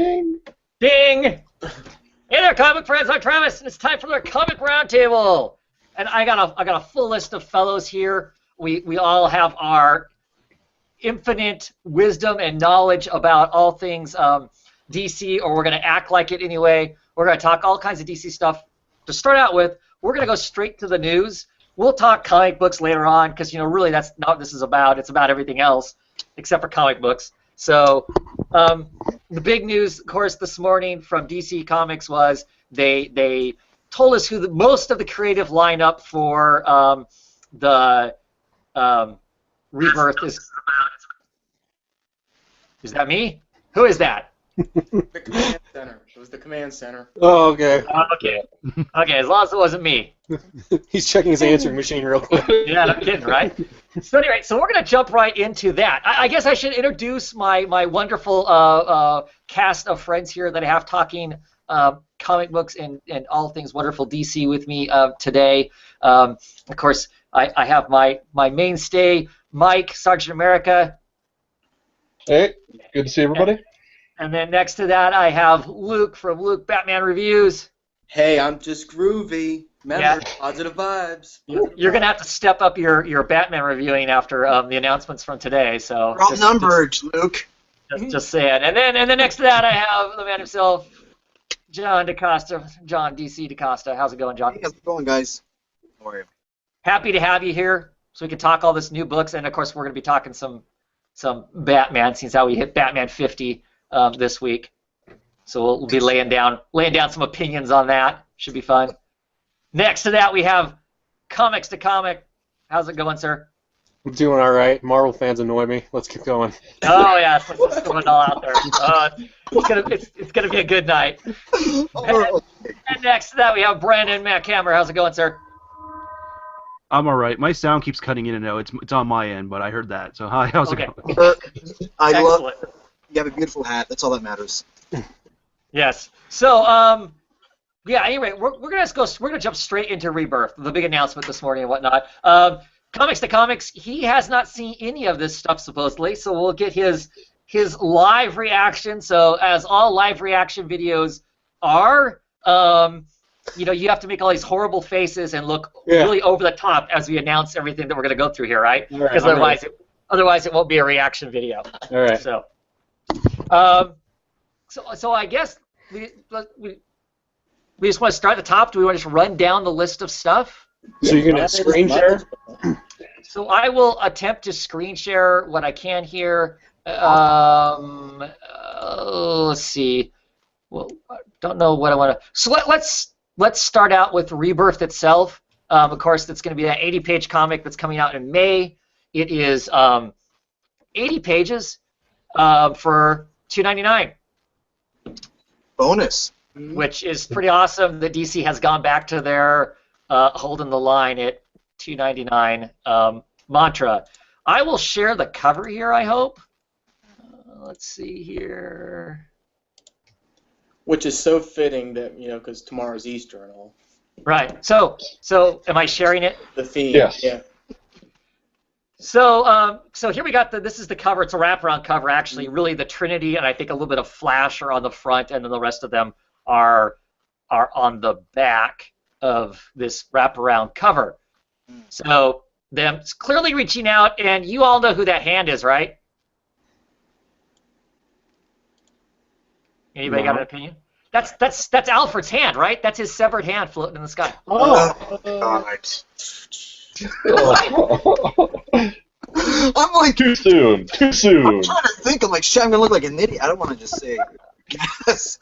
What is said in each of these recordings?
Ding! Ding! Hey there, comic friends. I'm Travis, and it's time for our comic roundtable. And I got a full list of fellows here. We all have our infinite wisdom and knowledge about all things DC, or we're going to act like it anyway. We're going to talk all kinds of DC stuff. To start out with, we're going to go straight to the news. We'll talk comic books later on because, really, that's not what this is about. It's about everything else except for comic books. So the big news, of course, this morning from DC Comics was they told us who most of the creative lineup for the Rebirth is. Is that me? Who is that? The command center. It was the command center. Oh, okay. Okay. Okay, as long as it wasn't me. He's checking his answering machine real quick. Yeah, no kidding, right? So anyway, so we're going to jump right into that. I guess I should introduce my wonderful cast of friends here that I have talking comic books and all things wonderful DC with me today. Of course, I have my mainstay, Mike, Sergeant America. Hey, good to see everybody. And then next to that, I have Luke from Luke Batman Reviews. Hey, I'm just groovy. Remember, positive vibes. You're going to have to step up your Batman reviewing after the announcements from today. So we're all numbered, Luke. Just saying. And then next to that, I have the man himself, John DaCosta. John DC DaCosta. How's it going, John? Hey, how's it going, guys? How are you? Happy to have you here so we can talk all this new books. And, of course, we're going to be talking some Batman, since how we hit Batman 50 this week. So we'll be laying down some opinions on that. Should be fun. Next to that, we have Comics to Comic. How's it going, sir? I'm doing all right. Marvel fans annoy me. Let's keep going. Oh yeah, let's just throw it all out there. It's gonna be a good night. And next to that, we have Brandon McHammer. How's it going, sir? I'm all right. My sound keeps cutting in and out. It's on my end, but I heard that. So hi, how's it going? I love. You have a beautiful hat. That's all that matters. Yes. So yeah. Anyway, we're gonna jump straight into Rebirth, the big announcement this morning and whatnot. Comics to Comics. He has not seen any of this stuff supposedly, so we'll get his live reaction. So as all live reaction videos are, you have to make all these horrible faces and look really over the top as we announce everything that we're gonna go through here, right? Because otherwise it won't be a reaction video. All right. So, so I guess we just want to start at the top. Do we want to just run down the list of stuff? So you're going to screen share? So I will attempt to screen share what I can here. Let's see. Well, I don't know what I want to. So let's start out with Rebirth itself. Of course, that's going to be that 80-page comic that's coming out in May. It is 80 pages for $2.99. Bonus. Which is pretty awesome that DC has gone back to their holding the line at $2.99 mantra. I will share the cover here, I hope. Let's see here. Which is so fitting that, because tomorrow's Easter and all. Right. So am I sharing it? The theme. Yes. Yeah. So here we got this is the cover. It's a wraparound cover, actually. Really, the Trinity and I think a little bit of Flash are on the front, and then the rest of them are on the back of this wraparound cover. So them clearly reaching out, and you all know who that hand is, right? Anybody got an opinion? That's Alfred's hand, right? That's his severed hand floating in the sky. Oh, God. I'm like Too soon. I'm trying to think. I'm like, shit, I'm gonna look like an idiot. I don't want to just say. Yes.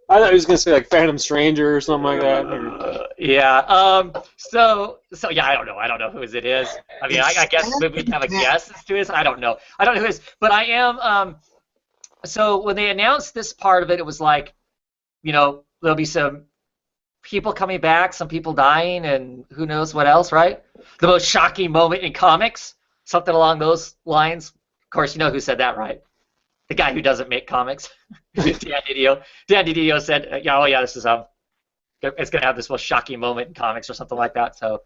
I thought he was going to say like Phantom Stranger or something like that. Yeah. So yeah, I don't know. I don't know who it is. I mean, I guess maybe we can have a guess as to it. I don't know. I don't know who it is. But I am. So when they announced this part of it, it was like, there'll be some people coming back, some people dying, and who knows what else, right? The most shocking moment in comics, something along those lines. Of course, you know who said that, right? The guy who doesn't make comics, Dan Didio. Dan Didio said, this is it's gonna have this most shocking moment in comics or something like that. So.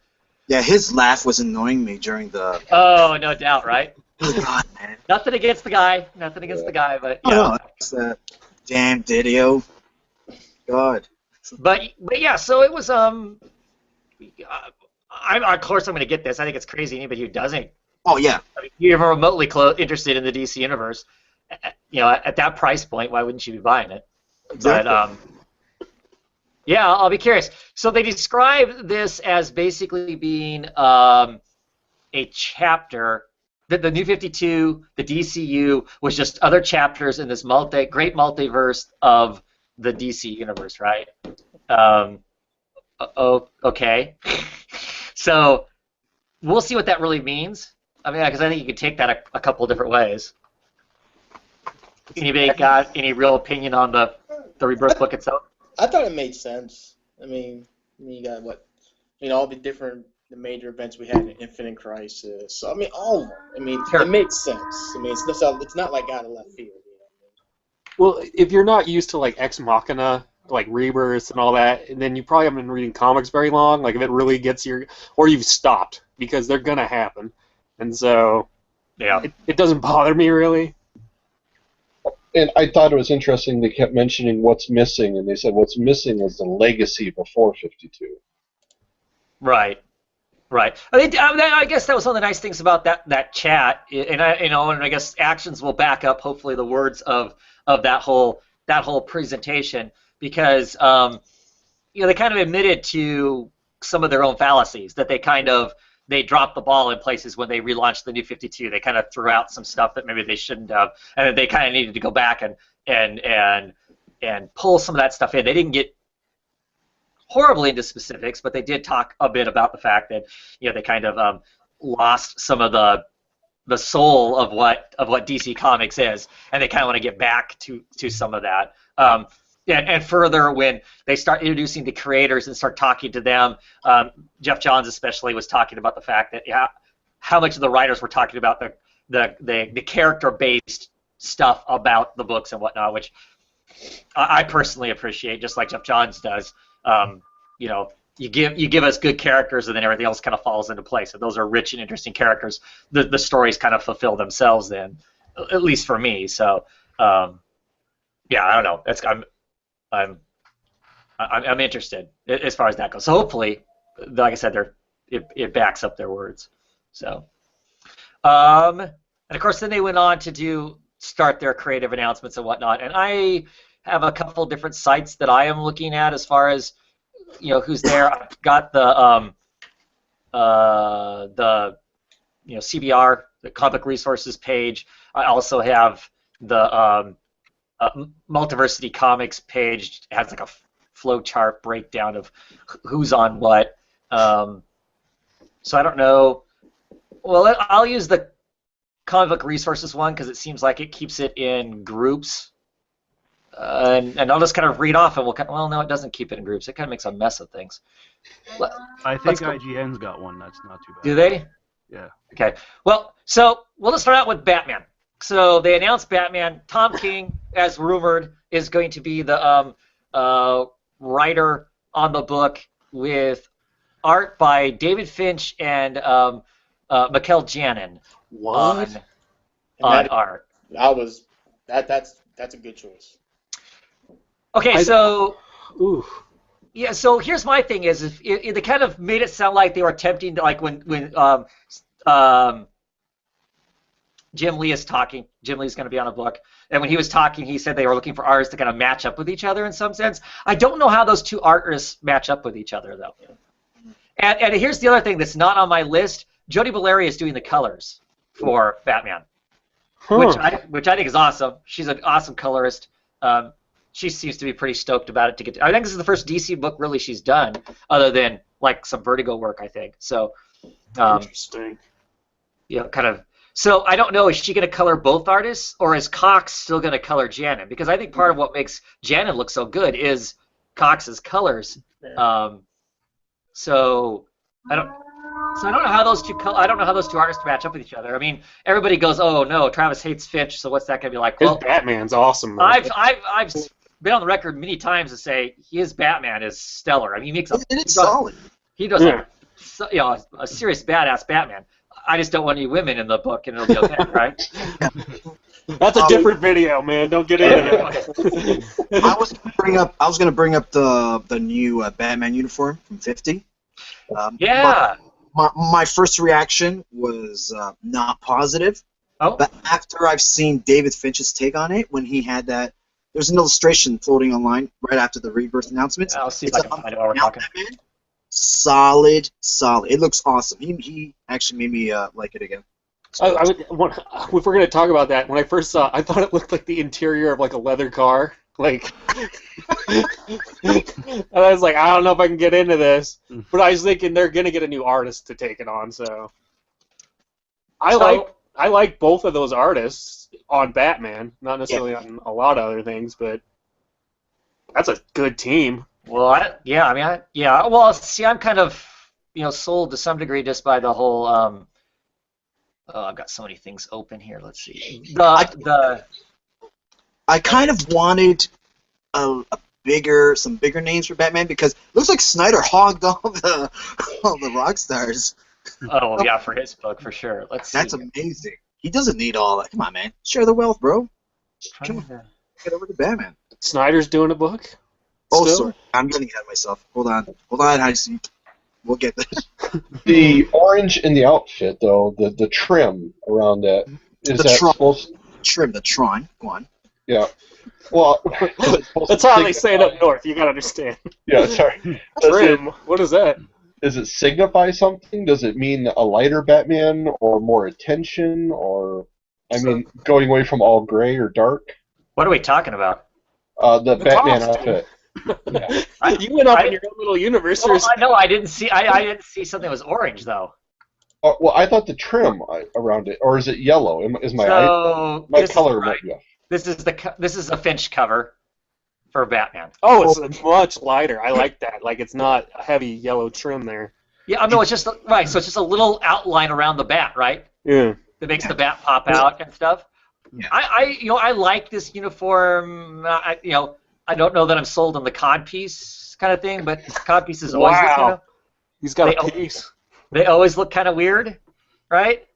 Yeah, his laugh was annoying me during the. Oh, no doubt, right? Oh God, man. Nothing against the guy, but yeah. No, it's that. Damn, Didio. God. But yeah, so it was of course I'm going to get this. I think it's crazy anybody who doesn't. Oh yeah. I mean, you're even remotely interested in the DC universe. At that price point, why wouldn't you be buying it? Exactly. But yeah, I'll be curious. So they describe this as basically being a chapter. The New 52, the DCU, was just other chapters in this great multiverse of the DC universe, right? Okay. So we'll see what that really means. I mean, because I think you could take that a couple different ways. Anybody got any real opinion on the Rebirth book itself? I thought it made sense. I mean, you got all the major events we had in Infinite Crisis. So I mean, all of them. I mean, Sure. It makes sense. I mean, it's not like out of left field. Well, if you're not used to like Ex Machina, like Rebirth and all that, then you probably haven't been reading comics very long. Like if it really gets or you've stopped because they're gonna happen, and so Yeah. it doesn't bother me really. And I thought it was interesting they kept mentioning what's missing, and they said what's missing was the legacy before 52. Right. I guess that was one of the nice things about that chat, and I guess actions will back up hopefully the words of that whole presentation, because they kind of admitted to some of their own fallacies, that they dropped the ball in places when they relaunched the New 52. They kind of threw out some stuff that maybe they shouldn't have, and that they kind of needed to go back and pull some of that stuff in. They didn't get horribly into specifics, but they did talk a bit about the fact that they kind of lost some of the soul of what DC Comics is, and they kind of want to get back to some of that. And further, when they start introducing the creators and start talking to them, Jeff Johns especially was talking about the fact that how much of the writers were talking about the character-based stuff about the books and whatnot, which I personally appreciate, just like Jeff Johns does. You give us good characters, and then everything else kind of falls into place. And those are rich and interesting characters. The stories kind of fulfill themselves then, at least for me. So, I don't know. I'm interested as far as that goes. So hopefully, like I said, it backs up their words. So, and of course, then they went on to start their creative announcements and whatnot. And I have a couple different sites that I am looking at as far as who's there. I've got the CBR, the Comic Resources page. I also have the Multiversity Comics page. It has like a flowchart breakdown of who's on what. So I don't know. Well, I'll use the Comic Resources one because it seems like it keeps it in groups. And I'll just kind of read off, and well, no, it doesn't keep it in groups. It kind of makes a mess of things. I think IGN's got one that's not too bad. Do they? Yeah. Okay. Well, so we'll just start out with Batman. So they announced Batman. Tom King, as rumored, is going to be the writer on the book, with art by David Finch and Mikel Janin. What? On art. That's a good choice. Okay, so Ooh. yeah, so here's my thing: is if they kind of made it sound like they were attempting to, like when Jim Lee is talking. Jim Lee's going to be on a book, and when he was talking, he said they were looking for artists to kind of match up with each other in some sense. I don't know how those two artists match up with each other, though. And here's the other thing that's not on my list: Jodie Bellaire is doing the colors for Batman, which I think is awesome. She's an awesome colorist. She seems to be pretty stoked about it. I think this is the first DC book really she's done, other than like some Vertigo work, I think. So, Interesting. kind of. So I don't know, is she going to color both artists, or is Cox still going to color Janin? Because I think part of what makes Janin look so good is Cox's colors. So I don't know how those two artists match up with each other. I mean, everybody goes, "Oh no, Travis hates Finch," so what's that going to be like? His Well, Batman's awesome. Though. I've been on the record many times to say his Batman is stellar. I mean, he makes It's solid. he does a serious badass Batman. I just don't want any women in the book, and it'll be okay, right? That's a different video, man. Don't get into that. I was gonna bring up the new Batman uniform from 50. Yeah. My first reaction was not positive. Oh. But after I've seen David Finch's take on it, when he had that, there's an illustration floating online right after the Rebirth announcements. I'll see if I can find it while we're talking. Batman. Solid. It looks awesome. He actually made me like it again. If we're going to talk about that, when I first saw it, I thought it looked like the interior of like a leather car. Like, and I was like, I don't know if I can get into this. But I was thinking they're going to get a new artist to take it on. So I like both of those artists on Batman. Not necessarily on a lot of other things, but that's a good team. Well, Well, see, I'm kind of, sold to some degree just by the whole. I've got so many things open here. Let's see. I kind of wanted some bigger names for Batman because it looks like Snyder hogged all the rock stars. Oh yeah, for his book for sure. Let's see. That's amazing. He doesn't need all that. Come on, man. Share the wealth, bro. Come on. Get over to Batman. Snyder's doing a book? Oh, Still? sorry. I'm getting ahead of myself. Hold on, Heisey. We'll get there. The orange in the outfit, though, the trim around that, is that supposed to... Trim, the Tron. Go on. Yeah. Well, that's how they say it up north. You gotta understand. Yeah, sorry. Trim. What is that? Does it signify something? Does it mean a lighter Batman or more attention, or going away from all gray or dark? What are we talking about? The Batman outfit. Yeah. You went up in your own little universe. Well, I know. I didn't see something that was orange though. Well, I thought the trim around it, or is it yellow? Is my color right. Yeah. This is a Finch cover for Batman. Oh, it's much lighter. I like that. Like it's not a heavy yellow trim there. Yeah, no, it's just right. So it's just a little outline around the bat, right? Yeah. That makes the bat pop out and stuff. Yeah. I like this uniform. I don't know that I'm sold on the codpiece kind of thing, but codpiece is always He's got a piece. They always look kind of weird, right?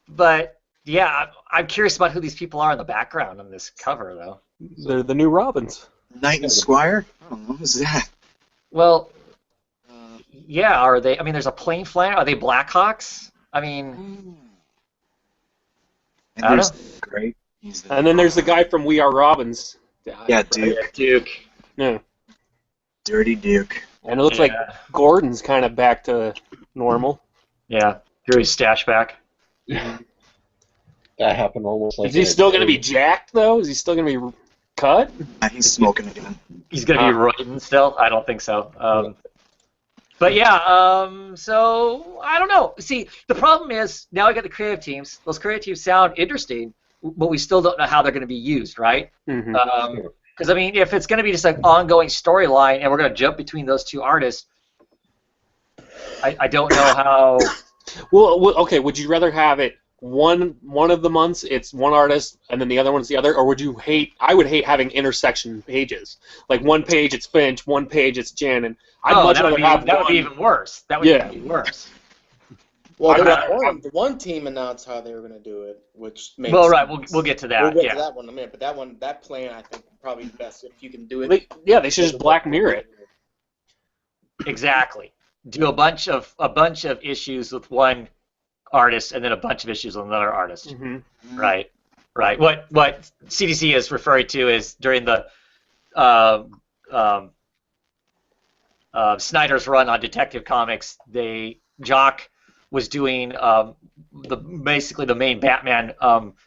But yeah, I'm curious about who these people are in the background on this cover, though. They're the new Robins. Knight and Squire? I don't know. Who's that? Well, yeah, are they? I mean, there's a plane flying. Are they Blackhawks? I mean, And I don't there's know. Great. And then there's the guy from We Are Robins. Yeah, Duke. Yeah, Duke. Yeah. Dirty Duke. And it looks like Gordon's kind of back to normal. Yeah, drew his stash back. That happened almost like. Is he still going to be jacked, though? Is he still going to be cut? Yeah, he's smoking again. He's going to be roiding still? I don't think so. But yeah, so I don't know. See, the problem is now we got the creative teams. Those creative teams sound interesting, but we still don't know how they're going to be used, right? Mm-hmm. Because I mean, if it's going to be just an ongoing storyline and we're going to jump between those two artists, I don't know how. Well, okay. Would you rather have it one of the months it's one artist and then the other one's the other, or would you hate? I would hate having intersection pages. Like one page it's Finch, one page it's Jen, and I'd much rather have that would be even worse. That would even be worse. Well, the one team announced how they were going to do it, which makes sense. We'll get to that. We'll get to that one in a minute, but that plan I think probably best if you can do it. They should just Black Mirror it. Exactly. Do a bunch of issues with one artist and then a bunch of issues with another artist. Mm-hmm. Right. What CDC is referring to is during the Snyder's run on Detective Comics, Jock was doing basically the main Batman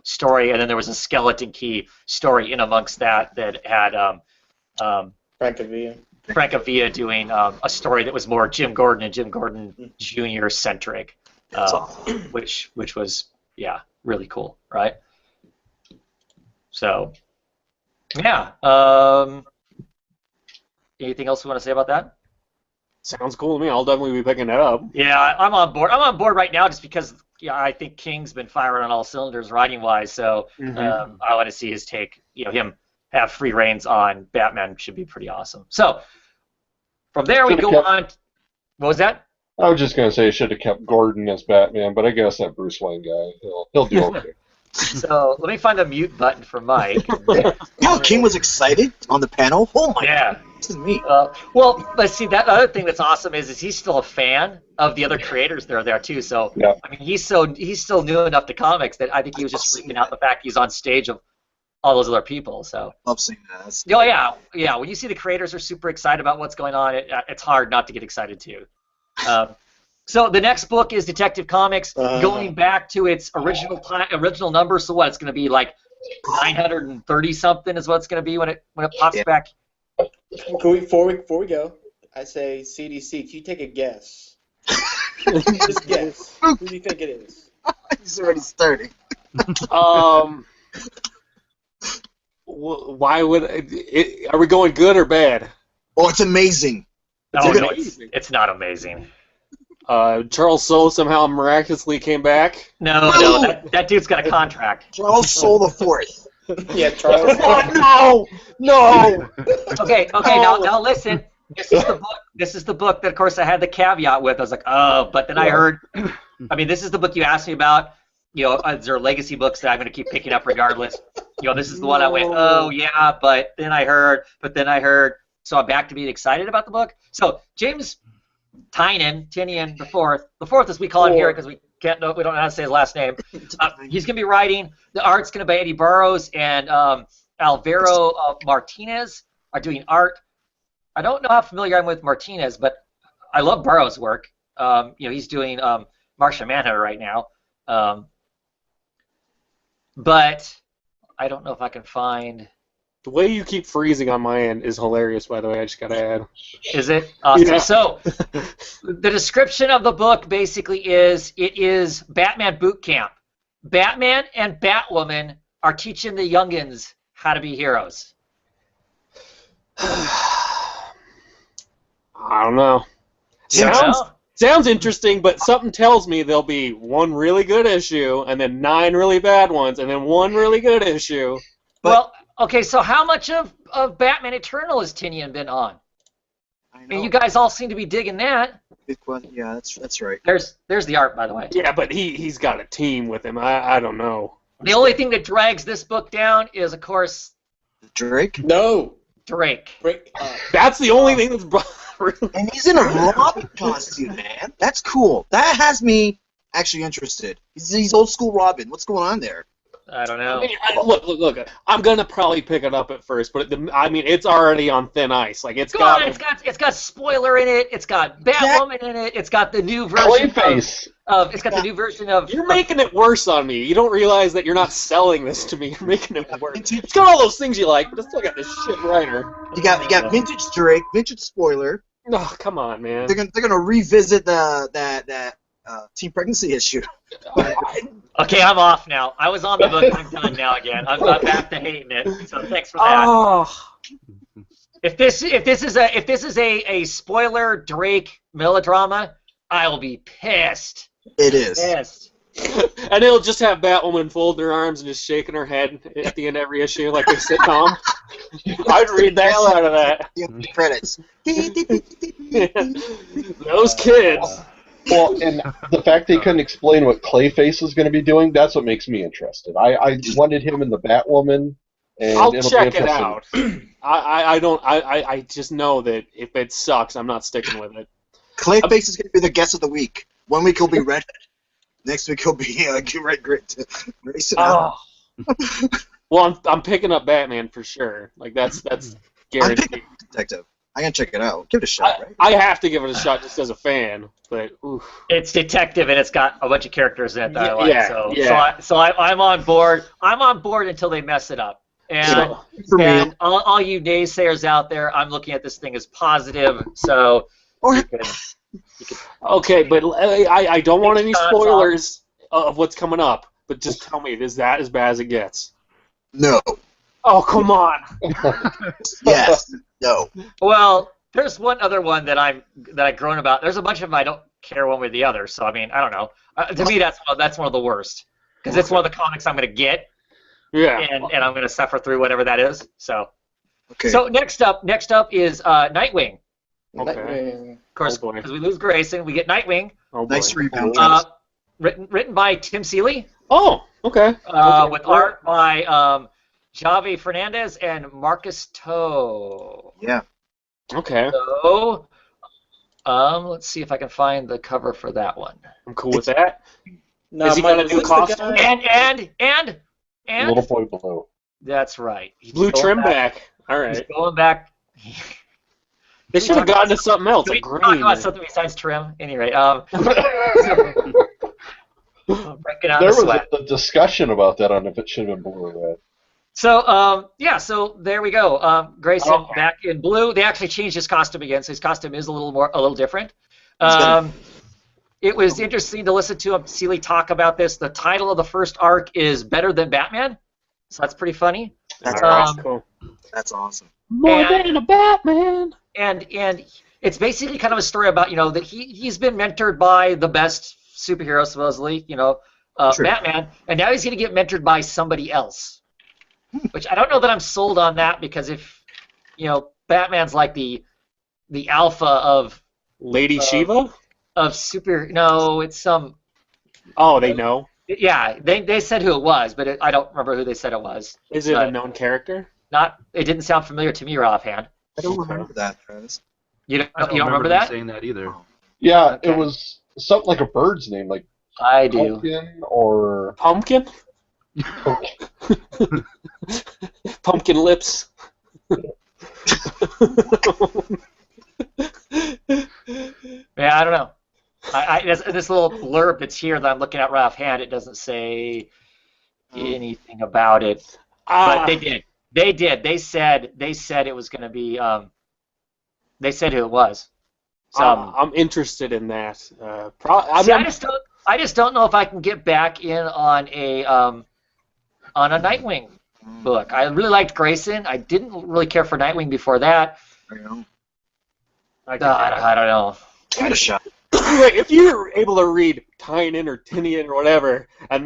story, and then there was a Skeleton Key story in amongst that had Francavilla doing a story that was more Jim Gordon and Jim Gordon Jr. centric, which was really cool, right? So yeah. Anything else we want to say about that? Sounds cool to me. I'll definitely be picking that up. Yeah, I'm on board. I'm on board right now just because I think King's been firing on all cylinders writing-wise. So I want to see his take. Him have free reins on Batman should be pretty awesome. So from there we go on. What was that? I was just gonna say I should have kept Gordon as Batman, but I guess that Bruce Wayne guy, he'll do okay. So let me find the mute button for Mike. You know, King was excited on the panel. Oh my Yeah. God, this is me. Well, but see, that other thing that's awesome is he's still a fan of the other creators that are there too. So Yeah. I mean, he's still new enough to comics that I think he was just freaking out the fact he's on stage of all those other people. So. Love seeing that. That's- Oh yeah. When you see the creators are super excited about what's going on, it's hard not to get excited too. So the next book is Detective Comics, going back to its original number. So what? It's going to be like 930 something is what it's going to be when it pops back. Before we go, I say CDC. Can you take a guess? Just guess. Who do you think it is? He's already starting. Why would are we going good or bad? Oh, it's amazing. No, amazing. it's not amazing. Charles Soule somehow miraculously came back. No, that dude's got a contract. Charles Soule the Fourth. Yeah, Charles. Oh, no. Okay. Now listen. This is the book that, of course, I had the caveat with. I was like, oh, but then I heard. I mean, this is the book you asked me about. You know, there are legacy books that I'm going to keep picking up regardless. You know, this is the one I went, oh yeah, but then I heard. So I'm back to being excited about the book. So James Tynion the fourth as we call him here because we don't know how to say his last name. He's going to be writing. The art's going to be Eddie Burrows and Alvaro Martinez are doing art. I don't know how familiar I'm with Martinez, but I love Burrows' work. He's doing Martian Manhunter right now. But I don't know if I can find. The way you keep freezing on my end is hilarious, by the way. I just gotta add. Is it? Awesome. Yeah. So, the description of the book basically is it is Batman boot camp. Batman and Batwoman are teaching the youngins how to be heroes. I don't know. Yeah. Sounds interesting, but something tells me there'll be one really good issue, and then 9 really bad ones, and then one really good issue. Well, okay, so how much of Batman Eternal has Tynion been on? I And you guys all seem to be digging that. Big question. Yeah, that's right. There's the art, by the way. Yeah, but he's got a team with him. I don't know. The only thing that drags this book down is, of course, Drake. No. Drake. That's the only thing that's And he's in a Robin costume, man. That's cool. That has me actually interested. He's old school Robin. What's going on there? I don't know. Look. I'm gonna probably pick it up at first, but it's already on thin ice. Like it's got spoiler in it. It's got Batwoman in it. It's got the new version Clayface. It's got the new version of. You're making it worse on me. You don't realize that you're not selling this to me. You're making it worse. It's got all those things you like, but it's still got this shit writer. You got vintage Drake, vintage spoiler. Oh, come on, man. They're gonna revisit that teen pregnancy issue. Okay, I'm off now. I was on the book. I'm done now again. I'm back to hating it. So thanks for that. Oh. If this is a spoiler Drake melodrama, I will be pissed. It is. Pissed. And it'll just have Batwoman folding her arms and just shaking her head at the end of every issue like a sitcom. I'd read the hell out of that. The credits. Those kids. Well, and the fact they couldn't explain what Clayface was going to be doing, that's what makes me interested. I wanted him in the Batwoman, and I'll it'll check be it interesting. out. I just know that if it sucks, I'm not sticking with it. Clayface is gonna be the guest of the week. 1 week he'll be Red Hood. Next week he'll be Grayson. Well, I'm picking up Batman for sure. Like that's I'm guaranteed. picking Detective. I can check it out. Give it a shot, right? I have to give it a shot just as a fan, but oof. It's detective and it's got a bunch of characters in it that I like. Yeah. So I'm on board. I'm on board until they mess it up. And, For me. and all you naysayers out there, I'm looking at this thing as positive. So Or you can Okay, but I don't want any It's not spoilers of what's coming up. But just tell me, is that as bad as it gets? no. Oh, come on. Yes. No. Well, there's one other one that I've grown about. There's a bunch of them I don't care one way or the other. So I mean, I don't know. To me, that's one of the worst because it's one of the comics I'm going to get, Yeah. and I'm going to suffer through whatever that is. So Okay. so next up is Nightwing. Okay. course, Oh, boy. because we lose Grayson, we get Nightwing, Oh, boy. Nice rebound, Travis. written by Tim Seeley, Oh, okay. Okay. with art by Javi Fernandez and Marcus Toe. Yeah. Okay. So, let's see if I can find the cover for that one. I'm cool with that. Now, Is he Mike, got a is new this the costume? guy- And Little Boy Blue. that's right. He's Blue going trim back. back. All He's right. going back. They should have gotten to something else, Can we like talk green. about something besides trim? Anyway, breaking out There the was sweat. a discussion about that on if it should have been blue or red. So, so there we go. Grayson Okay. back in blue. They actually changed his costume again, so his costume is a little different. got It was interesting to listen to Seeley talk about this. The title of the first arc is Better Than Batman, so that's pretty funny. That's All right, awesome. cool. That's awesome. More and- than a Batman. And it's basically kind of a story about that he's been mentored by the best superhero supposedly, True. Batman, and now he's going to get mentored by somebody else. Which I don't know that I'm sold on that, because if Batman's like the alpha of Lady Shiva? super. No, it's some. Oh, they know. Yeah, they said who it was, but I don't remember who they said it was. Is it a known character? It didn't sound familiar to me offhand. I don't Okay. remember that, Travis. You don't I don't remember them that? saying that either. Yeah, Okay. it was something like a bird's name, like I do. Pumpkin or Pumpkin? Pumpkin lips. Yeah, I don't know. This little blurb that's here that I'm looking at right offhand, it doesn't say anything about it. But they did. They did. They said it was going to be. They said who it was. So I'm interested in that. see, I just don't know if I can get back in on a Nightwing book. I really liked Grayson. I didn't really care for Nightwing before that. I know. I don't know. Give it a shot. Wait, if you're able to read Tynion or Tinian or whatever, and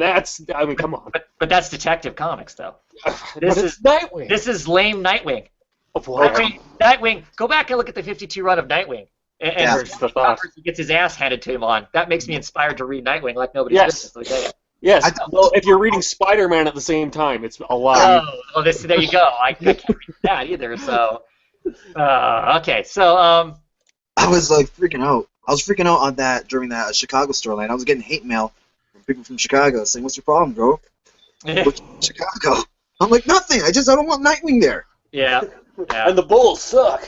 come on. But that's Detective Comics, though. But This it's is Nightwing. This is lame Nightwing. What? Nightwing. Go back and look at the 52 run of Nightwing. And Yeah. Where's the thought? he gets his ass handed to him on. That makes me inspired to read Nightwing like nobody's Yes. business. Let me tell you. Yes. Well, if you're reading Spider-Man at the same time, it's a lot. There you go. I can't read that either. So, okay. So, I was like freaking out. I was freaking out on that during that Chicago storyline. I was getting hate mail from people from Chicago saying, "What's your problem, bro? What's Chicago?" I'm like, "Nothing. I don't want Nightwing there." yeah. And the Bulls suck.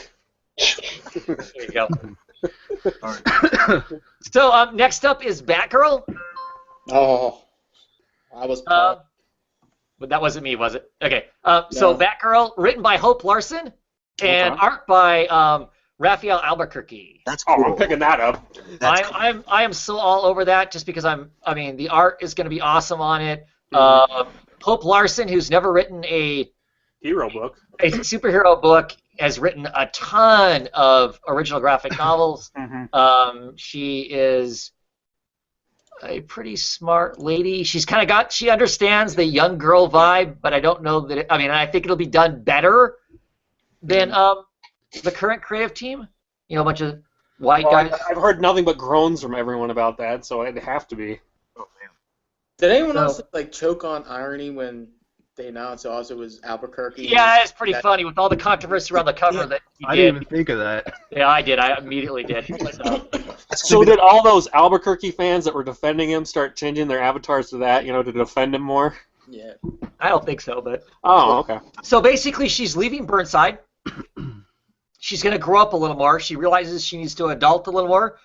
There you go. All right. So, next up is Batgirl. Oh, I was. But that wasn't me, was it? Okay. So, No. Batgirl, written by Hope Larson, and Okay. art by Raphael Albuquerque. That's Oh, cool. I'm picking that up. That's cool. I am so all over that just because the art is going to be awesome on it. Hope Larson, who's never written a Hero book. superhero book, has written a ton of original graphic novels. Mm-hmm. She is a pretty smart lady. She understands the young girl vibe, but I don't know that I think it'll be done better than the current creative team. A bunch of white guys. I've heard nothing but groans from everyone about that, so it'd have to be. Oh, man. Did anyone So- else choke on irony when they announced it also was Albuquerque? Yeah, it's pretty funny with all the controversy around the cover that he I did. didn't even think of that. Yeah, I did. I immediately did. So, So did all those Albuquerque fans that were defending him start changing their avatars to that, to defend him more? Yeah. I don't think so, but Oh, okay. so basically, she's leaving Burnside. She's going to grow up a little more. She realizes she needs to adult a little more.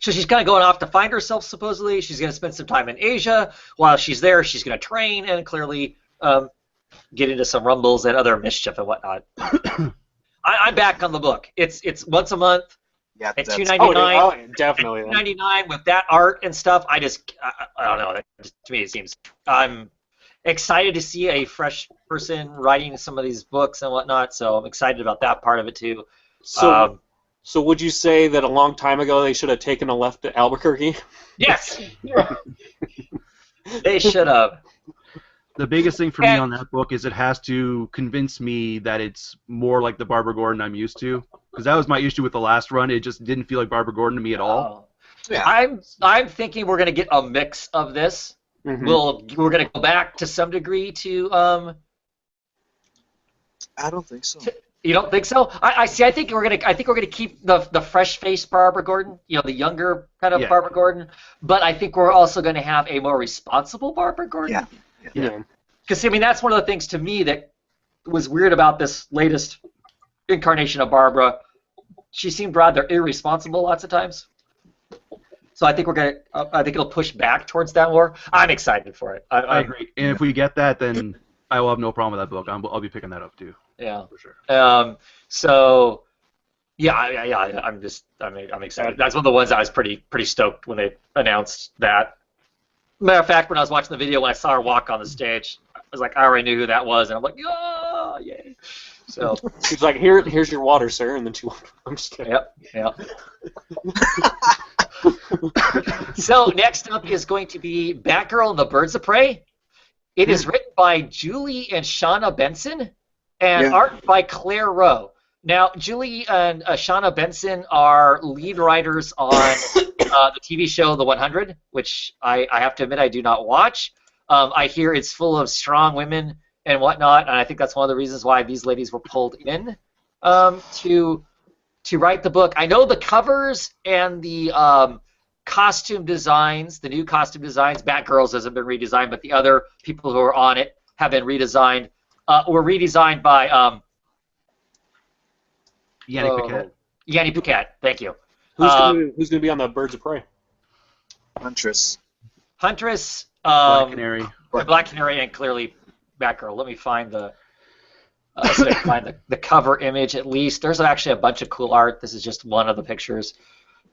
So she's kind of going off to find herself, supposedly. She's going to spend some time in Asia. While she's there, she's going to train and clearly get into some rumbles and other mischief and whatnot. I'm back on the book. It's once a month Yeah, at that's $2.99. Definitely. Then. $2.99 with that art and stuff. I don't know. To me, it seems I'm excited to see a fresh person writing some of these books and whatnot. So I'm excited about that part of it too. So would you say that a long time ago they should have taken a left at Albuquerque? Yes, they should have. The biggest thing for me on that book is it has to convince me that it's more like the Barbara Gordon I'm used to. Because that was my issue with the last run. It just didn't feel like Barbara Gordon to me at all. Yeah. I'm thinking we're gonna get a mix of this. Mhm. We're gonna go back to some degree to I don't think so. You don't think so? I see. I think we're gonna keep the fresh faced Barbara Gordon, the younger kind of Yeah. Barbara Gordon. But I think we're also gonna have a more responsible Barbara Gordon. Yeah. Because I mean that's one of the things to me that was weird about this latest incarnation of Barbara. She seemed rather irresponsible lots of times. So I think I think it'll push back towards that more. I'm excited for it. I agree. And if we get that, then I will have no problem with that book. I'll be picking that up too. Yeah. For sure. So, yeah. I'm excited. That's one of the ones I was pretty stoked when they announced that. Matter of fact, when I was watching the video, when I saw her walk on the stage, I was like, I already knew who that was, and I'm like, oh, yay. So She's like, here's your water, sir, and then I'm just kidding. Yep. So next up is going to be Batgirl and the Birds of Prey. It is written by Julie and Shauna Benson, and art by Claire Rowe. Now, Julie and Shauna Benson are lead writers on the TV show The 100, which I have to admit I do not watch. I hear it's full of strong women and whatnot, and I think that's one of the reasons why these ladies were pulled in to write the book. I know the covers and the costume designs, the new costume designs, Batgirl's hasn't been redesigned, but the other people who are on it have been redesigned. Were redesigned by Yanni Paquette. Thank you. Who's gonna be on the Birds of Prey? Huntress. Black Canary. Black Canary, and clearly Batgirl. Let me find the cover image at least. There's actually a bunch of cool art. This is just one of the pictures.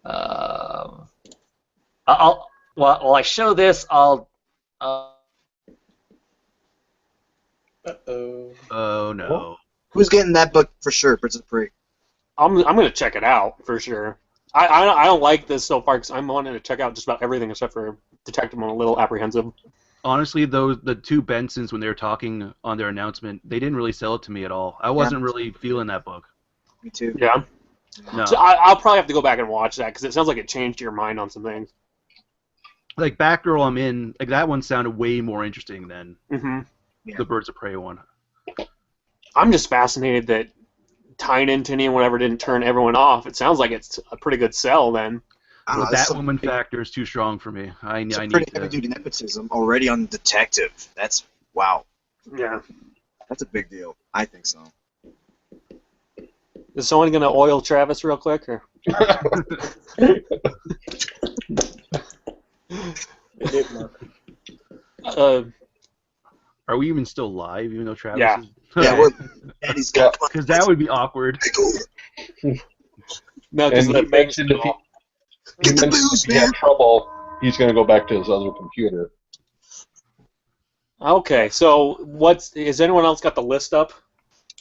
While I show this, I'll. Uh-oh. Oh no. Who's getting that book for sure? Birds of Prey. I'm gonna check it out for sure. I don't like this so far because I'm wanting to check out just about everything except for Detective. I'm a little apprehensive. Honestly, the two Bensons, when they were talking on their announcement, they didn't really sell it to me at all. I wasn't really feeling that book. Me too. Yeah. No. So I'll probably have to go back and watch that because it sounds like it changed your mind on some things. Like Batgirl, I'm in. Like that one sounded way more interesting than the Birds of Prey one. I'm just fascinated that tying in Tini and whatever didn't turn everyone off. It sounds like it's a pretty good sell then. I don't The know, Batwoman factor is too strong for me. I it's a need pretty to. heavy-duty nepotism already on Detective. That's wow. Yeah. That's a big deal. I think so. Is someone gonna oil Travis real quick or? It did, Mark. Are we even still live, even though Travis Yeah. is... Yeah, and he's got Because that would be awkward. No, And he mentioned if he had trouble, he's going to go back to his other computer. Okay, so has anyone else got the list up?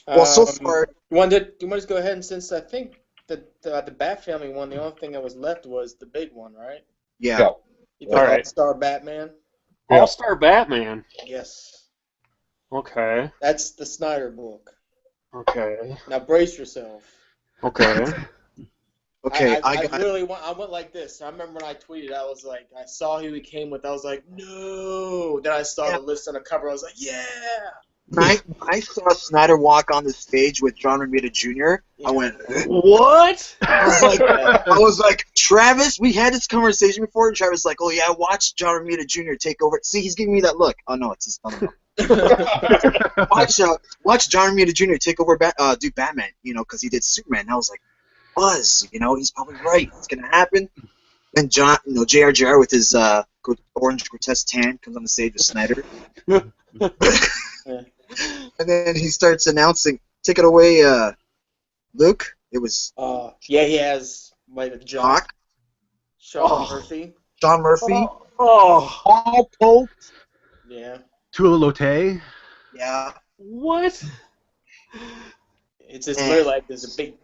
Well, so far, you want to just go ahead and since I think the Bat Family one, the only thing that was left was the big one, right? yeah. You think All right. All-Star Batman? Yeah. All-Star Batman. Yes. Okay. That's the Snyder book. Okay. Now brace yourself. Okay. Okay, I went like this. I remember when I tweeted, I was like, I saw who he came with. I was like, no. Then I saw the list on the cover. I was like, yeah. I saw Snyder walk on the stage with John Romita Jr. I went, What? I was like, Travis, we had this conversation before, and Travis was like, oh yeah, I watched John Romita Jr. take over. See, he's giving me that look. Oh no, it's his thumb. Watch John Romita Jr. take over, do Batman, because he did Superman. And I was like, Buzz, he's probably right. It's gonna happen. And John, J.R.J.R. with his orange grotesque tan comes on the stage with Snyder. And then he starts announcing, "Take it away, Luke." It was he has like a jock, Sean Murphy. John Murphy. Oh. Pope. Yeah. Tula Lotte. Yeah. What? It's just literally like there's a big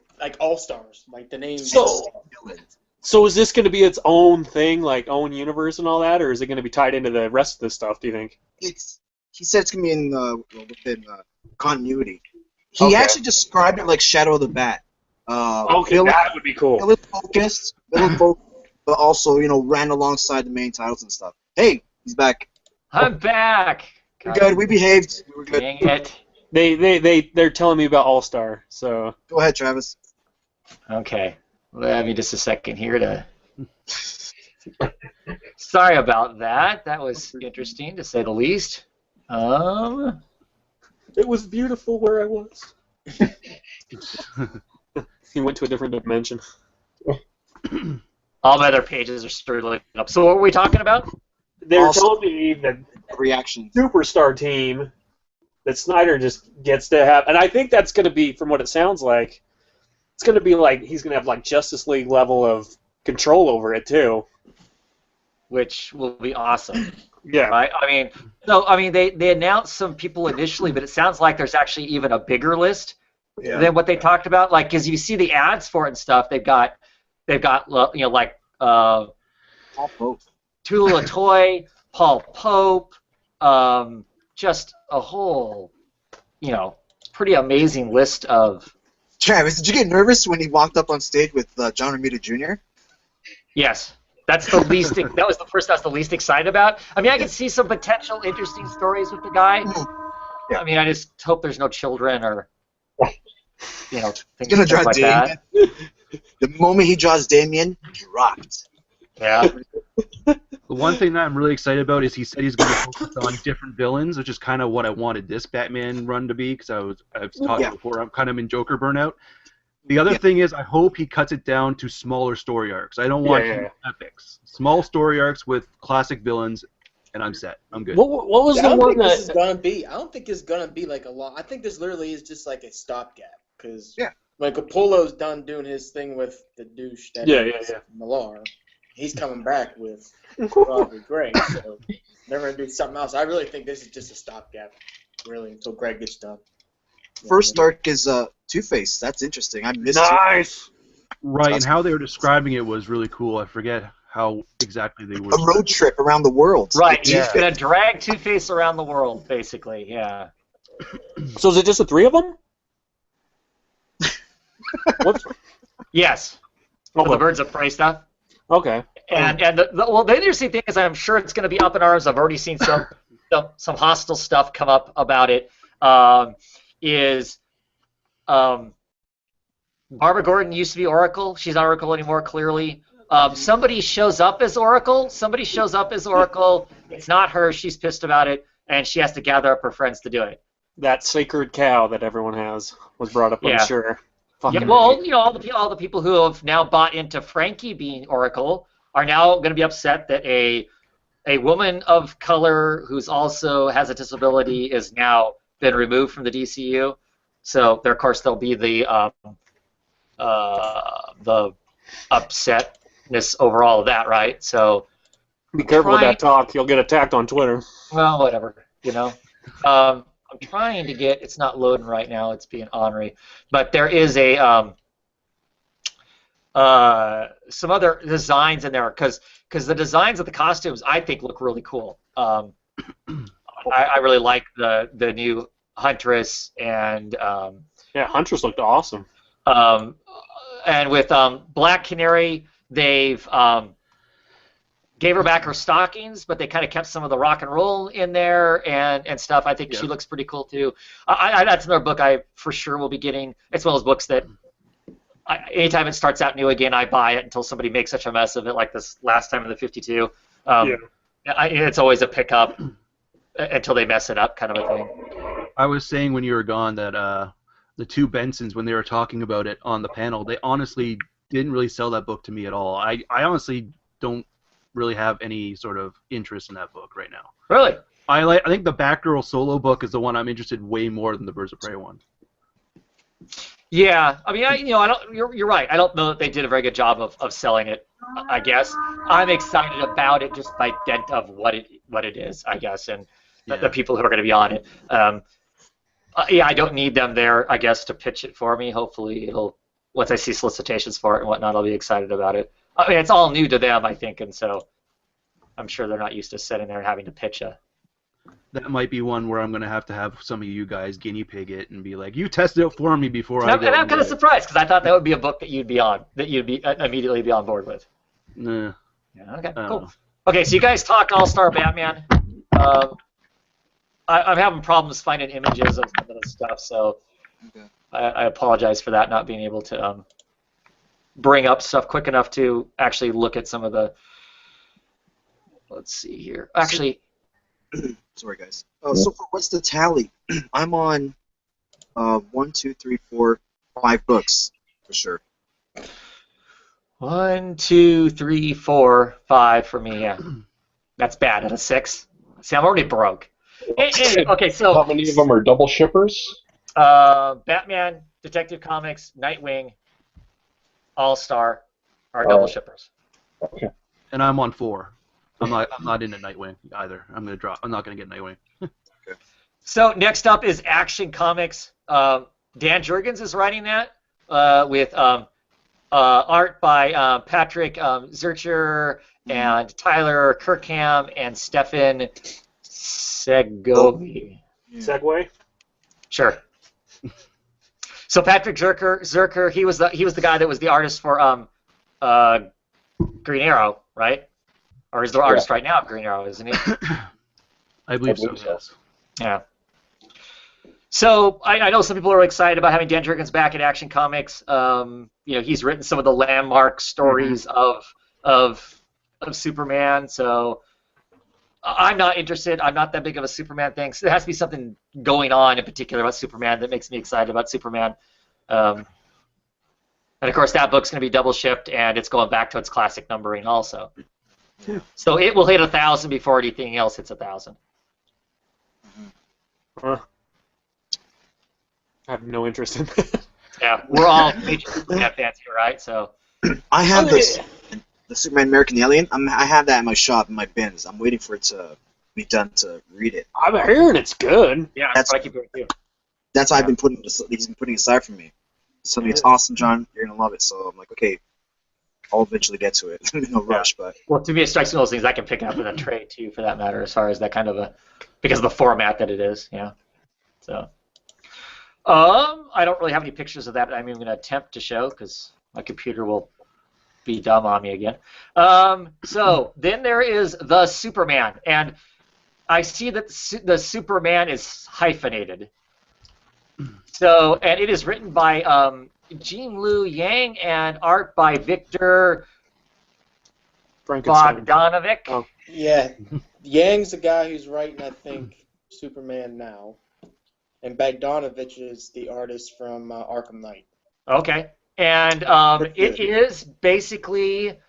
all stars, like the name. So is this going to be its own thing, like own universe and all that, or is it going to be tied into the rest of the stuff? Do you think? He said it's gonna be within continuity. He actually described it like Shadow of the Bat. Okay, villain, that would be cool. villain focused, but also ran alongside the main titles and stuff. Hey, he's back. I'm back. We're good. We behaved. We were good. Dang it. They're telling me about All Star. So Go ahead, Travis. Okay. Let me just a second here to. Sorry about that. That was interesting to say the least. it was beautiful where I was. He went to a different dimension. All my other pages are starting up. So what were we talking about? They're Also- telling me that Reaction. superstar team that Snyder just gets to have, and I think that's going to be, from what it sounds like, it's going to be like he's going to have like Justice League level of control over it too. Which will be awesome. Yeah. Right? They announced some people initially, but it sounds like there's actually even a bigger list than what they talked about. Like, because you see the ads for it and stuff, they've got like Paul Pope. Tula Latoy, Paul Pope, just a whole, pretty amazing list of. Travis, did you get nervous when he walked up on stage with John Romita Jr.? Yes. That's the least. That was the first I was the least excited about. I mean, I can see some potential interesting stories with the guy. Yeah. I mean, I just hope there's no children or, things He's gonna draw like Damien. that. The moment he draws Damien, dropped. Yeah. The one thing that I'm really excited about is he said he's going to focus on different villains, which is kind of what I wanted this Batman run to be, because I've talked before, I'm kind of in Joker burnout. The other thing is, I hope he cuts it down to smaller story arcs. I don't want huge epics. Small story arcs with classic villains, and I'm set. I'm good. What was the one This is that? gonna be. I don't think it's gonna be like a long. I think this literally is just like a stopgap because when Capullo's done doing his thing with the douche that is Millar, he's coming back with Robert Gray. So they're gonna do something else. I really think this is just a stopgap, really, until Greg gets done. First arc is Two-Face. That's interesting. I missed Nice. Right, and how they were describing it was really cool. I forget how exactly they were. a road trip around the world. Right. Yeah. He's gonna drag Two-Face around the world, basically. Yeah. So is it just the three of them? What's... Yes. Oh, The Birds of Prey stuff. Okay. And the interesting thing is, I'm sure it's going to be up in arms. I've already seen some hostile stuff come up about it. Barbara Gordon used to be Oracle. She's not Oracle anymore, clearly. Somebody shows up as Oracle. It's not her. She's pissed about it, and she has to gather up her friends to do it. That sacred cow that everyone has was brought up, I'm sure. Yeah, well, all the people who have now bought into Frankie being Oracle are now going to be upset that a woman of color who's also has a disability is now been removed from the DCU. So, of course, there'll be the upsetness over all of that, right? So, be careful with that talk. You'll get attacked on Twitter. Well, whatever, I'm trying to get. It's not loading right now. It's being ornery, but there is some other designs in there because the designs of the costumes I think look really cool. I really like the new Huntress and Huntress looked awesome. And with Black Canary, they've gave her back her stockings, but they kind of kept some of the rock and roll in there and stuff. I think she looks pretty cool too. That's another book I for sure will be getting. It's one of those books that anytime it starts out new again, I buy it until somebody makes such a mess of it, like this last time in the 52. It's always a pickup until they mess it up, kind of a thing. I was saying when you were gone that the two Bensons, when they were talking about it on the panel, they honestly didn't really sell that book to me at all. I honestly don't really have any sort of interest in that book right now. Really? I think the Batgirl solo book is the one I'm interested in way more than the Birds of Prey one. Yeah, I mean, I don't. You're right. I don't know that they did a very good job of selling it. I guess I'm excited about it just by dint of what it is. I guess, and the people who are going to be on it. I don't need them there. I guess to pitch it for me. Hopefully, once I see solicitations for it and whatnot, I'll be excited about it. I mean, it's all new to them, I think, and so I'm sure they're not used to sitting there and having to pitch a that might be one where I'm going to have some of you guys guinea pig it and be like, you test it for me before I go. And I'm kind of surprised because I thought that would be a book that you'd be immediately be on board with. Nah. Yeah, okay, cool. Okay, so you guys talk All-Star Batman. I'm having problems finding images of some of this stuff, so I apologize for that, not being able to bring up stuff quick enough to actually look at some of the. Let's see here. Actually. Sorry, guys. So what's the tally? I'm on 1, 2, 3, 4, 5 books for sure. 1, 2, 3, 4, 5 for me. Yeah, that's bad. At a 6. See, I'm already broke. Okay, so how many of them are double shippers? Batman, Detective Comics, Nightwing, All-Star are double shippers. Okay. And I'm on 4. I'm not into Nightwing either. I'm not gonna get Nightwing. Okay. So next up is Action Comics. Dan Jurgens is writing that with art by Patrick Zurcher and Tyler Kirkham and Stefan Segovia. Segway? Sure. So Patrick Zurcher, he was the guy that was the artist for Green Arrow, right? Or is the artist right now of Green Arrow, isn't he? I believe so. Yes. Yeah. So I know some people are excited about having Dan Jurgens back at Action Comics. He's written some of the landmark stories of Superman. So I'm not interested. I'm not that big of a Superman thing. So there has to be something going on in particular about Superman that makes me excited about Superman. And of course, that book's going to be double shipped, and it's going back to its classic numbering also. Yeah. So it will hit 1,000 before anything else hits 1,000. I have no interest in that. Yeah, we're all major Superman fans here, right? So I have the Superman American Alien. I have that in my shop in my bins. I'm waiting for it to be done to read it. I'm hearing it's good. Yeah, that's what I keep doing too. That's why he's been putting aside for me. So it's awesome, John. You're gonna love it. So I'm like, okay, I'll eventually get to it. No rush, but. Well, to me, it strikes me those things I can pick up in a trade too, for that matter, as far as that kind of because of the format that it is. Yeah. So. I don't really have any pictures of that I'm even going to attempt to show because my computer will be dumb on me again. So then there is the Superman, and I see that the Superman is hyphenated. So, and it is written by Jean Lu Yang and art by Victor Bogdanovic. Oh. Yeah, Yang's the guy who's writing, I think, Superman now. And Bogdanovich is the artist from Arkham Knight. Okay. And it is basically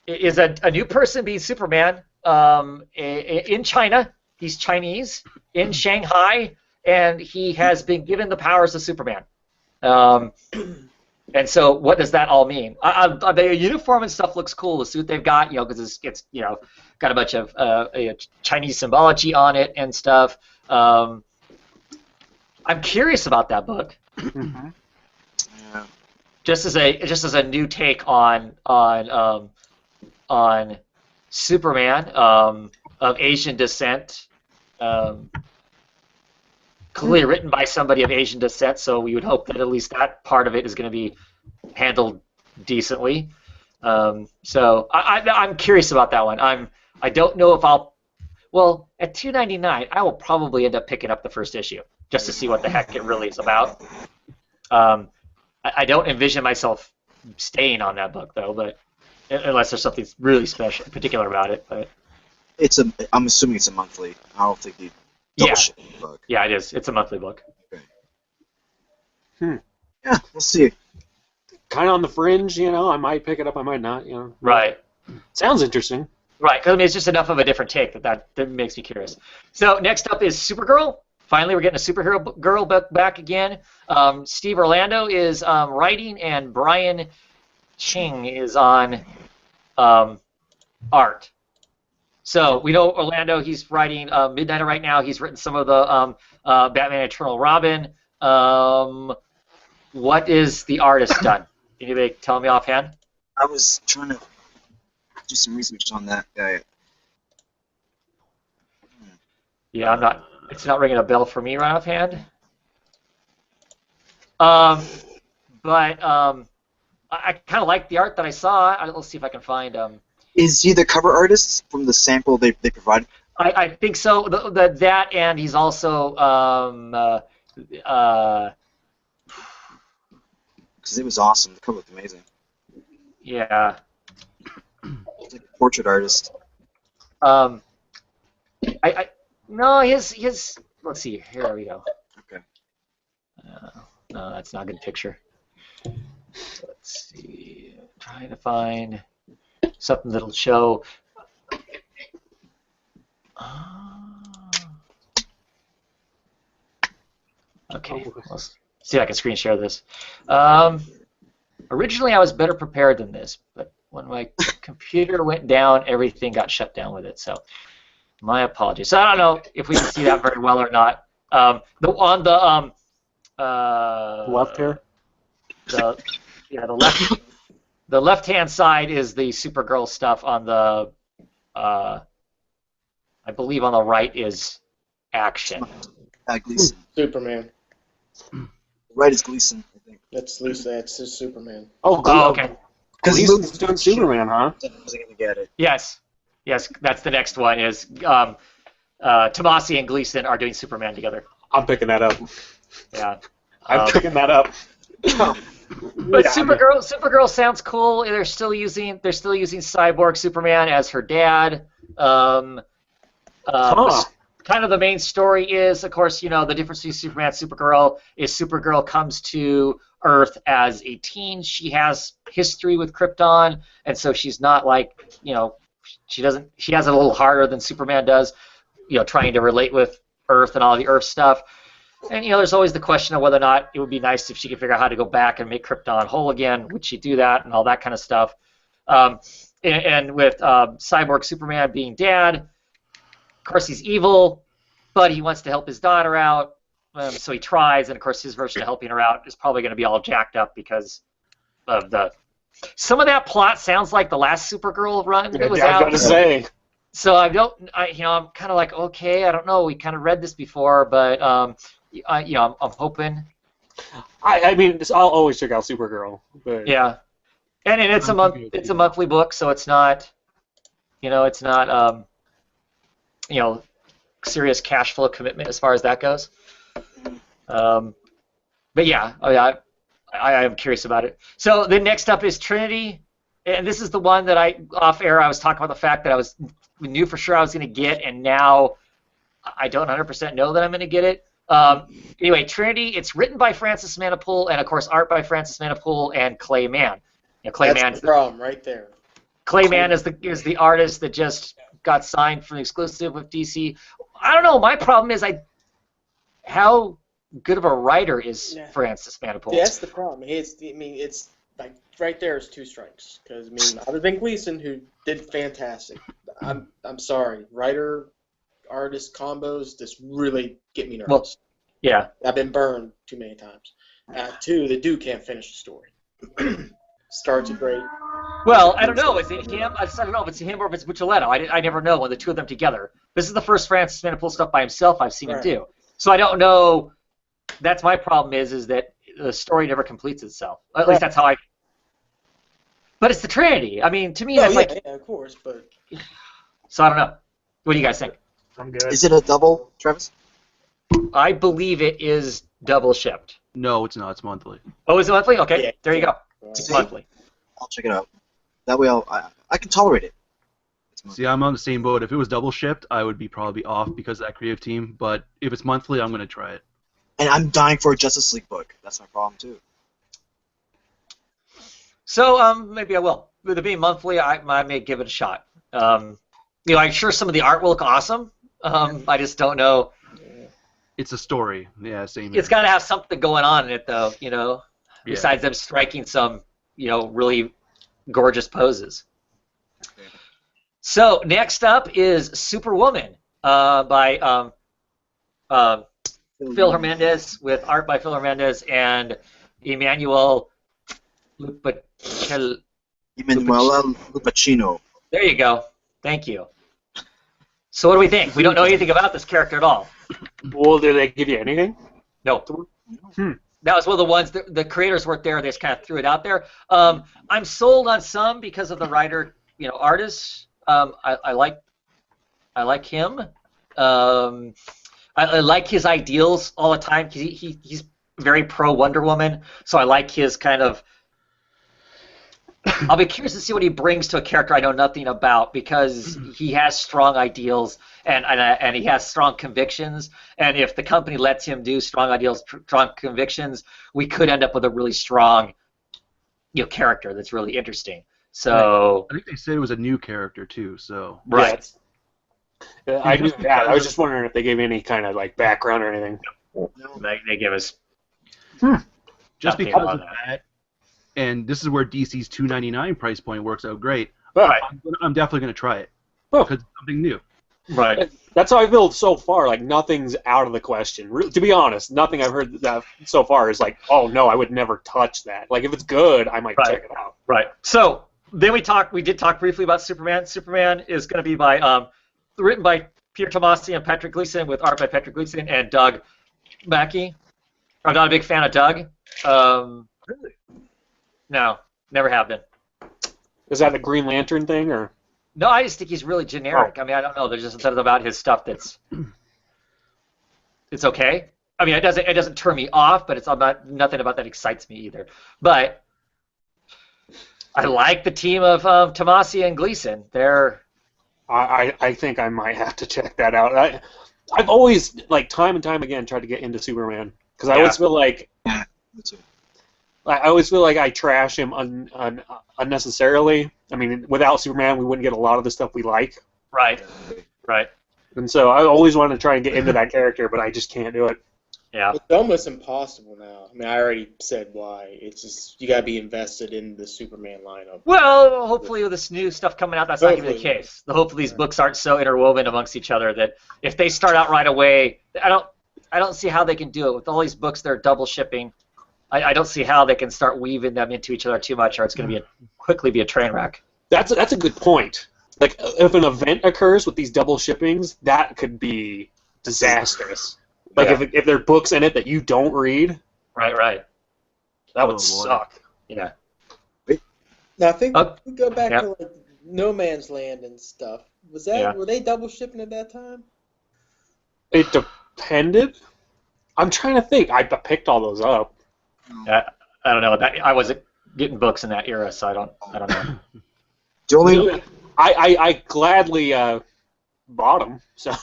is a new person being Superman in China. He's Chinese, in Shanghai, and he has been given the powers of Superman. And so what does that all mean? The uniform and stuff looks cool. The suit they've got, because it's got a bunch of Chinese symbology on it and stuff. I'm curious about that book. Yeah. Just as a new take on Superman of Asian descent, clearly written by somebody of Asian descent. So we would hope that at least that part of it is going to be handled decently. So I'm curious about that one. I don't know if I'll. Well, at $2.99, I will probably end up picking up the first issue just to see what the heck it really is about. I don't envision myself staying on that book though, but unless there's something really special, particular about it. But I'm assuming it's a monthly. I don't think you. Book. Yeah, it is. It's a monthly book. Okay. Yeah, we'll see. Kind of on the fringe, I might pick it up, I might not, Right. Sounds interesting. Right, because it's just enough of a different take that makes me curious. So next up is Supergirl. Finally, we're getting a superhero girl back again. Steve Orlando is writing, and Brian Ching is on art. So we know Orlando. He's writing Midnighter right now. He's written some of the Batman Eternal Robin. What is the artist done? Can you tell me offhand? I was trying to do some research on that guy. Yeah, I'm not. It's not ringing a bell for me right offhand. But I kind of like the art that I saw. Let's see if I can find. Is he the cover artist from the sample they provided? I think so. That and he's also because it was awesome. The cover looked amazing. yeah. He's like a portrait artist. No, his. Let's see. Here we go. Okay. No, that's not a good picture. Let's see. I'm trying to find something that'll show. Okay, let's see if I can screen share this. Originally, I was better prepared than this, but when my computer went down, everything got shut down with it. So, my apologies. So I don't know if we can see that very well or not. On the left here. The left-hand side is the Supergirl stuff. On the I believe on the right is Action. Gleason. Superman. Right is Gleason, I think. That's Lisa. That's his Superman. Oh, okay. Because Gleason's doing Superman, huh? I wasn't gonna get it. Yes, that's the next one. Is Tomasi and Gleason are doing Superman together. I'm picking that up. Yeah. I'm picking that up. But Yeah, Supergirl sounds cool. They're still using Cyborg Superman as her dad. Kind of the main story is, of course, the difference between Superman and Supergirl is Supergirl comes to Earth as a teen. She has history with Krypton, and so she's not like, she has it a little harder than Superman does, trying to relate with Earth and all the Earth stuff. And, there's always the question of whether or not it would be nice if she could figure out how to go back and make Krypton whole again. Would she do that and all that kind of stuff? And with Cyborg Superman being dad, of course he's evil, but he wants to help his daughter out, so he tries. And, of course, his version of helping her out is probably going to be all jacked up because of some of that plot sounds like the last Supergirl run that was out. I was going to say. So I'm kind of like, okay, I don't know. We kind of read this before, but I'm hoping. I mean, I'll always check out Supergirl. But... Yeah, and it's a monthly book, so it's not, serious cash flow commitment as far as that goes. But yeah, I am curious about it. So the next up is Trinity, and this is the one that off air I was talking about the fact that we knew for sure I was going to get, and now I don't 100% know that I'm going to get it. Anyway, Trinity, it's written by Francis Manapul, and of course art by Francis Manapul and Clay Mann. That's the problem right there. Clay Mann is the artist that just got signed for an exclusive with DC. I don't know. My problem is how good of a writer is Francis Manapul? Yeah, that's the problem. It's like right there is two strikes. Because other than Gleason, who did fantastic, I'm sorry, writer artist combos just really get me nervous. Well, yeah, I've been burned too many times. Two, the dude can't finish the story. Starts great. Well, I don't know. Is it him? I don't know if it's him or if it's Buccellato. I never know when the two of them together. This is the first Francis Manapul stuff by himself I've seen him do. So I don't know. That's my problem is that the story never completes itself. At least that's how I. But it's the Trinity. I mean, to me, that's like. Yeah, of course, but. So I don't know. What do you guys think? I'm good. Is it a double, Travis? I believe it is double shipped. No, it's not. It's monthly. Oh, is it monthly? Okay, Yeah. there you go. It's monthly. I'll check it out. That way I can tolerate it. See, I'm on the same boat. If it was double shipped, I would be probably off because of that creative team. But if it's monthly, I'm going to try it. And I'm dying for a Justice League book. That's my problem, too. So maybe I will. With it being monthly, I may give it a shot. I'm sure some of the art will look awesome. I just don't know. It's a story. Yeah, same. It's got to have something going on in it, though. Besides them striking some, really gorgeous poses. So next up is Superwoman by Phil Hernandez, with art by Phil Hernandez and Emmanuel Lupacino. There you go. Thank you. So what do we think? We don't know anything about this character at all. Well, did they give you anything? No. That was one of the ones that the creators weren't there. They just kind of threw it out there. I'm sold on some because of the writer, artist. I like him. I like his ideals all the time. He's very pro Wonder Woman, so I like his kind of. I'll be curious to see what he brings to a character I know nothing about, because he has strong ideals and he has strong convictions. And if the company lets him do strong ideals, strong convictions, we could end up with a really strong, character that's really interesting. So I think they said it was a new character too. So right. Yeah, I knew that. I was just wondering if they gave any kind of background or anything. They give us. Just because of that. And this is where DC's $2.99 price point works out great. Right. I'm definitely going to try it because it's something new. Right. That's how I feel so far. Nothing's out of the question. To be honest, nothing I've heard that so far is oh no, I would never touch that. If it's good, I might check it out. Right. So then we did talk briefly about Superman. Superman is going to be written by Peter Tomasi and Patrick Gleason, with art by Patrick Gleason and Doug Mackey. I'm not a big fan of Doug. Really? No, never have been. Is that the Green Lantern thing, or? No, I just think he's really generic. I mean, I don't know. There's just something about his stuff that's it's okay. I mean, it doesn't turn me off, but nothing about that excites me either. But I like the team of Tomasi and Gleason. I think I might have to check that out. I've always time and time again tried to get into Superman because I always feel I trash him unnecessarily. I mean, without Superman, we wouldn't get a lot of the stuff we like. Right. Right. And so I always wanted to try and get into that character, but I just can't do it. Yeah. It's almost impossible now. I mean, I already said why. It's just you gotta be invested in the Superman lineup. Well, hopefully with this new stuff coming out, that's not going to be the case. Hopefully these books aren't so interwoven amongst each other that if they start out right away, I don't see how they can do it with all these books. They're double shipping. I don't see how they can start weaving them into each other too much, or it's going to quickly be a train wreck. That's a good point. If an event occurs with these double shippings, that could be disastrous. If there are books in it that you don't read, right, that would suck. Yeah. Now I think we go back to No Man's Land and stuff. Were they double shipping at that time? It depended. I'm trying to think. I picked all those up. I don't know. I wasn't getting books in that era, so I don't know. Julie, I gladly bought them. So.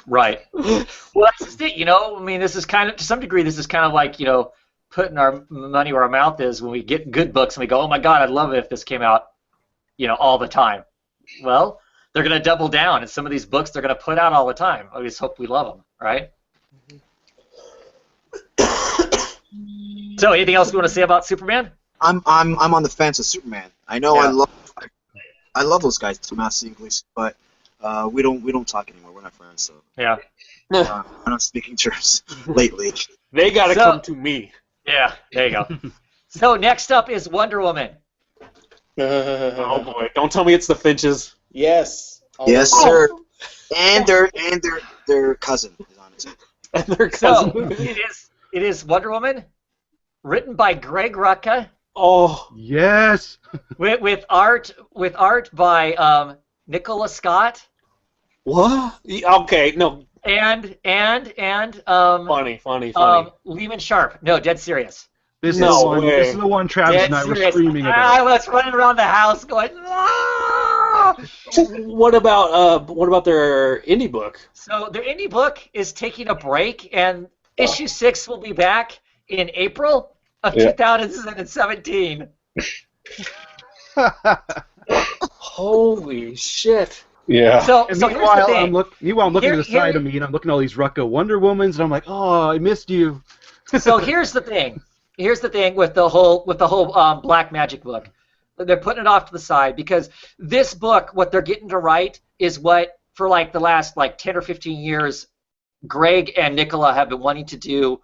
Right. Well, that's just it. I mean, this is kind of, to some degree, this is kind of like putting our money where our mouth is when we get good books and we go, oh my God, I'd love it if this came out, all the time. Well, they're going to double down, and some of these books they're going to put out all the time. I just hope we love them, right? So, anything else you want to say about Superman? I'm on the fence with Superman. I know I love those guys, Tomasi and Gleason, but we don't talk anymore. We're not friends, so yeah. I'm not speaking terms lately. They gotta come to me. Yeah, there you go. So next up is Wonder Woman. Oh boy! Don't tell me it's the Finches. Yes. Yes, sir. And their cousin is on it. And their cousin. So it is Wonder Woman, written by Greg Rucka. Oh yes. with art by Nicola Scott. What? Okay, no. And funny. Lehman Sharp. No, dead serious. This is the one Travis and I were screaming about. I was running around the house going, ah! What about their indie book? So their indie book is taking a break, and issue 6 will be back in April of 2017. Holy shit. Yeah. So meanwhile, I'm looking to the side of me, and I'm looking at all these Rucka Wonder Womans, and I'm like, oh, I missed you. So here's the thing. Here's the thing with the whole Black Magic book. They're putting it off to the side because this book, what they're getting to write, is what for the last 10 or 15 years, Greg and Nicola have been wanting to do.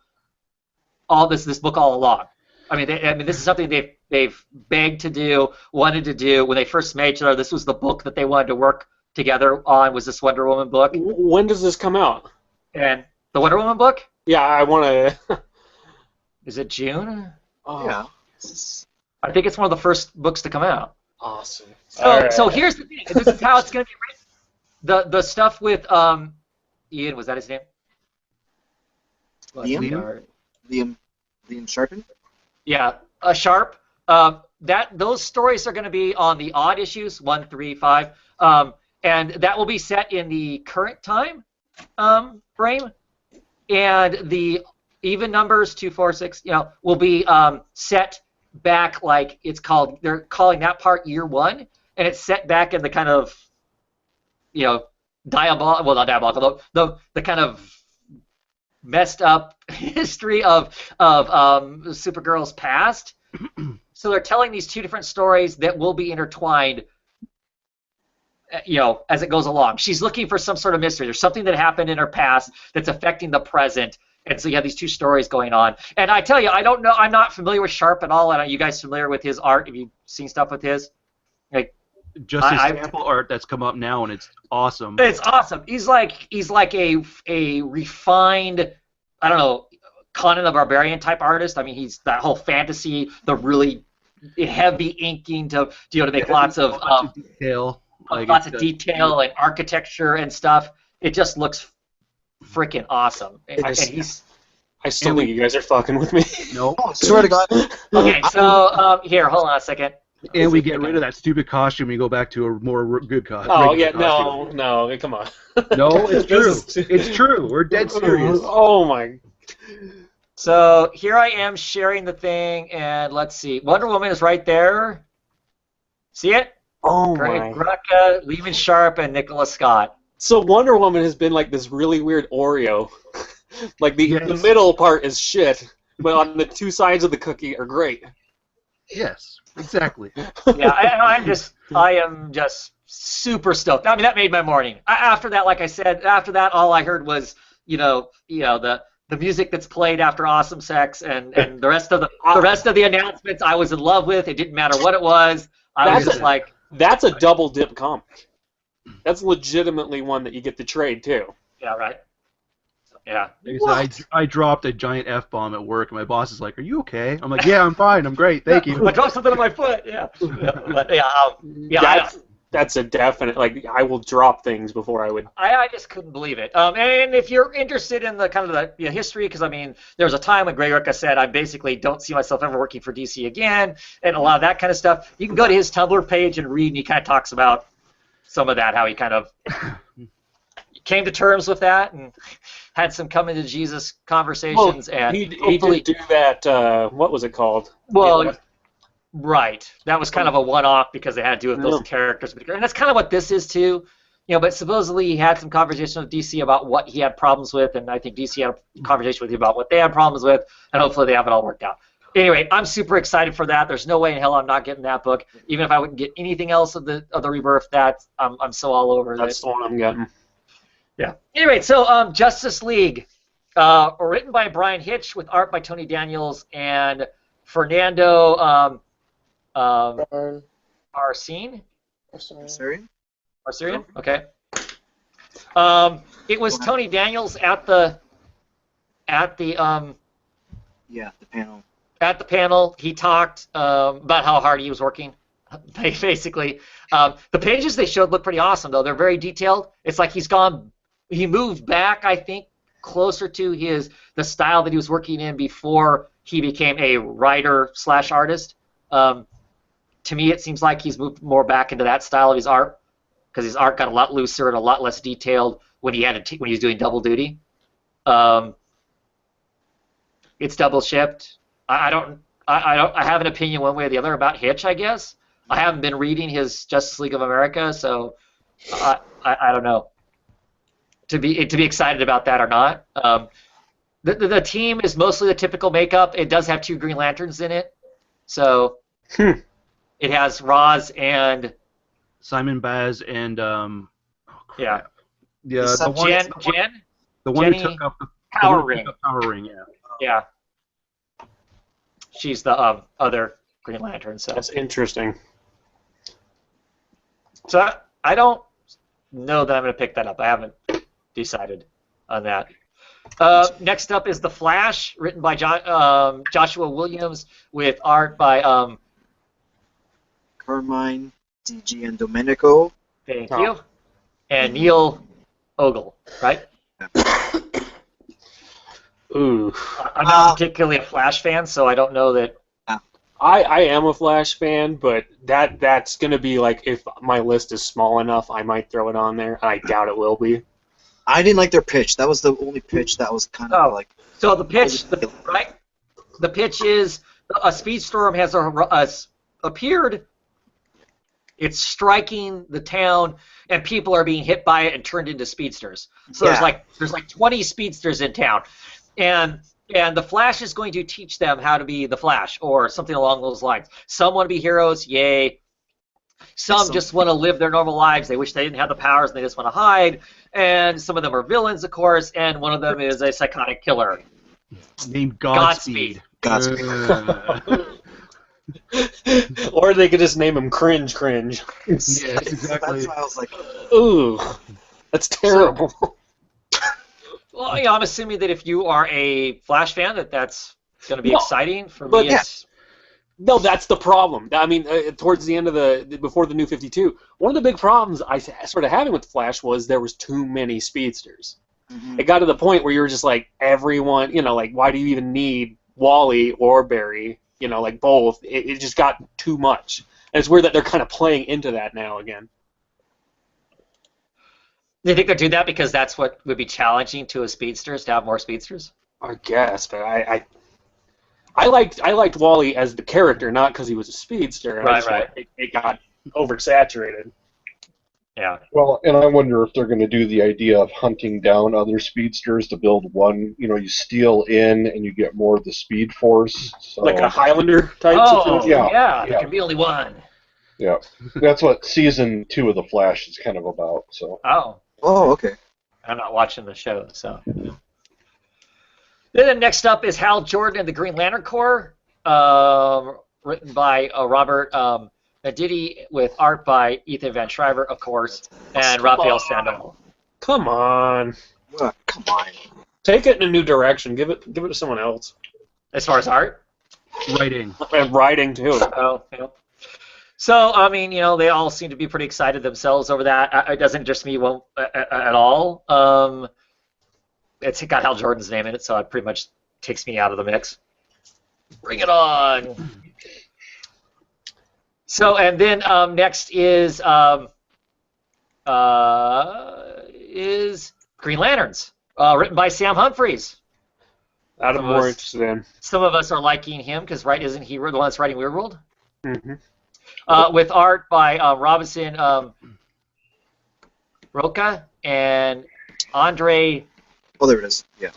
All this book all along. I mean, this is something they've begged to do, wanted to do when they first met each other. This was the book that they wanted to work together on was this Wonder Woman book. When does this come out? And the Wonder Woman book? Yeah, I want to. Is it June? Oh, Yeah. I think it's one of the first books to come out. Awesome. So here's the thing. This is how it's going to be written. The stuff with Ian, was that his name? Liam Sharpen? Yeah, Sharp. Those stories are going to be on the odd issues 1, 3, 5, and that will be set in the current time frame, and the even numbers 2, 4, 6, will be set back like it's called. They're calling that part year 1, and it's set back in the kind of diabolical. Well, not diabolical. The kind of messed up history of Supergirl's past. So they're telling these two different stories that will be intertwined, as it goes along. She's looking for some sort of mystery. There's something that happened in her past that's affecting the present, and so you have these two stories going on. And I tell you, I don't know. I'm not familiar with Sharp at all. Are you guys familiar with his art? Have you seen stuff with his? Just his sample art that's come up now, and it's awesome. It's awesome. He's like a refined, I don't know, Conan the Barbarian type artist. I mean, he's that whole fantasy, the really heavy inking to make lots of detail, detail and architecture and stuff. It just looks freaking awesome. I still think you guys are fucking with me. No, swear to God. Okay, so here, hold on a second. And we get rid of that stupid costume and we go back to a more good costume. Oh, yeah, no, come on. No, it's true. It's true. We're dead serious. Oh, my. So here I am sharing the thing, and let's see. Wonder Woman is right there. See it? Oh, Greg my. Rucka, Lehman Sharp, and Nicola Scott. So Wonder Woman has been like this really weird Oreo. Like the middle part is shit, but on the two sides of the cookie are great. Yes. Exactly. Yeah, I am just super stoked. I mean, that made my morning. After that, like I said, all I heard was, the music that's played after Awesome Sex, and the rest of the announcements I was in love with. It didn't matter what it was. That's a double dip comic. That's legitimately one that you get to trade too. Yeah, right. Yeah. I dropped a giant F-bomb at work, and my boss is like, "Are you okay?" I'm like, "Yeah, I'm fine. I'm great. Thank you." I dropped something on my foot. Yeah. That's a definite. Like, I will drop things before I would. I just couldn't believe it. And if you're interested in the kind of the history, because I mean, there was a time when Greg Rucka said, "I basically don't see myself ever working for DC again," and a lot of that kind of stuff. You can go to his Tumblr page and read, and he kind of talks about some of that, how he kind of came to terms with that and had some coming to Jesus conversations. Well, and he did do that. What was it called? Well, right. That was kind of a one-off because they had to do with those characters, and that's kind of what this is too. But supposedly he had some conversation with DC about what he had problems with, and I think DC had a conversation with him about what they had problems with, and hopefully they have it all worked out. Anyway, I'm super excited for that. There's no way in hell I'm not getting that book, even if I wouldn't get anything else of the Rebirth. That I'm so all over. That's the one I'm getting. Yeah. Anyway, so Justice League, written by Brian Hitch with art by Tony Daniels and Fernando Arcine. Arcine? Okay. It was Tony Daniels at the panel. At the panel, he talked about how hard he was working. Basically, the pages they showed look pretty awesome, though. They're very detailed. It's like he moved back, I think, closer to the style that he was working in before he became a writer/artist. To me, it seems like he's moved more back into that style of his art, because his art got a lot looser and a lot less detailed when he was doing double duty. It's double shipped. I have an opinion one way or the other about Hitch, I guess. I haven't been reading his Justice League of America, so I don't know to be excited about that or not. The team is mostly the typical makeup. It does have 2 Green Lanterns in it, so it has Roz and Simon Baz and yeah, the one Jen, the one Jenny who took up the Power Ring. Power Ring, yeah. Yeah, she's the other Green Lantern. So that's interesting. So I don't know that I'm going to pick that up. I haven't decided on that. Next up is The Flash, written by Joshua Williams, with art by Carmine DG and Domenico. Thank you. And Neil Ogle, right? Ooh. I'm not particularly a Flash fan, so I don't know that. I am a Flash fan, but that's going to be like, if my list is small enough, I might throw it on there. I doubt it will be. I didn't like their pitch. That was the only pitch that was kind of like... So the pitch, right? The pitch is a speed storm has appeared. It's striking the town, and people are being hit by it and turned into speedsters. So there's like 20 speedsters in town, and the Flash is going to teach them how to be the Flash or something along those lines. Some want to be heroes, yay. Some just want to live their normal lives. They wish they didn't have the powers and they just want to hide. And some of them are villains, of course, and one of them is a psychotic killer. Named Godspeed. Godspeed. Or they could just name him Cringe. Yes, exactly. That's why I was like, ooh, that's terrible. Well, yeah, I'm assuming that if you are a Flash fan, that's going to be exciting. For me, it's... No, that's the problem. I mean, towards the end of before the New 52, one of the big problems I started having with Flash was there was too many speedsters. Mm-hmm. It got to the point where you were just like, everyone, like, why do you even need Wally or Barry? Like both. It just got too much. And it's weird that they're kind of playing into that now again. Do you think they'll do that because that's what would be challenging to a speedsters, to have more speedsters? I guess, but I liked Wally as the character, not because he was a speedster. Right. It got oversaturated. Yeah. Well, and I wonder if they're going to do the idea of hunting down other speedsters to build one. You steal in and you get more of the speed force. So. Like a Highlander type situation? Yeah. There can be only one. Yeah. That's what season 2 of The Flash is kind of about. So. Oh, okay. I'm not watching the show, so. Then next up is Hal Jordan and the Green Lantern Corps, written by Robert Naditi, with art by Ethan Van Schreiber, of course, and Raphael Sandoval. Come on. Come on. Take it in a new direction. Give it to someone else. As far as art? Writing. And writing, too. Oh, yeah. So, I mean, they all seem to be pretty excited themselves over that. It doesn't interest me at all. It's got Hal Jordan's name in it, so it pretty much takes me out of the mix. Bring it on! So, and then next is Green Lanterns, written by Sam Humphries. I'm more interested in. Some of us are liking him because, right, isn't he the one that's writing Weird World? Mm-hmm. With art by Robinson Roca and Andre. Oh, there it is. Yeah.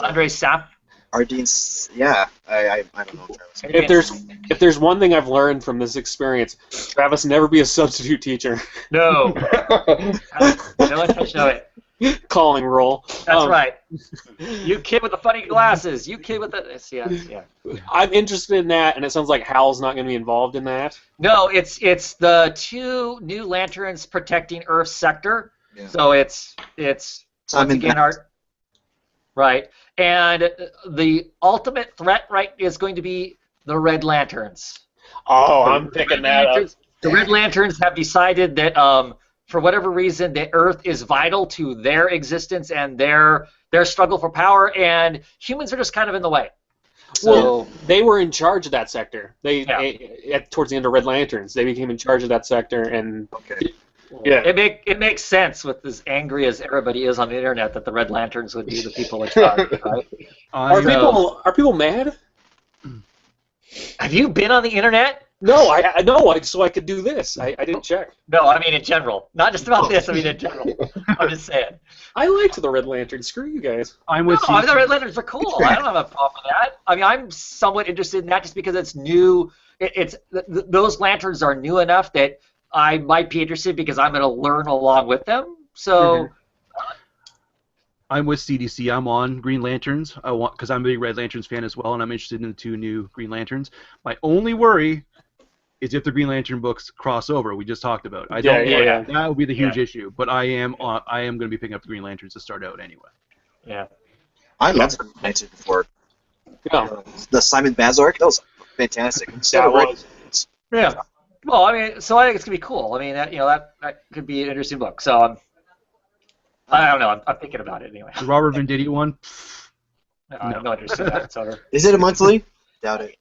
Andre Sapp. Ardeen. Yeah. I don't know. If there's one thing I've learned from this experience, Travis, never be a substitute teacher. No. Show it. Calling roll. That's right. You kid with the funny glasses. You kid with the... Yeah. I'm interested in that, and it sounds like Hal's not going to be involved in that. No, it's the 2 new lanterns protecting Earth's sector. Yeah. So it's once again art. Right. And the ultimate threat, right, is going to be the Red Lanterns. Oh, I'm picking that up. The Red Lanterns have decided that, for whatever reason, the Earth is vital to their existence and their struggle for power, and humans are just kind of in the way. So, well, they were in charge of that sector. Towards the end of Red Lanterns, they became in charge of that sector, and it makes sense with as angry as everybody is on the internet that the Red Lanterns would be the people in charge, right? Are people mad? Have you been on the internet? No, so I could do this. I didn't check. No, I mean in general. Not just about this, I mean in general. I'm just saying. I liked the Red Lanterns. Screw you guys. The Red Lanterns are cool. I don't have a problem with that. I mean, I'm somewhat interested in that just because it's new. Those lanterns are new enough that I might be interested because I'm going to learn along with them. So... I'm with CDC. I'm on Green Lanterns. Because I'm a big Red Lanterns fan as well, and I'm interested in the 2 new Green Lanterns. My only worry is if the Green Lantern books cross over. We just talked about. I don't. Yeah. That would be the huge issue. But I am going to be picking up the Green Lanterns to start out anyway. Yeah. I loved the Green Lantern before. Yeah. The Simon Baz arc, that was fantastic. Yeah. Well, I mean, so I think it's gonna be cool. I mean, that could be an interesting book. So I don't know. I'm thinking about it anyway. The Robert Venditti one. No, I have no interest in that. It's over. Is it a monthly? Doubt it.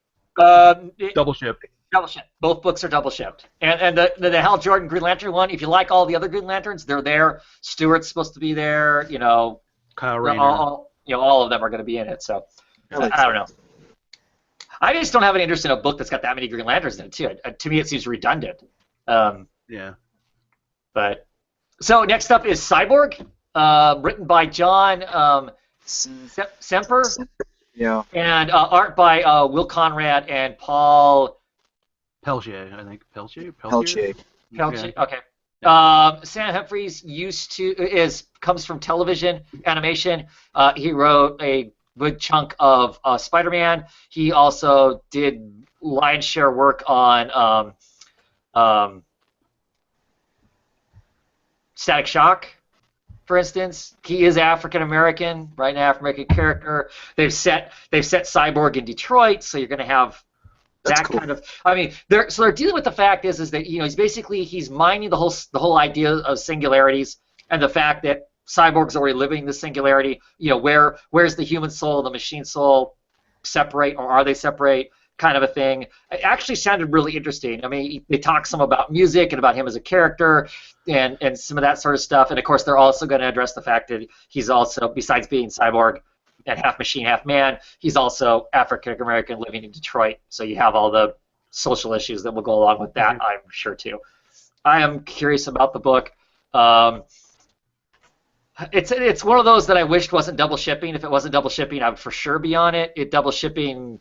Double ship. Double shipped. Both books are double shipped. And the Hal Jordan Green Lantern one, if you like all the other Green Lanterns, they're there. Stewart's supposed to be there. Kyle Rayner. All of them are going to be in it. So I don't know. I just don't have any interest in a book that's got that many Green Lanterns in it too. To me, it seems redundant. Yeah. But so next up is Cyborg, written by John Semper. Yeah. And art by Will Conrad and Paul Peltier, I think. Peltier. Peltier. Okay. Okay. Sam Humphries comes from television animation. He wrote a good chunk of Spider-Man. He also did lion's share work on Static Shock, for instance. He is African American, right? An African American character. They've set Cyborg in Detroit, so you're going to have that cool. Kind of. I mean, they're dealing with the fact is that he's mining the whole idea of singularities and the fact that Cyborg's already living the singularity. Where's the human soul, the machine soul separate, or are they separate? Kind of a thing. It actually sounded really interesting. I mean, they talk some about music and about him as a character and some of that sort of stuff. And of course, they're also going to address the fact that he's also, besides being Cyborg and half machine, half man, he's also African American living in Detroit. So you have all the social issues that will go along with that, I'm sure too. I am curious about the book. It's one of those that I wished wasn't double shipping. If it wasn't double shipping, I would for sure be on it. Double shipping.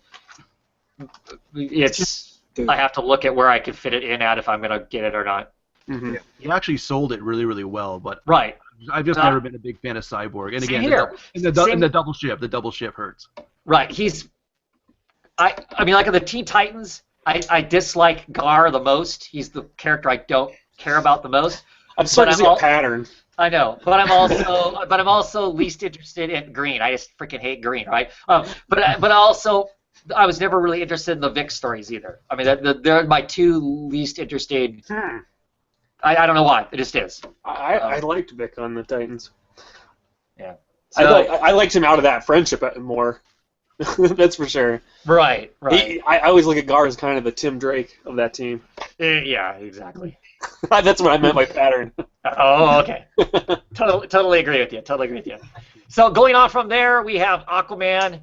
I have to look at where I can fit it in at if I'm going to get it or not. Mm-hmm. Yeah. He actually sold it really, really well, but right. I've just never been a big fan of Cyborg. And again, the double ship hurts. Right. I mean, like in the Teen Titans, I dislike Gar the most. He's the character I don't care about the most. I'm starting to see a pattern. I know, but I'm also least interested in Green. I just freaking hate Green, right? But also. I was never really interested in the Vic stories either. I mean, they're my two least interested. I don't know why. It just is. I liked Vic on the Titans. Yeah. So, I liked him out of that friendship more. That's for sure. Right. I always look at Gar as kind of the Tim Drake of that team. Yeah, exactly. That's what I meant by pattern. Oh, okay. Totally agree with you. So going on from there, we have Aquaman.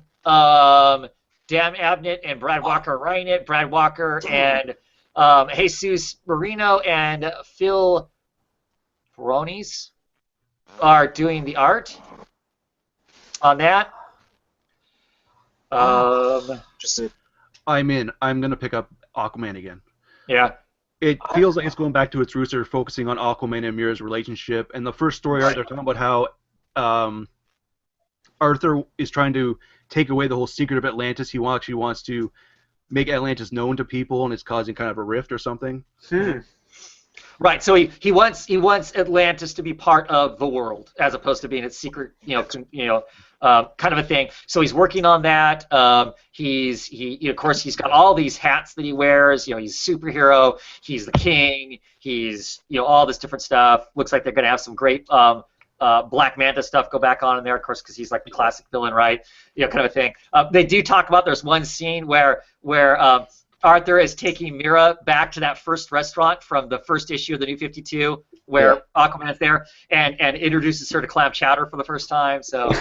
Dan Abnett and Brad Walker writing it. Brad Walker and Jesus Marino and Phil Verones are doing the art on that. I'm in. I'm going to pick up Aquaman again. Yeah. It feels like it's going back to its roots. They're focusing on Aquaman and Mira's relationship. And the first story arc, they're talking about how Arthur is trying to take away the whole secret of Atlantis. He actually wants to make Atlantis known to people, and it's causing kind of a rift or something. Right. So he wants Atlantis to be part of the world as opposed to being its secret, kind of a thing. So he's working on that. Of course, he's got all these hats that he wears. He's a superhero. He's the king. He's all this different stuff. Looks like they're going to have some great. Black Manta stuff go back on in there, of course, because he's like the classic villain, right? Kind of a thing. They do talk about there's one scene where Arthur is taking Mira back to that first restaurant from the first issue of the New 52, where Aquaman is there, and introduces her to clam chowder for the first time. So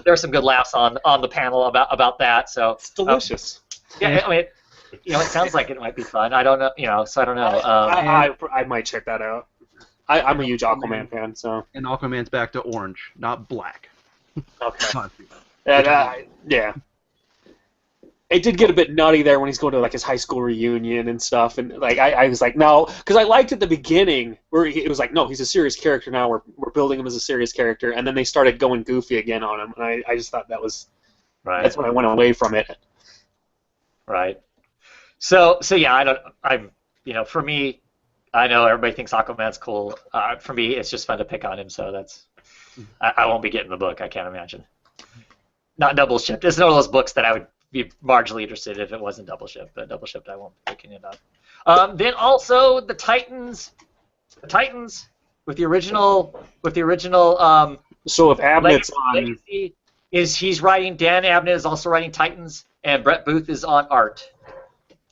there's some good laughs on the panel about that. So it's delicious. Yeah, I mean, it sounds like it might be fun. I don't know, so I don't know. I might check that out. I'm a huge Aquaman fan, so. And Aquaman's back to orange, not black. Okay. Yeah. It did get a bit nutty there when he's going to like his high school reunion and stuff, and like I was like, no, because I liked at the beginning where it was like, no, he's a serious character now. We're building him as a serious character, and then they started going goofy again on him, and I just thought that was right. That's when I went away from it. Right. So yeah, for me, I know everybody thinks Aquaman's cool. For me, it's just fun to pick on him, so I won't be getting the book, I can't imagine. Not double shipped. It's one of those books that I would be marginally interested if it wasn't double shipped, but double shipped I won't be picking it up. Then also the Titans with the original So if Abnett's on, legacy he's writing. Dan Abnett is also writing Titans, and Brett Booth is on art.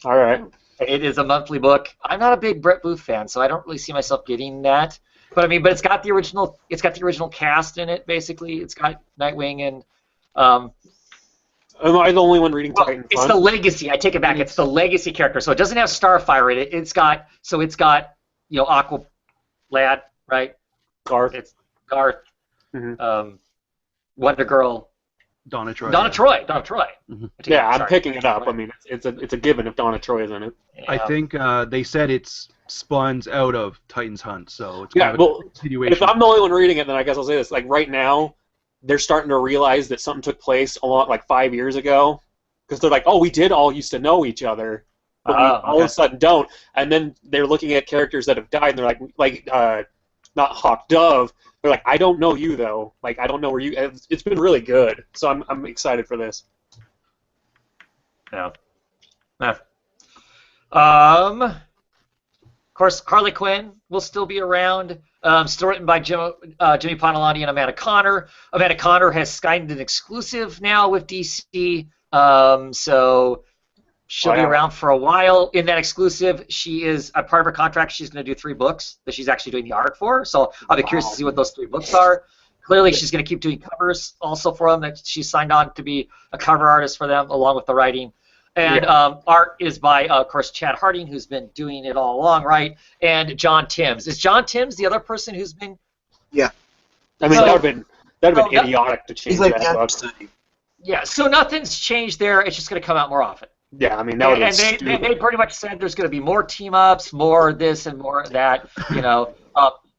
all right. It is a monthly book. I'm not a big Brett Booth fan, so I don't really see myself getting that. But it's got the original. It's got the original cast in it. Basically, it's got Nightwing and. Am I the only one reading Titan? It's the legacy. I take it back. It's the legacy character. So it doesn't have Starfire in it. It's got Aqua Lad, right? Garth. It's Garth. Mm-hmm. Wonder Girl. Donna Troy. Donna Troy. Mm-hmm. Yeah, I'm picking it up. I mean, it's a given if Donna Troy is in it. Yeah. I think they said it spawns out of Titan's Hunt, so it's Yeah, kind of well, a continuation. if I'm the only one reading it, then I guess I'll say this. Like right now, they're starting to realize that something took place a lot, like 5 years ago, because they're like, oh, we did all used to know each other, but we all of a sudden don't. And then they're looking at characters that have died, and they're like not Hawk Dove. They're like, I don't know you though. Like I don't know where you. It's been really good, so I'm excited for this. Yeah. Of course, Harley Quinn will still be around. Still written by Jimmy Pantalani and Amanda Conner. Amanda Conner has signed an exclusive now with DC, so she'll be around for a while. In that exclusive, she is a part of her contract. She's going to do 3 books that she's actually doing the art for. So I'll be curious to see what those 3 books are. Clearly, she's going to keep doing covers also for them. That she's signed on to be a cover artist for them, along with the writing. And art is by, of course, Chad Harding, who's been doing it all along, right? And John Timms. Is John Timms the other person who's been? Yeah. I mean, that'd have been idiotic to change He's like that book. Yeah. So nothing's changed there. It's just going to come out more often. Yeah, I mean that would have been And stupid. they pretty much said there's going to be more team ups, more this and more that.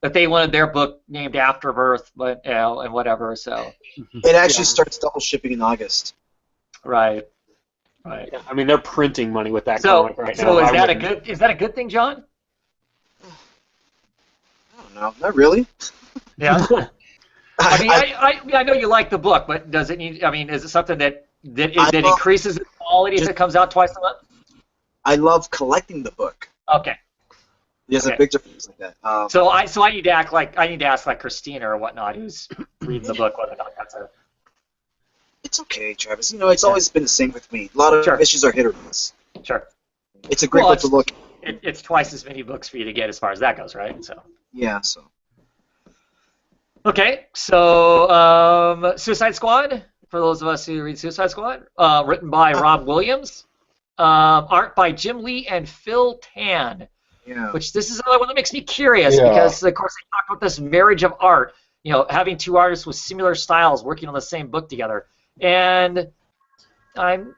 That they wanted their book named after Rebirth, but and whatever. So. It actually starts double shipping in August. Right. Right. Yeah, I mean, they're printing money with that comic right now. So is that a good thing, John? I don't know. Not really. Yeah. I know you like the book, but does it need? I mean, is it something that increases its quality if it comes out twice a month? I love collecting the book. Okay. There's a big difference like that. So I need to ask like Christina or whatnot, who's reading the book, whether or not that's a. It's okay, Travis. It's always been the same with me. A lot of issues are hit or miss. Sure. It's a great book to look at. It's twice as many books for you to get as far as that goes, right? So. Yeah, so. Okay, so Suicide Squad, for those of us who read Suicide Squad, written by Rob Williams, art by Jim Lee and Phil Tan. Yeah. Which this is another one that makes me curious because, of course, they talk about this marriage of art, having 2 artists with similar styles working on the same book together. And I'm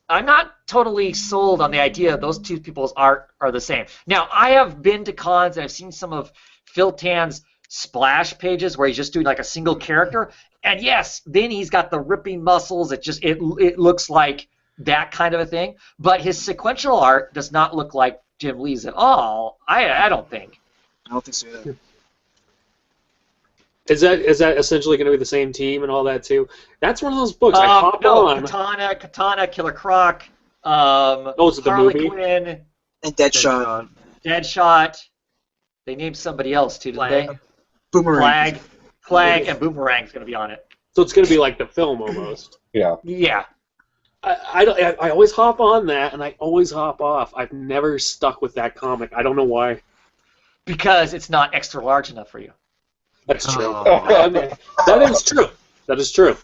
not totally sold on the idea those 2 people's art are the same. Now, I have been to cons and I've seen some of Phil Tan's splash pages where he's just doing like a single character. And yes, then he's got the ripping muscles. It looks like that kind of a thing. But his sequential art does not look like Jim Lee's at all. I don't think. I don't think so either. Is that essentially going to be the same team and all that too? That's one of those books I hop on. Katana, Killer Croc, those are the Harley movie. Quinn, and Deadshot. Deadshot. They named somebody else too, didn't they? Boomerang. Flag, and Boomerang's going to be on it. So it's going to be like the film almost. Yeah. Yeah. I always hop on that and I always hop off. I've never stuck with that comic. I don't know why. Because it's not extra large enough for you. That's true. That is true. That is true.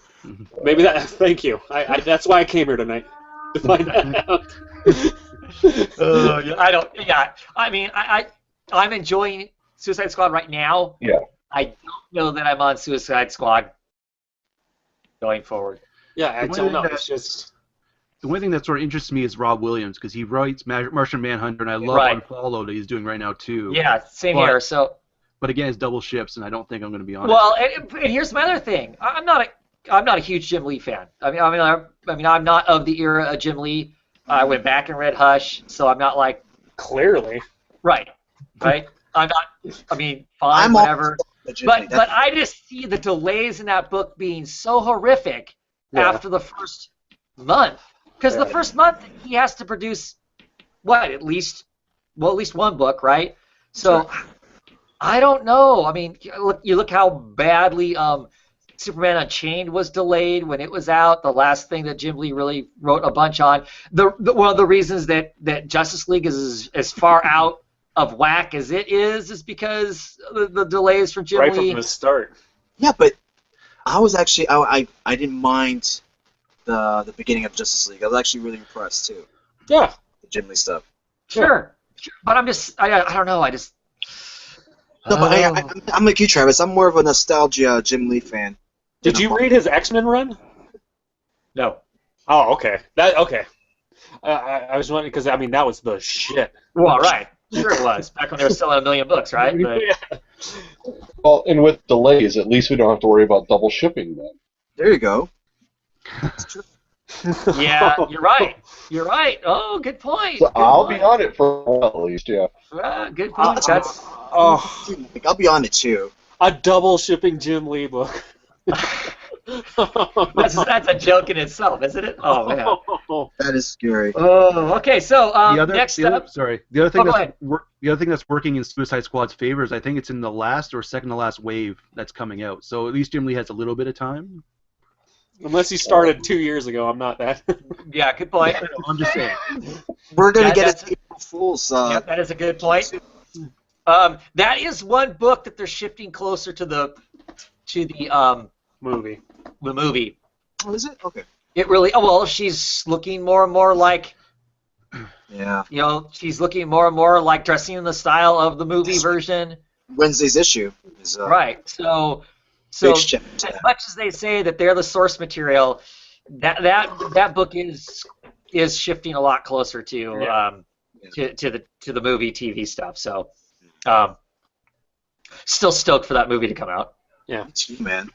Maybe that. Thank you. That's why I came here tonight to find that out. I don't. Yeah. I mean, I'm enjoying Suicide Squad right now. Yeah. I don't know that I'm on Suicide Squad going forward. Yeah, I don't know. It's just. The one thing that sort of interests me is Rob Williams because he writes Martian Manhunter, and I love Unfollow that he's doing right now too. Yeah, same here. But again, it's double ships, and I don't think I'm going to be on it. Well, and here's my other thing. I'm not a huge Jim Lee fan. I mean, I'm not of the era of Jim Lee. I went back and read Hush, so I'm not like Clearly. Right. Right. I'm not. I mean, fine, whatever. But I just see the delays in that book being so horrific after the first month, because the first month he has to produce at least one book, right? So I don't know. I mean, you look how badly Superman Unchained was delayed when it was out. The last thing that Jim Lee really wrote a bunch on. One of the reasons that Justice League is as far out of whack as it is because the delays from Jim Lee. Right from the start. Yeah, but I was actually I didn't mind the beginning of Justice League. I was actually really impressed too. Yeah. The Jim Lee stuff. Sure. But I don't know. No, but I'm like you, Travis. I'm more of a nostalgia Jim Lee fan. Did you read his X-Men run? No. Oh, okay. Okay. I was wondering because I mean that was the shit. Well, right. Sure it was. Back when they were selling 1 million books, right? But... Yeah. Well, and with delays, at least we don't have to worry about double shipping then. There you go. Yeah, you're right. You're right. Oh, good point. So I'll be on it for a while at least, yeah. Good point. I'll be on it too. A double shipping Jim Lee book. That's a joke in itself, isn't it? Oh man, that is scary. Oh, okay. So next up, the other thing that's working in Suicide Squad's favor is I think it's in the last or second to last wave that's coming out. So at least Jim Lee has a little bit of time. Unless he started 2 years ago, I'm not that. Yeah, good point. I'm just saying. We're gonna get it April Fool's. Yeah, that is a good point. That is one book that they're shifting closer to the movie. The movie. Oh, is it? Okay. It really. Oh well, she's looking more and more like. Yeah. You know, she's looking more and more like dressing in the style of the movie version. Wednesday's issue is right. So as much as they say that they're the source material, that book is shifting a lot closer to the movie TV stuff. So still stoked for that movie to come out. Yeah, man.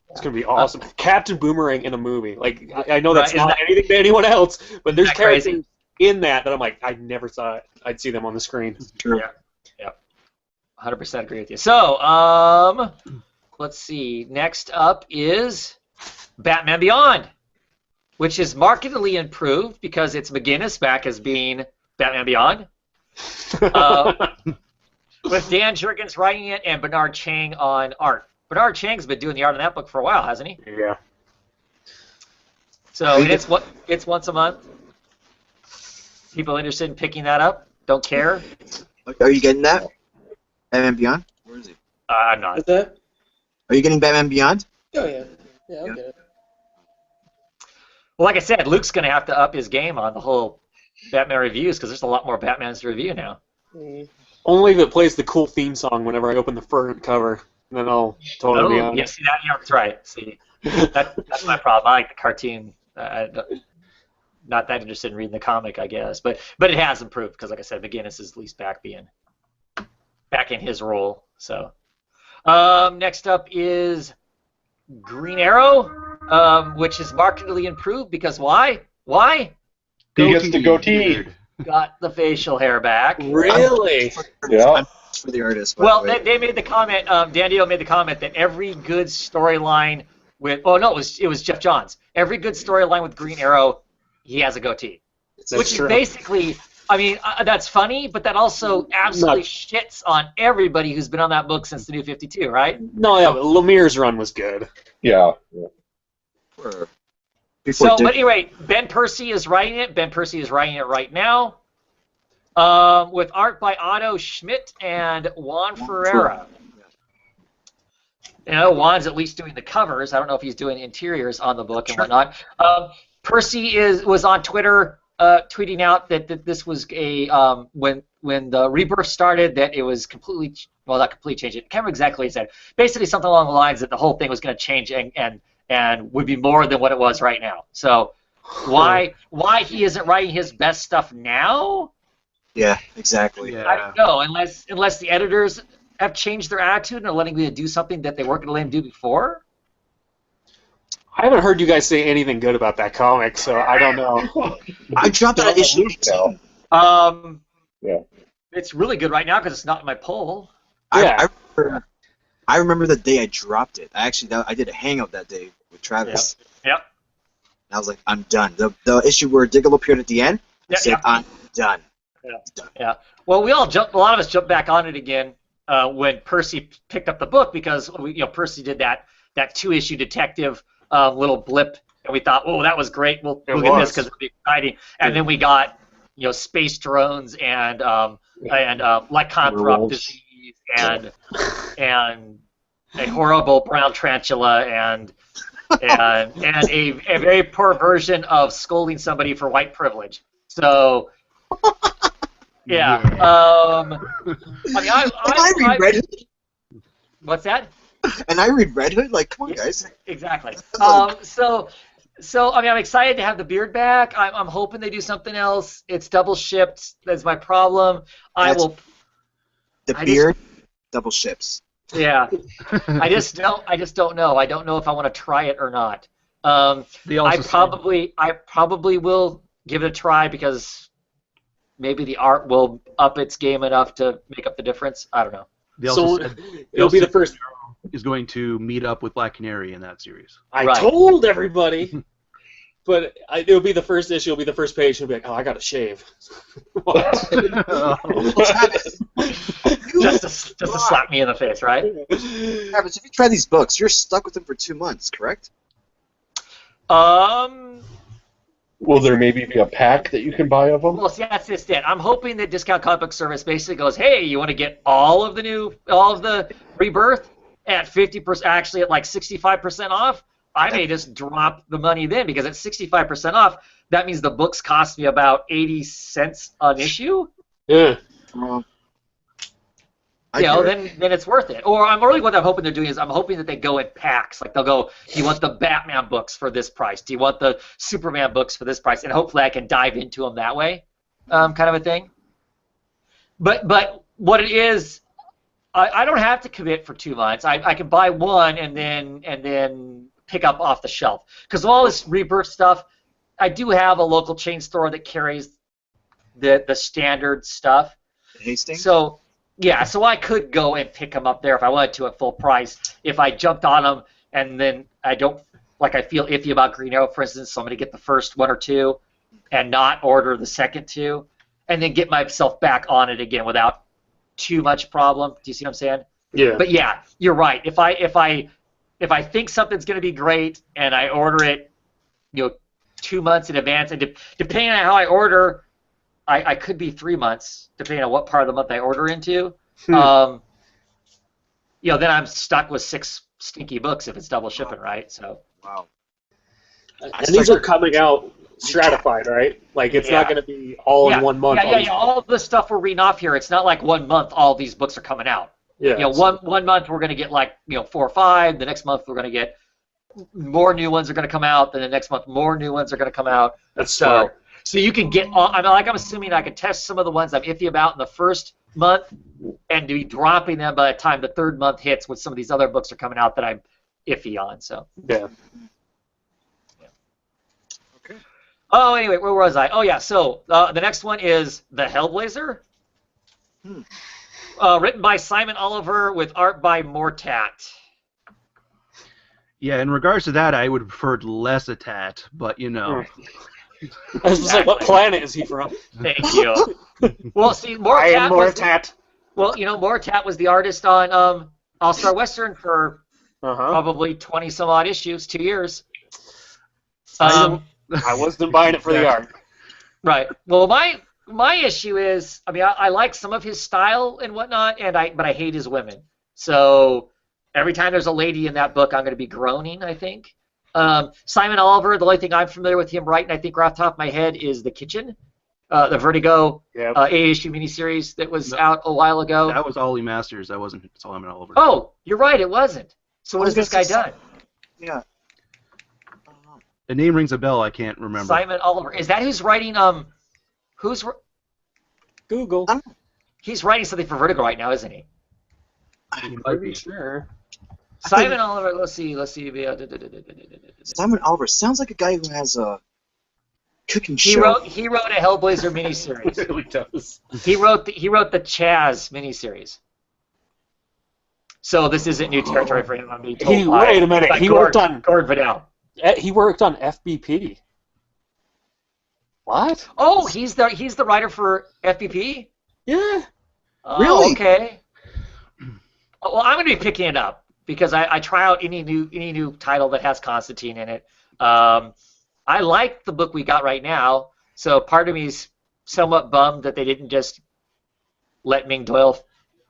It's gonna be awesome. Captain Boomerang in a movie. Like I know that's not anything to anyone else, but there's characters in that I'm like, I never saw it. I'd see them on the screen. True. Yeah. 100% agree with you. So, let's see. Next up is Batman Beyond, which is markedly improved because it's McGinnis back as being Batman Beyond. With Dan Jurgens writing it and Bernard Chang on art. Bernard Chang's been doing the art in that book for a while, hasn't he? Yeah. So it's once a month. People interested in picking that up? Don't care? Are you getting that? Batman Beyond? Where is he? I'm not. What's that? Are you getting Batman Beyond? Oh, yeah. Yeah, I'll get it. Well, like I said, Luke's going to have to up his game on the whole Batman reviews because there's a lot more Batmans to review now. Only if it plays the cool theme song whenever I open the front cover. And then I'll totally be on it. See that? Yeah, that's right. See, that's my problem. I like the cartoon. Not that interested in reading the comic, I guess. But it has improved because, like I said, McGinnis is at least back in his role. So next up is Green Arrow, which is markedly improved because why? Why? He gets the goatee. Got the facial hair back. Really? Yeah. For the artist. Well, they made the comment. Dan Didio made the comment that every good storyline with it was Jeff Johns. Every good storyline with Green Arrow, he has a goatee, which is basically. I mean, that's funny, but that also absolutely shits on everybody who's been on that book since the New 52, right? No, yeah, but Lemire's run was good. Yeah. But anyway, Ben Percy is writing it. Ben Percy is writing it right now. With art by Otto Schmidt and Juan Ferreira. You know, Juan's at least doing the covers. I don't know if he's doing interiors on the book and whatnot. Percy was on Twitter tweeting out that this was a when the Rebirth started that it was completely not completely changed. It can't remember exactly what he said. Basically something along the lines that the whole thing was going to change and would be more than what it was right now. So why he isn't writing his best stuff now? Yeah, exactly. Yeah. I don't know, unless the editors have changed their attitude and are letting me do something that they weren't going to let him do before. I haven't heard you guys say anything good about that comic, so I don't know. I dropped that issue. Yeah. It's really good right now because it's not in my poll. Yeah. I remember the day I dropped it. I did a hangout that day with Travis. Yep. And I was like, I'm done. The issue where Diggle appeared at the end, I said, I'm done. Yeah. Well, a lot of us jumped back on it again when Percy picked up the book because Percy did that 2-issue detective little blip, and we thought, oh, that was great. We'll get this because it'll be exciting. And then we got space drones and lycanthrope disease and a horrible brown tarantula and a very poor version of scolding somebody for white privilege. So. Yeah. I read Red Hood. What's that? And I read Red Hood. Like, come on, guys. Exactly. I'm excited to have the beard back. I'm hoping they do something else. It's double shipped. That's my problem. Double ships. Yeah. I just don't know. I don't know if I want to try it or not. I probably will give it a try because maybe the art will up its game enough to make up the difference. I don't know. It'll be the first. Is going to meet up with Black Canary in that series. I told everybody, but it'll be the first issue. It'll be the first page. It'll be like, oh, I gotta shave. just to slap me in the face, right? Travis, if you try these books, you're stuck with them for 2 months, correct? Will there maybe be a pack that you can buy of them? Well, see, that's just it. I'm hoping that Discount Comic Book Service basically goes, hey, you want to get all of the Rebirth at 50%, actually at like 65% off? I may just drop the money then because at 65% off, that means the books cost me about 80 cents an issue. Yeah. Then it's worth it. Or what I'm hoping they're doing is I'm hoping that they go in packs. Like they'll go, do you want the Batman books for this price? Do you want the Superman books for this price? And hopefully I can dive into them that way, kind of a thing. But what it is, I don't have to commit for 2 months. I can buy one and then pick up off the shelf. Because all this Rebirth stuff, I do have a local chain store that carries the standard stuff. Hastings? So I could go and pick them up there if I wanted to at full price. If I jumped on them and then I feel iffy about Green Arrow, for instance, so I'm going to get the first 1 or 2 and not order the second 2 and then get myself back on it again without too much problem. Do you see what I'm saying? Yeah. But yeah, you're right. If I think something's going to be great and I order it, 2 months in advance, and depending on how I order, I could be 3 months, depending on what part of the month I order into. Then I'm stuck with 6 stinky books if it's double shipping, right? So. Wow. And these are coming out stratified, right? Like it's not going to be all in 1 month. Yeah. All the stuff we're reading off here, it's not like 1 month all these books are coming out. Yeah. One month we're going to get 4 or 5. The next month we're going to get more new ones are going to come out. Then the next month more new ones are going to come out. That's smart. So you can get on. I'm assuming I can test some of the ones I'm iffy about in the first month and be dropping them by the time the 3rd month hits when some of these other books are coming out that I'm iffy on. So. Yeah. Okay. Oh, anyway, where was I? Oh, yeah. So the next one is The Hellblazer. Written by Simon Oliver with art by Mortat. Yeah, in regards to that, I would have preferred less a tat, but I was just like, what planet is he from? Thank you. Well, see, Mortat was the artist on All-Star Western for probably 20 some odd issues, 2 years. I wasn't buying it for the art. Right. Well, my issue is, I like some of his style and whatnot, but I hate his women. So every time there's a lady in that book, I'm going to be groaning, I think. Simon Oliver, the only thing I'm familiar with him writing, I think right off the top of my head, is The Kitchen, the Vertigo 8-issue miniseries that was out a while ago. That was Ollie Masters. That wasn't Simon Oliver. Oh, you're right, it wasn't. So what has this guy done? Yeah. The name rings a bell. I can't remember. Simon Oliver. Is that who's writing? Google. He's writing something for Vertigo right now, isn't he? He might be. Sure. Simon Oliver. Let's see. Simon Oliver sounds like a guy who has a cooking He show. wrote a Hellblazer miniseries. He really does. He wrote the Chaz miniseries. So this isn't new territory for him. I'm being told Wait a minute. He worked on Gord Vidal. He worked on FBP. What? Oh, he's the writer for FBP? Yeah. Oh, Really? Okay. Well, I'm going to be picking it up because I try out any new title that has Constantine in it. I like the book we got right now, so part of me is somewhat bummed that they didn't just let Ming Doyle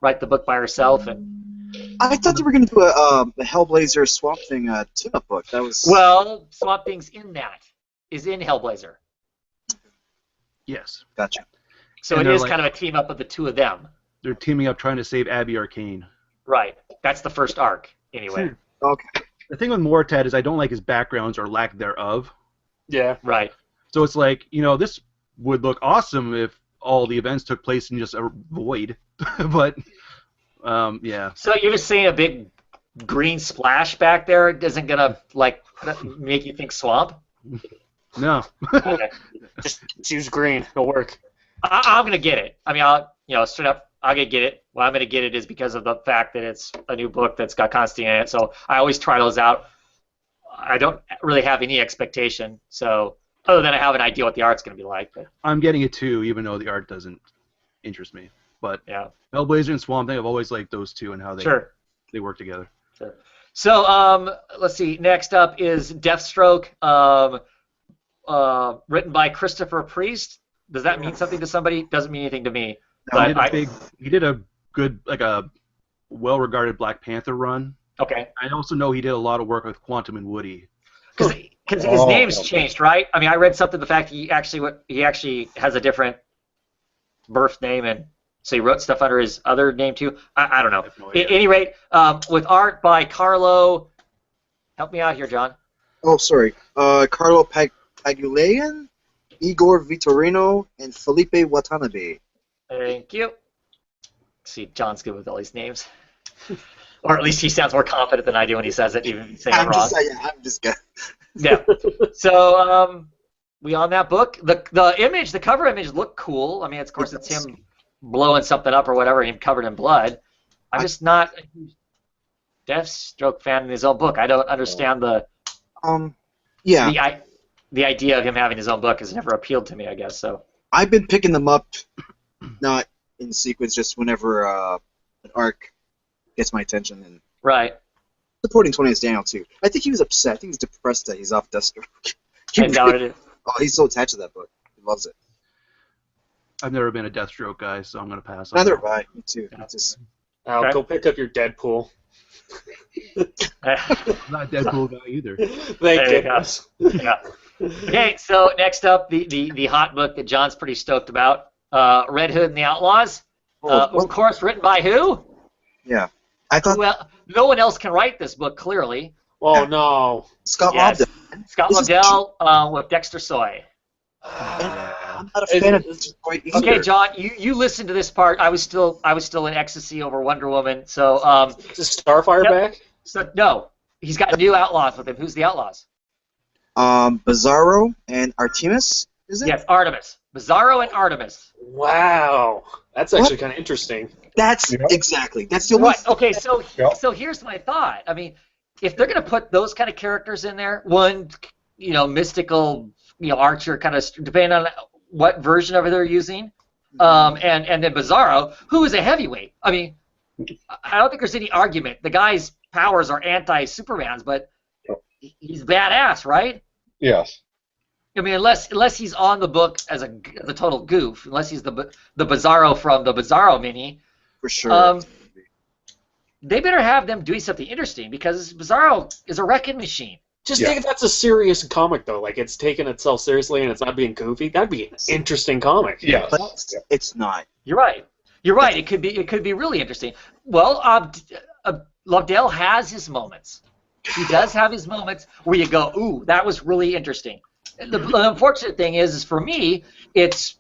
write the book by herself. And I thought they were going to do a Hellblazer Swamp Thing team-up book. That was well, Swamp Thing's in Hellblazer. Yes. Gotcha. So And it is they're kind of a team up of the two of them. They're teaming up trying to save Abby Arcane. Right. That's the first arc, anyway. Okay. The thing with Mortad is I don't like his backgrounds or lack thereof. Yeah. Right. So it's like, this would look awesome if all the events took place in just a void. But, yeah. So you're just saying a big green splash back there isn't going to, make you think swamp? No. Okay. Just choose green. It'll work. I'm going to get it. I mean, straight up, I'm going to get it. Why I'm going to get it is because of the fact that it's a new book that's got Constantine in it. So I always try those out. I don't really have any expectation. So other than I have an idea what the art's going to be like. But, I'm getting it too, even though the art doesn't interest me. But yeah. Hellblazer and Swamp Thing, I've always liked those two and how they work together. Sure. So let's see. Next up is Deathstroke, written by Christopher Priest. Does that mean something to somebody? Doesn't mean anything to me. No, he did a good, a well-regarded Black Panther run. Okay. I also know he did a lot of work with Quantum and Woody. Because his name's changed, right? I mean, I read something the fact he actually has a different birth name, and so he wrote stuff under his other name too. I don't know. No At any rate, with art by Carlo. Help me out here, John. Oh, sorry. Carlo Pagulayan, Igor Vitorino, and Felipe Watanabe. Thank you. See, John's good with all these names. Or at least he sounds more confident than I do when he says it, even if he's saying it wrong. I'm just good. Yeah. So, we on that book. The cover image looked cool. I mean, of course, it's him blowing something up or whatever, him covered in blood. I'm just not a huge Deathstroke fan in his own book. I don't understand the idea of him having his own book has never appealed to me, I guess. So I've been picking them up, not in sequence, just whenever an arc gets my attention, and right. supporting 20th Daniel too. I think he was upset. I think he's depressed that he's off Deathstroke. I doubt it. Oh, he's so attached to that book. He loves it. I've never been a Deathstroke guy, so I'm going to pass on Neither that. have I. Me too. It's just... I'll go pick up your Deadpool. I'm not a Deadpool guy either. Thank goodness. Yeah. Okay, so next up, the hot book that John's pretty stoked about, Red Hood and the Outlaws. Of course, written by who? Yeah. I thought... Well, no one else can write this book, clearly. Oh, no. Scott Yes. Lobdell. Scott Lobdell with Dexter Soy. I'm not a fan of this quite either. Okay, John, you listened to this part. I was still in ecstasy over Wonder Woman. So Is Starfire back? So no, he's got new outlaws with him. Who's the outlaws? Bizarro and Artemis, is it? Yes, Artemis. Bizarro and Artemis. Wow. That's actually kind of interesting. That's exactly. That's the only. Right. Okay. So here's my thought. I mean, if they're gonna put those kind of characters in there, one, mystical, archer, kind of depending on what version of it they're using, and then Bizarro, who is a heavyweight. I mean, I don't think there's any argument. The guy's powers are anti-Superman's, but he's badass, right? Yes. I mean, unless he's on the book as a total goof, unless he's the Bizarro from the Bizarro mini. For sure. They better have them doing something interesting because Bizarro is a wrecking machine. Just think if that's a serious comic, though. Like, it's taking itself seriously and it's not being goofy. That'd be an interesting comic. Yeah. But it's not. You're right. You're right. It could be really interesting. Well, Lobdell has his moments. He does have his moments where you go, ooh, that was really interesting. The unfortunate thing is for me, it's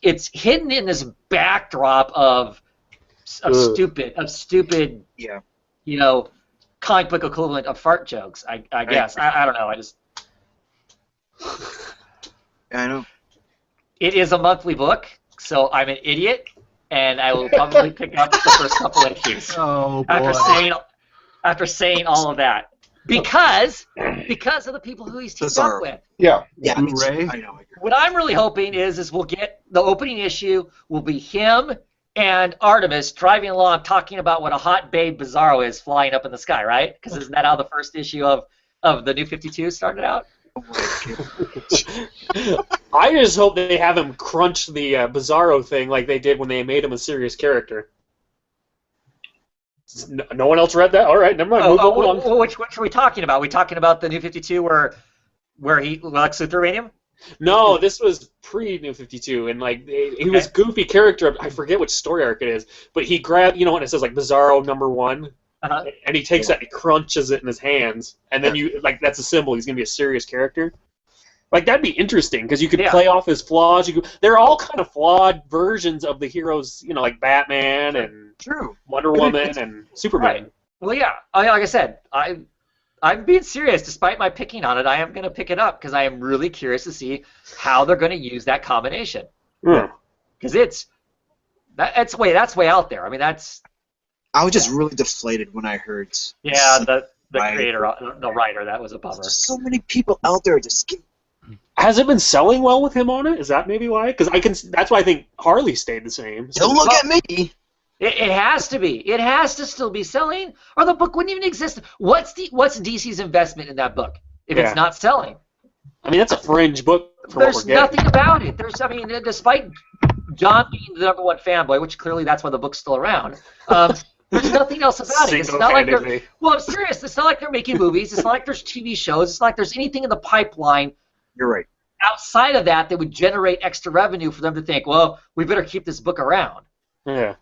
hidden in this backdrop of stupid, Yeah. comic book equivalent of fart jokes. I guess. I don't know. I just. Yeah, I know. It is a monthly book, so I'm an idiot, and I will probably pick up the first couple issues. Oh boy. After saying all of that, because of the people who he's teamed up with. Yeah. Yeah, Blu-ray? I know. What I'm really hoping is we'll get the opening issue will be him and Artemis driving along talking about what a hot babe Bizarro is flying up in the sky, right? Because isn't that how the first issue of the New 52 started out? I just hope they have him crunch the Bizarro thing like they did when they made him a serious character. No one else read that? All right, never mind. Move along. Which are we talking about? Are we talking about the New 52 where Lex Luthor made him? No, this was pre-New 52, and like he was goofy character. I forget which story arc it is, but he grabbed, when it says like Bizarro #1, and he takes that and he crunches it in his hands, and then that's a symbol. He's gonna be a serious character. Like that'd be interesting because you could play off his flaws. They're all kind of flawed versions of the heroes, like Batman and Wonder Woman and Superman. Right. Well, yeah. Like I said, I'm being serious. Despite my picking on it, I am going to pick it up because I am really curious to see how they're going to use that combination. Because that's way out there. I mean, I was just really deflated when I heard. Yeah, the creator, the writer. That was a bummer. There's so many people out there just. Has it been selling well with him on it? Is that maybe why? Because that's why I think Harley stayed the same. Don't look at me. It has to be. It has to still be selling, or the book wouldn't even exist. What's DC's investment in that book if it's not selling? I mean, that's a fringe book. There's nothing about it. Despite John being the #1 fanboy, which clearly that's why the book's still around. There's nothing else about it. It's not like they're. Well, I'm serious. It's not like they're making movies. It's not like there's TV shows. It's not like there's anything in the pipeline. You're right. Outside of that would generate extra revenue for them to think, well, we better keep this book around. Yeah.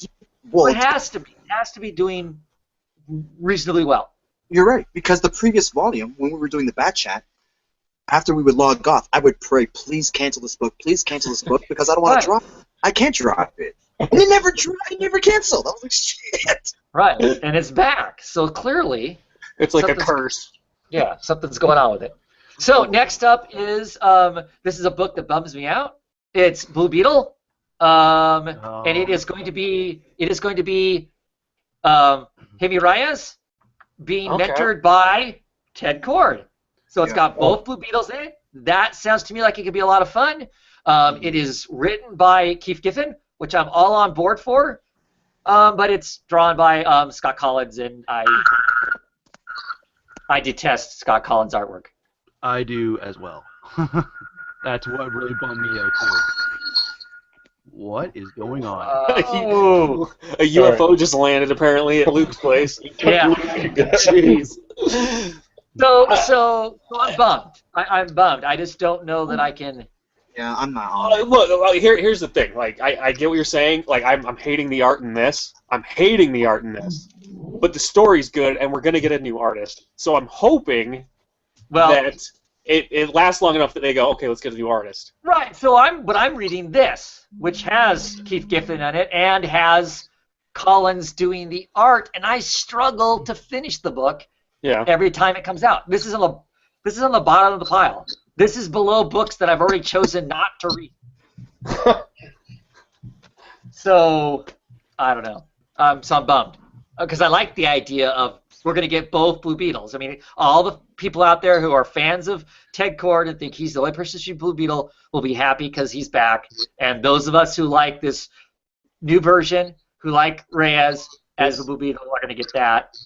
Well, it has to be. It has to be doing reasonably well. You're right, because the previous volume, when we were doing the Bat Chat, after we would log off, I would pray, please cancel this book, because I don't want to drop it. I can't drop it. And it never canceled. I was like, shit. Right, and it's back. So clearly... It's like a curse. Yeah, something's going on with it. So next up is, this is a book that bums me out. It's Blue Beetle. And it is going to be Jaime Reyes being mentored by Ted Kord. So it's got both Blue Beetles in it. That sounds to me like it could be a lot of fun. It is written by Keith Giffen, which I'm all on board for. But it's drawn by Scott Collins, and I detest Scott Collins' artwork. I do as well. That's what really bummed me out too. What is going on? A UFO just landed apparently at Luke's place. Yeah. Jeez. So I'm bummed. I'm bummed. I just don't know that I can. Yeah, I'm not on. Look, here's the thing. Like, I get what you're saying. Like, I'm hating the art in this. But the story's good, and we're gonna get a new artist. So I'm hoping that it lasts long enough that they go, okay, let's get a new artist. Right. So I'm reading this, which has Keith Giffen in it and has Collins doing the art, and I struggle to finish the book. Every time it comes out. This is on the bottom of the pile. This is below books that I've already chosen not to read. So I don't know. So I'm bummed because I like the idea of we're going to get both Blue Beetles. I mean, all the people out there who are fans of Ted Kord and think he's the only person to shoot Blue Beetle will be happy because he's back. And those of us who like this new version, who like Reyes as the Blue Beetle, are going to get that.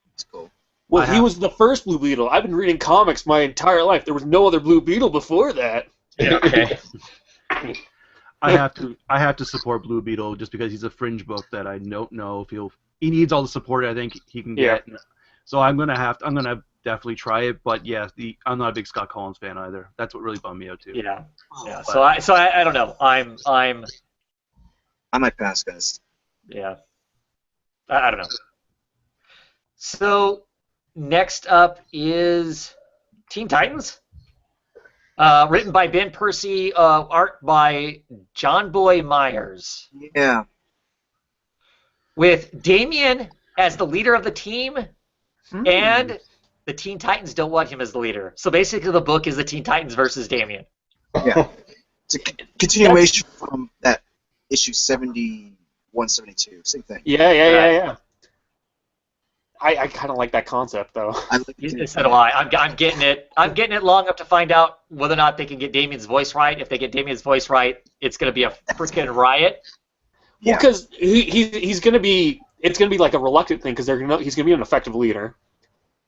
That's cool. Well, he was the first Blue Beetle. I've been reading comics my entire life. There was no other Blue Beetle before that. Yeah, okay. I have to support Blue Beetle just because he's a fringe book that I don't know if he needs all the support I think he can get. So I'm gonna definitely try it. But yeah, I'm not a big Scott Collins fan either. That's what really bummed me out too. Yeah. So I don't know. I might pass, guys. Yeah. I don't know. So next up is Teen Titans. Written by Ben Percy, art by John Boy Myers. Yeah. With Damian as the leader of the team, and the Teen Titans don't want him as the leader. So basically the book is the Teen Titans versus Damian. Yeah. It's a continuation from that issue 71, 72. Same thing. Yeah. I kind of like that concept, though. I like it. So do I. I'm getting it. I'm getting it long enough to find out whether or not they can get Damian's voice right. If they get Damian's voice right, it's going to be a freaking riot. Well, because he's going to be, it's going to be like a reluctant thing because he's going to be an effective leader,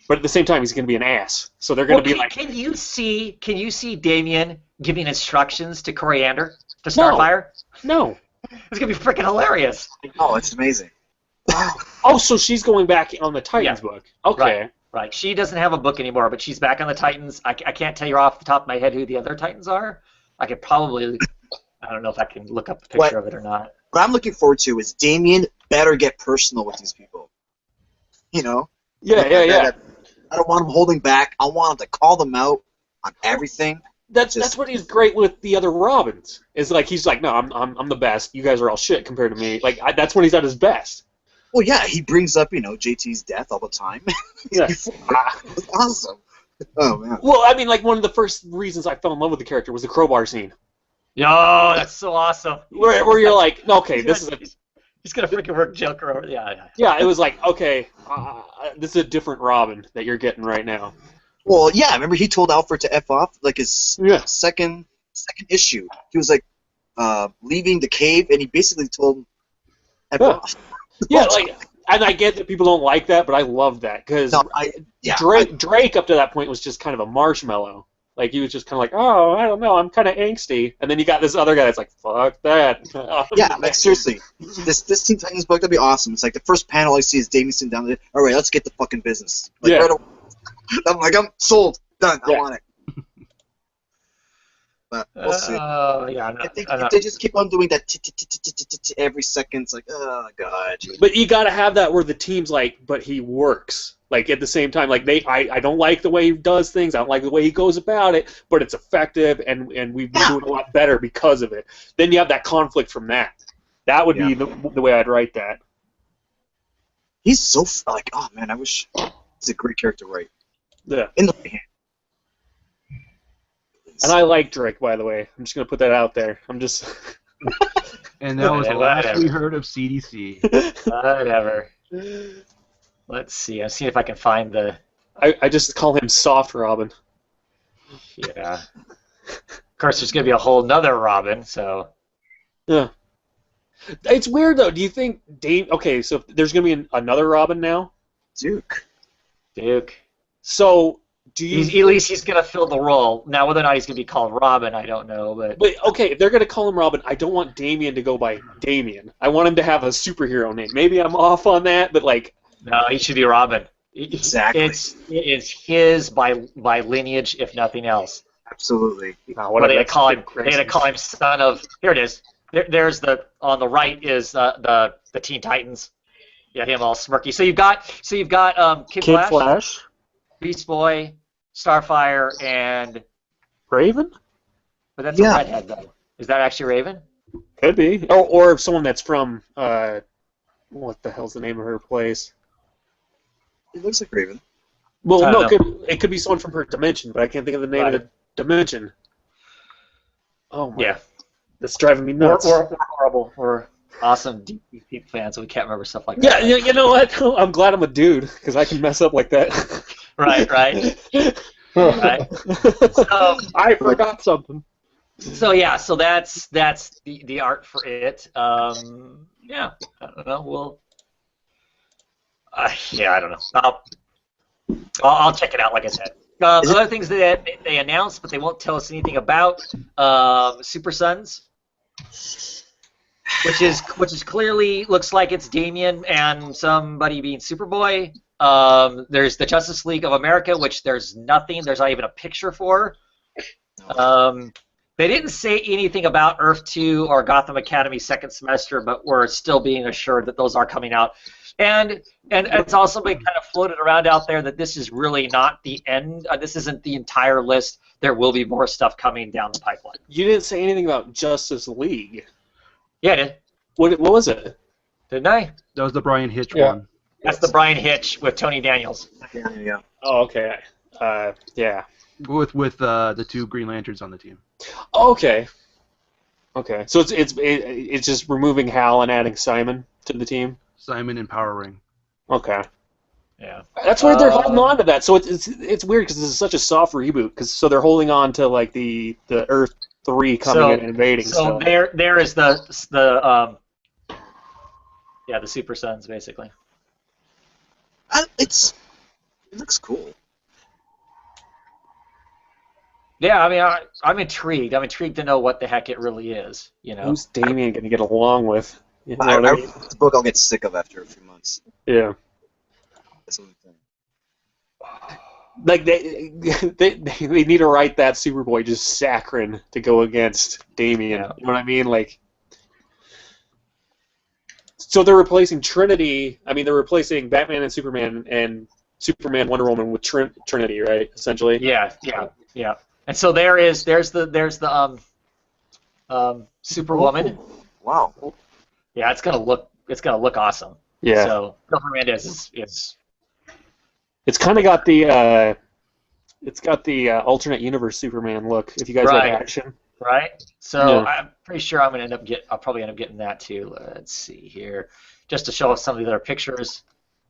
but at the same time he's going to be an ass. So they're going to be like. Can you see Damian giving instructions to Coriander to Starfire? No. It's going to be freaking hilarious. Oh, it's amazing. Oh, so she's going back on the Titans book. Okay. Right. She doesn't have a book anymore, but she's back on the Titans. I can't tell you off the top of my head who the other Titans are. I could probably. I don't know if I can look up the picture of it or not. What I'm looking forward to is Damian better get personal with these people. You know? Yeah. I don't want him holding back. I want him to call them out on everything. That's what he's great with the other Robins. Is like he's like, no, I'm the best. You guys are all shit compared to me. Like that's when he's at his best. Well, yeah, he brings up JT's death all the time. Yeah. It's awesome. Oh man. Well, I mean, like one of the first reasons I fell in love with the character was the crowbar scene. Yo, that's so awesome. Where you're like, okay, he's gonna freaking work Joker over. Yeah. Yeah, it was like, okay, this is a different Robin that you're getting right now. Well, yeah, remember he told Alfred to F off, like his second issue. He was like leaving the cave, and he basically told him F off. Yeah, like, and I get that people don't like that, but I love that because Drake up to that point was just kind of a marshmallow. Like he was just kind of like, oh, I don't know, I'm kind of angsty, and then you got this other guy that's like, fuck that. Yeah, like seriously, this Teen Titans book, that'd be awesome. It's like the first panel I see is Damian sitting down there. All right, let's get the fucking business. Like, right away. I'm like, I'm sold, done. I want it. But we'll see. If they just keep on doing that every second, it's like, oh god. But you got to have that where the team's like, but he works. Like at the same time, like I don't like the way he does things. I don't like the way he goes about it, but it's effective, and we've been doing a lot better because of it. Then you have that conflict from that. That would be the way I'd write that. He's so like, oh man, I wish he's a great character to write. Yeah. In the hand. And I like Drake, by the way. I'm just gonna put that out there. I'm just. And that was the last we heard of CDC. Whatever. Let's see. I'm seeing if I can find the. I just call him Soft Robin. Yeah. Of course, there's gonna be a whole nother Robin. So. Yeah. It's weird though. Do you think Dave? Okay, so there's gonna be another Robin now. Duke. So. At least he's going to fill the role. Now, whether or not he's going to be called Robin, I don't know. But okay, if they're going to call him Robin, I don't want Damian to go by Damian. I want him to have a superhero name. Maybe I'm off on that, but like... No, he should be Robin. Exactly. It's his by lineage, if nothing else. Absolutely. What are they call him? They're going to call him son of... Here it is. There's on the right is the Teen Titans. Yeah, him all smirky. So you've got Kid Flash, Beast Boy, Starfire, and Raven? But that's a redhead, though. Is that actually Raven? Could be. Or someone that's from, what the hell's the name of her place? It looks like Raven. Well, no, it could be someone from her dimension, but I can't think of the name of the dimension. Oh, my. Yeah. That's driving me nuts. Or horrible. Or awesome deep fans, so we can't remember stuff like that. Yeah, you know what? I'm glad I'm a dude, because I can mess up like that. Right. Right. I forgot something. So that's the art for it. I don't know. I don't know. I'll check it out. Like I said, other things that they announced, but they won't tell us anything about. Super Sons, which is clearly looks like it's Damian and somebody being Superboy. There's the Justice League of America, which there's nothing. There's not even a picture for. They didn't say anything about Earth 2 or Gotham Academy second semester, but we're still being assured that those are coming out. And it's also been kind of floated around out there that this is really not the end. This isn't the entire list. There will be more stuff coming down the pipeline. You didn't say anything about Justice League. Yeah, I did. What was it? Didn't I? That was the Brian Hitch one. That's the Brian Hitch with Tony Daniels. Yeah. Oh, okay. Yeah. With the two Green Lanterns on the team. Okay. Okay, so it's just removing Hal and adding Simon to the team. Simon empowering. Okay. Yeah. That's why they're holding on to that. So it's weird because this is such a soft reboot. So they're holding on to like the Earth 3 coming in and invading. So stuff. there is the Super Sons basically. It looks cool. Yeah, I mean, I'm intrigued. I'm intrigued to know what the heck it really is. You know, who's Damian going to get along with? You know I what I mean? this book I'll get sick of after a few months. Yeah. That's the only thing. Like they need to write that Superboy just saccharine to go against Damian. Yeah. You know what I mean? Like, so they're replacing Trinity. I mean, they're replacing Batman and Superman Wonder Woman with Trinity, right? Essentially. Yeah. And so there's the Superwoman. Wow. Yeah, it's gonna look awesome. Yeah. So Bill Hernandez is It's kind of got the alternate universe Superman look. If you guys like action. right. So Yeah. I'm pretty sure I'll probably end up getting that too. Let's see here, just to show us some of the other pictures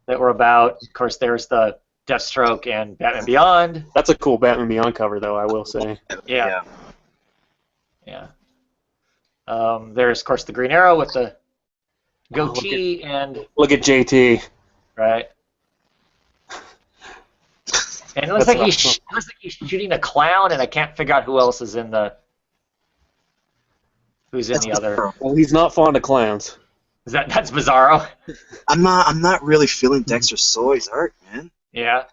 that we're about. Of course, there's the Deathstroke and Batman Beyond. That's a cool Batman Beyond cover, though, I will say. Yeah. There's of course the Green Arrow with the goatee and Look at JT. right. And it looks like he's shooting a clown, and I can't figure out who else is in the. Who's in the other? Well, he's not fond of clowns. That's Bizarro? I'm not really feeling Dexter Soy's art, man. Yeah.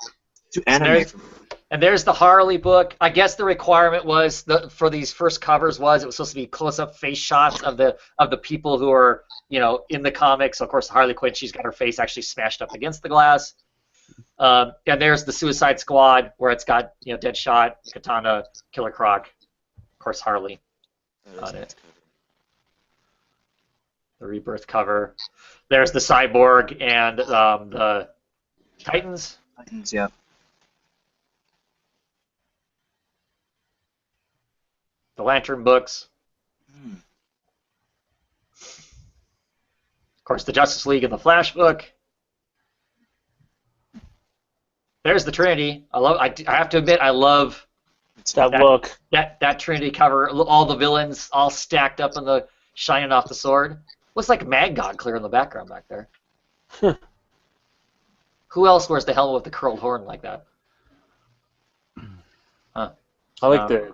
Too anime for me. And there's the Harley book. I guess the requirement was for these first covers it was supposed to be close-up face shots of the people who are in the comics. So of course Harley Quinn, she's got her face actually smashed up against the glass. And there's the Suicide Squad where it's got Deadshot, Katana, Killer Croc, of course Harley on it. The Rebirth cover. There's the Cyborg and the Titans. Titans, yeah. The Lantern books. Of course, the Justice League and the Flash book. There's the Trinity. I have to admit, I love that look. That Trinity cover. All the villains all stacked up in the shining off the sword. Looks like Mad God clear in the background back there. Who else wears the helmet with the curled horn like that? Huh. I like the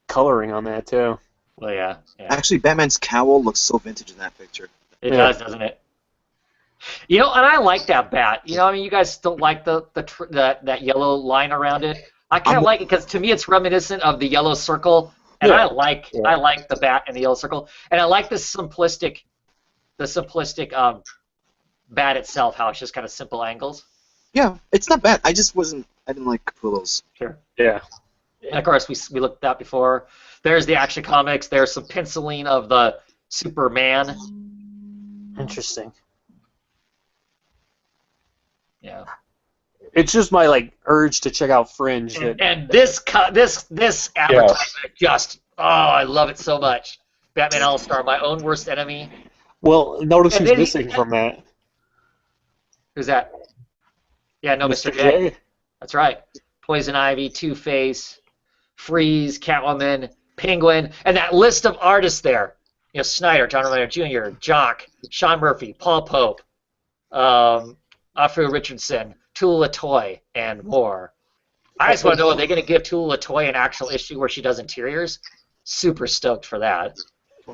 coloring on that too. Well, yeah. Actually, Batman's cowl looks so vintage in that picture. It does, doesn't it? And I like that bat. I mean, you guys don't like that yellow line around it. I kind of like it because to me it's reminiscent of the yellow circle, and I like the bat and the yellow circle, and I like the simplistic bat itself, how it's just kind of simple angles. Yeah, it's not bad. I didn't like Capullo's. Sure. Yeah. And of course, we looked at that before. There's the Action Comics. There's some penciling of the Superman. Interesting. Yeah. It's just my urge to check out Fringe. And this advertisement just I love it so much. Batman All-Star, my own worst enemy. Well, notice who's missing from that. Who's that? Yeah, no, Mr. J. That's right. Poison Ivy, Two-Face, Freeze, Catwoman, Penguin, and that list of artists there. Snyder, John Romita Jr., Jock, Sean Murphy, Paul Pope, Alfred Richardson, Tula Latoy, and more. I just want to know, are they going to give Tula Latoy an actual issue where she does interiors? Super stoked for that.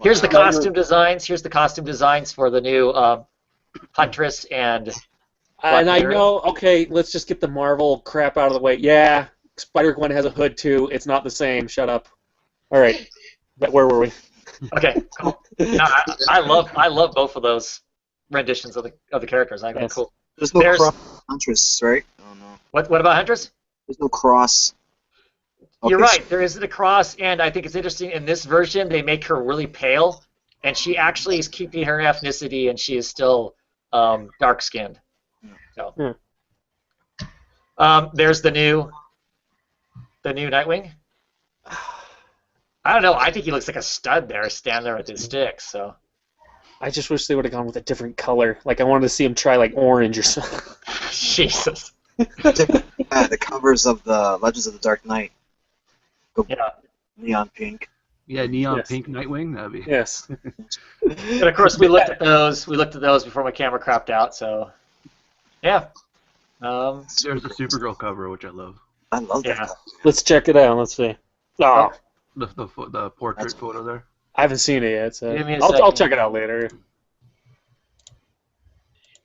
Here's the costume designs. Here's the costume designs for the new Huntress and. And I know. Okay, let's just get the Marvel crap out of the way. Yeah, Spider-Gwen has a hood too. It's not the same. Shut up. All right, where were we? Okay, cool. No, I love both of those renditions of the characters. I think cool. There's no cross Huntress, right? Oh no. What about Huntress? There's no cross. Okay, you're right. There isn't a cross, and I think it's interesting. In this version, they make her really pale, and she actually is keeping her ethnicity, and she is still dark-skinned. So, there's the new Nightwing. I don't know. I think he looks like a stud there, standing there with his sticks. So. I just wish they would have gone with a different color. Like, I wanted to see him try, like, orange or something. Jesus. The covers of the Legends of the Dark Knight. Yeah. Neon pink. Yeah, neon pink Nightwing. That'd be. Yes. And of course, we looked at those. We looked at those before my camera crapped out. So, yeah. There's the Supergirl cover, which I love. I love that. Cover. Let's check it out. Let's see. Oh. The portrait photo there. I haven't seen it yet, so Give me a I'll second. check it out later.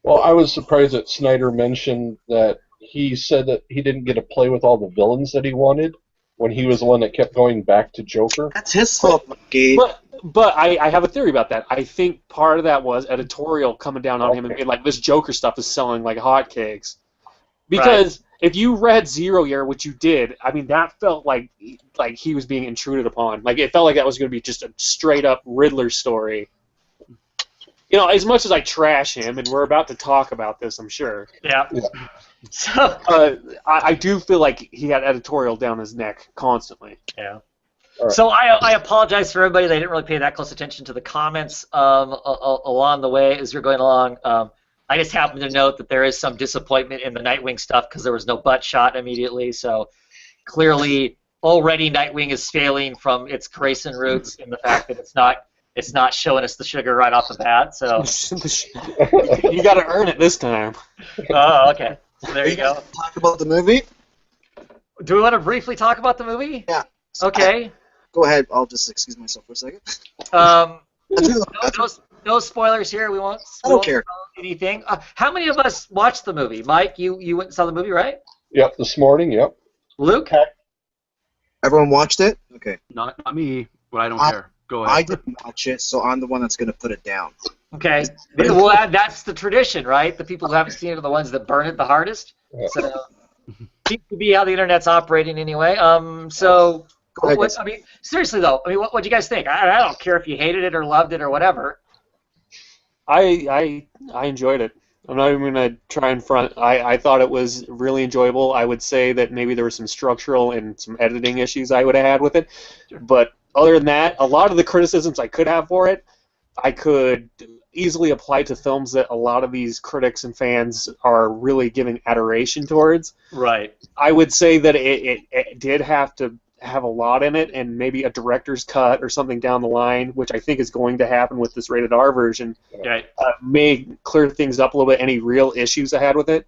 Well, I was surprised that Snyder mentioned that he said that he didn't get to play with all the villains that he wanted when he was the one that kept going back to Joker. That's his fault, Monkey. But I have a theory about that. I think part of that was editorial coming down on him and being like, this Joker stuff is selling like hotcakes. Because if you read Zero Year, which you did, I mean, that felt like he was being intruded upon. Like, it felt like that was going to be just a straight-up Riddler story. You know, as much as I trash him, and we're about to talk about this, I'm sure. Yeah. So. I do feel like he had editorial down his neck constantly. Yeah. Right. So I apologize for everybody that didn't really pay that close attention to the comments along the way as you're going along. I just happened to note that there is some disappointment in the Nightwing stuff because there was no butt shot immediately. So clearly, already Nightwing is failing from its Grayson roots in the fact that it's not showing us the sugar right off the bat. So you got to earn it this time. Oh, okay. So there you go. Talk about the movie? Do we want to briefly talk about the movie? Yeah. Okay. Go ahead. I'll just excuse myself for a second. No spoilers here. We won't. I don't care. Anything. How many of us watched the movie? Mike, you went and saw the movie, right? Yep, this morning, yep. Luke? Everyone watched it? Okay. Not me, but I don't care. Go ahead. I didn't watch it, so I'm the one that's going to put it down. Okay. Well, that's the tradition, right? The people who haven't seen it are the ones that burn it the hardest. Yeah. So seems to be how the internet's operating anyway. So, I mean, seriously though, I mean, what do you guys think? I don't care if you hated it or loved it or whatever. I enjoyed it. I'm not even going to try and front. I thought it was really enjoyable. I would say that maybe there were some structural and some editing issues I would have had with it. Sure. But other than that, a lot of the criticisms I could have for it, I could easily apply to films that a lot of these critics and fans are really giving adoration towards. Right. I would say that it did have to have a lot in it, and maybe a director's cut or something down the line, which I think is going to happen with this rated R version, may clear things up a little bit, any real issues I had with it.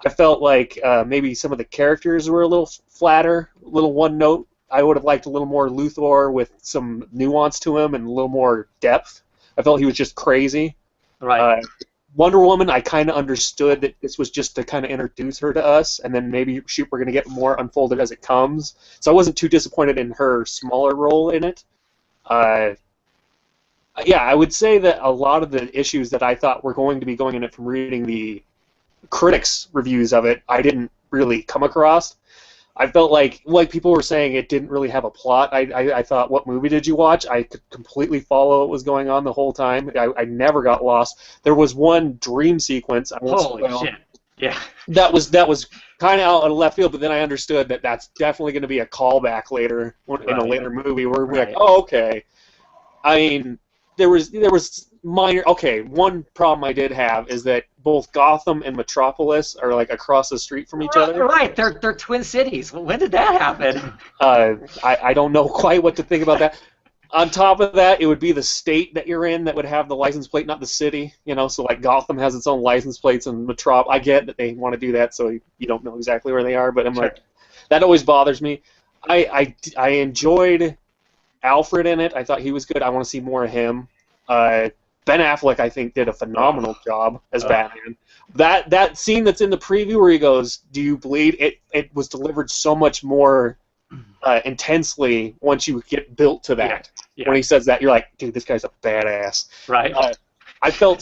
I felt like maybe some of the characters were a little flatter, a little one note. I would have liked a little more Luthor with some nuance to him and a little more depth. I felt he was just crazy. Right. Wonder Woman, I kind of understood that this was just to kind of introduce her to us, and then maybe we're going to get more unfolded as it comes. So I wasn't too disappointed in her smaller role in it. Yeah, I would say that a lot of the issues that I thought were going to be going in it from reading the critics' reviews of it, I didn't really come across. I felt like people were saying it didn't really have a plot. I thought, what movie did you watch? I could completely follow what was going on the whole time. I never got lost. There was one dream sequence. Holy shit! Yeah. That was kind of out of left field, but then I understood that that's definitely going to be a callback later in a later movie where we're like, oh, okay. I mean, there was minor. Okay, one problem I did have is that both Gotham and Metropolis are like across the street from each other. Right, they're twin cities. When did that happen? I don't know quite what to think about that. On top of that, it would be the state that you're in that would have the license plate, not the city. You know, so like Gotham has its own license plates, and Metropolis. I get that they want to do that, so you don't know exactly where they are. But I'm like, that always bothers me. I enjoyed Alfred in it. I thought he was good. I want to see more of him. Ben Affleck, I think, did a phenomenal job as Batman. That scene that's in the preview where he goes, "Do you bleed?" It was delivered so much more intensely once you get built to that. Yeah. When he says that, you're like, dude, this guy's a badass. Right. I felt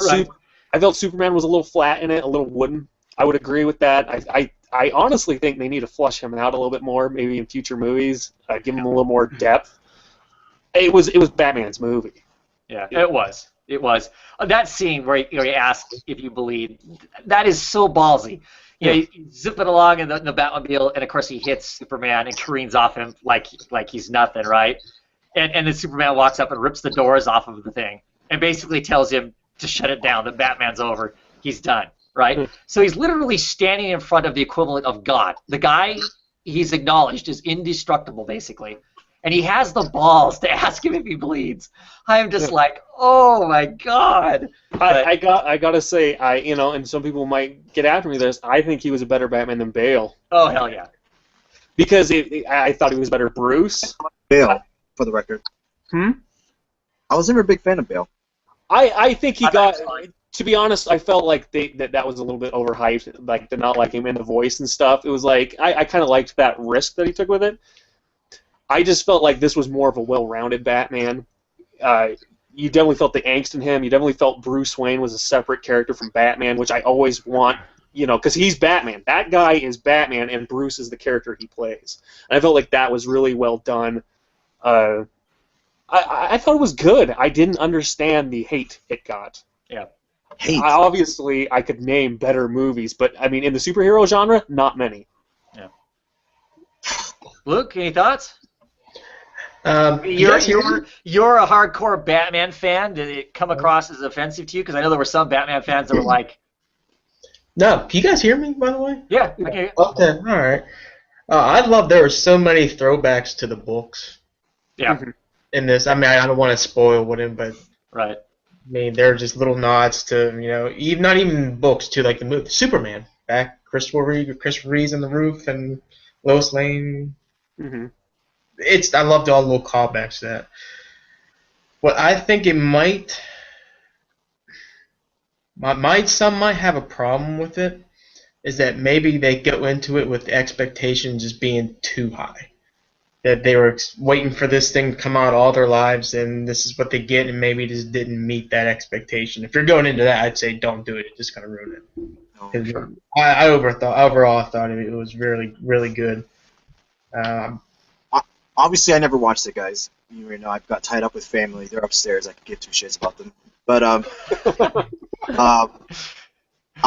Superman was a little flat in it, a little wooden. I would agree with that. I honestly think they need to flush him out a little bit more, maybe in future movies. Give him a little more depth. It was Batman's movie. Yeah, it was. It was. That scene where he asked if you bleed, that is so ballsy. You know, he's zipping along in the Batmobile, and of course he hits Superman and careens off him like he's nothing, right? And then Superman walks up and rips the doors off of the thing and basically tells him to shut it down, that Batman's over. He's done, right? So he's literally standing in front of the equivalent of God. The guy he's acknowledged is indestructible, basically. And he has the balls to ask him if he bleeds. I'm just like, oh my God. I gotta say, and some people might get after me this. I think he was a better Batman than Bale. Oh hell yeah. Because I thought he was better Bruce. Bale, for the record. I was never a big fan of Bale. I think he got. To be honest, I felt like that was a little bit overhyped. Like to not like him in the voice and stuff. It was like I kind of liked that risk that he took with it. I just felt like this was more of a well-rounded Batman. You definitely felt the angst in him. You definitely felt Bruce Wayne was a separate character from Batman, which I always want, because he's Batman. That guy is Batman, and Bruce is the character he plays. And I felt like that was really well done. I thought it was good. I didn't understand the hate it got. Yeah. Hate. Obviously, I could name better movies, but, I mean, in the superhero genre, not many. Yeah. Luke, any thoughts? You're a hardcore Batman fan. Did it come across as offensive to you? Because I know there were some Batman fans that were like... No, can you guys hear me, by the way? Yeah, I can hear you. Okay, all right. I love there were so many throwbacks to the books. Yeah. In this, I mean, I don't want to spoil what it, but... Right. I mean, there are just little nods to, even not even books, to like the movie Superman. Back, Christopher Reeve's on the roof and Lois Lane. Mm-hmm. I loved all the little callbacks to that. What I think it might, some might have a problem with it, is that maybe they go into it with expectations just being too high. That they were waiting for this thing to come out all their lives, and this is what they get, and maybe just didn't meet that expectation. If you're going into that, I'd say don't do it. It's just going to ruin it. Sure. I overall thought it was really, really good. Obviously, I never watched it, guys. You know, I've got tied up with family. They're upstairs. I could give two shits about them. But I'm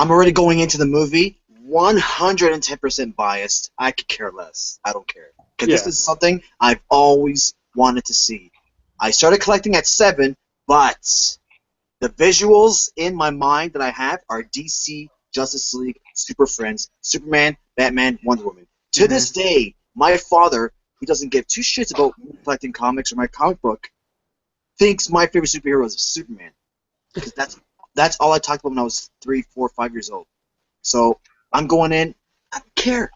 already going into the movie 110% biased. I could care less. I don't care. Because this is something I've always wanted to see. I started collecting at 7, but the visuals in my mind that I have are DC, Justice League, Super Friends, Superman, Batman, Wonder Woman. To this day, my father, who doesn't give two shits about me collecting comics or my comic book, thinks my favorite superhero is Superman. Because that's all I talked about when I was 3, 4, 5 years old. So I'm going in. I don't care.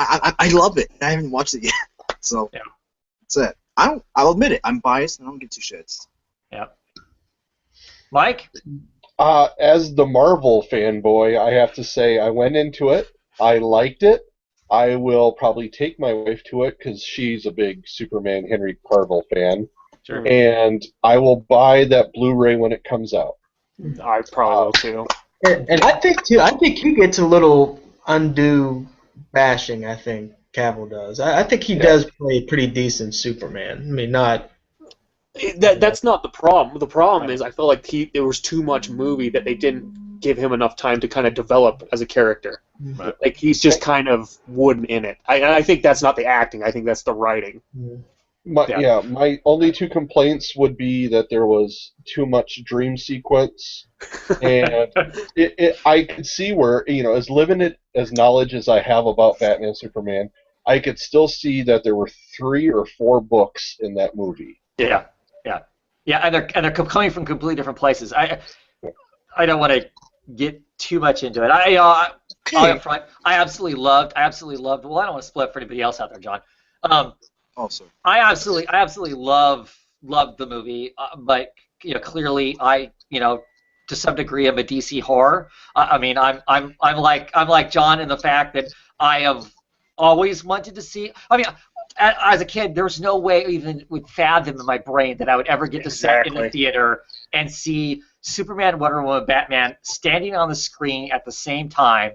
I love it. I haven't watched it yet. So that's it. I'll admit it. I'm biased and I don't give two shits. Yeah. Mike? As the Marvel fanboy, I have to say I went into it. I liked it. I will probably take my wife to it because she's a big Superman Henry Cavill fan. Sure. And I will buy that Blu-ray when it comes out. I probably will too. And I think he gets a little undue bashing. I think Cavill does. I think he does play a pretty decent Superman. I mean, not. That's not the problem. The problem is I felt like there was too much movie that they didn't give him enough time to kind of develop as a character. Right. Like he's just kind of wooden in it. I think that's not the acting. I think that's the writing. My only two complaints would be that there was too much dream sequence, and I could see where, as limited as knowledge as I have about Batman Superman, I could still see that there were 3 or 4 books in that movie. Yeah, and they're coming from completely different places. I don't want to get too much into it. I absolutely loved. Well, I don't want to split for anybody else out there, John. Also, I absolutely loved the movie, but clearly to some degree I'm a DC horror. I mean, I'm like John in the fact that I have always wanted to see. I mean, as a kid, there was no way even would fathom in my brain that I would ever get to sit in the theater and see Superman, Wonder Woman, Batman standing on the screen at the same time,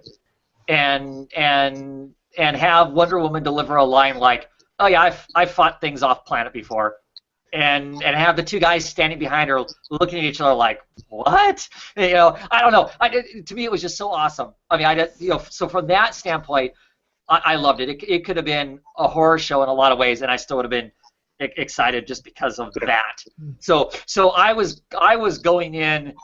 and have Wonder Woman deliver a line like, "Oh yeah, I've fought things off planet before," and have the two guys standing behind her looking at each other like, "What?" I don't know. To me, it was just so awesome. I mean, so from that standpoint, I loved it. It could have been a horror show in a lot of ways, and I still would have been excited just because of that. So I was going in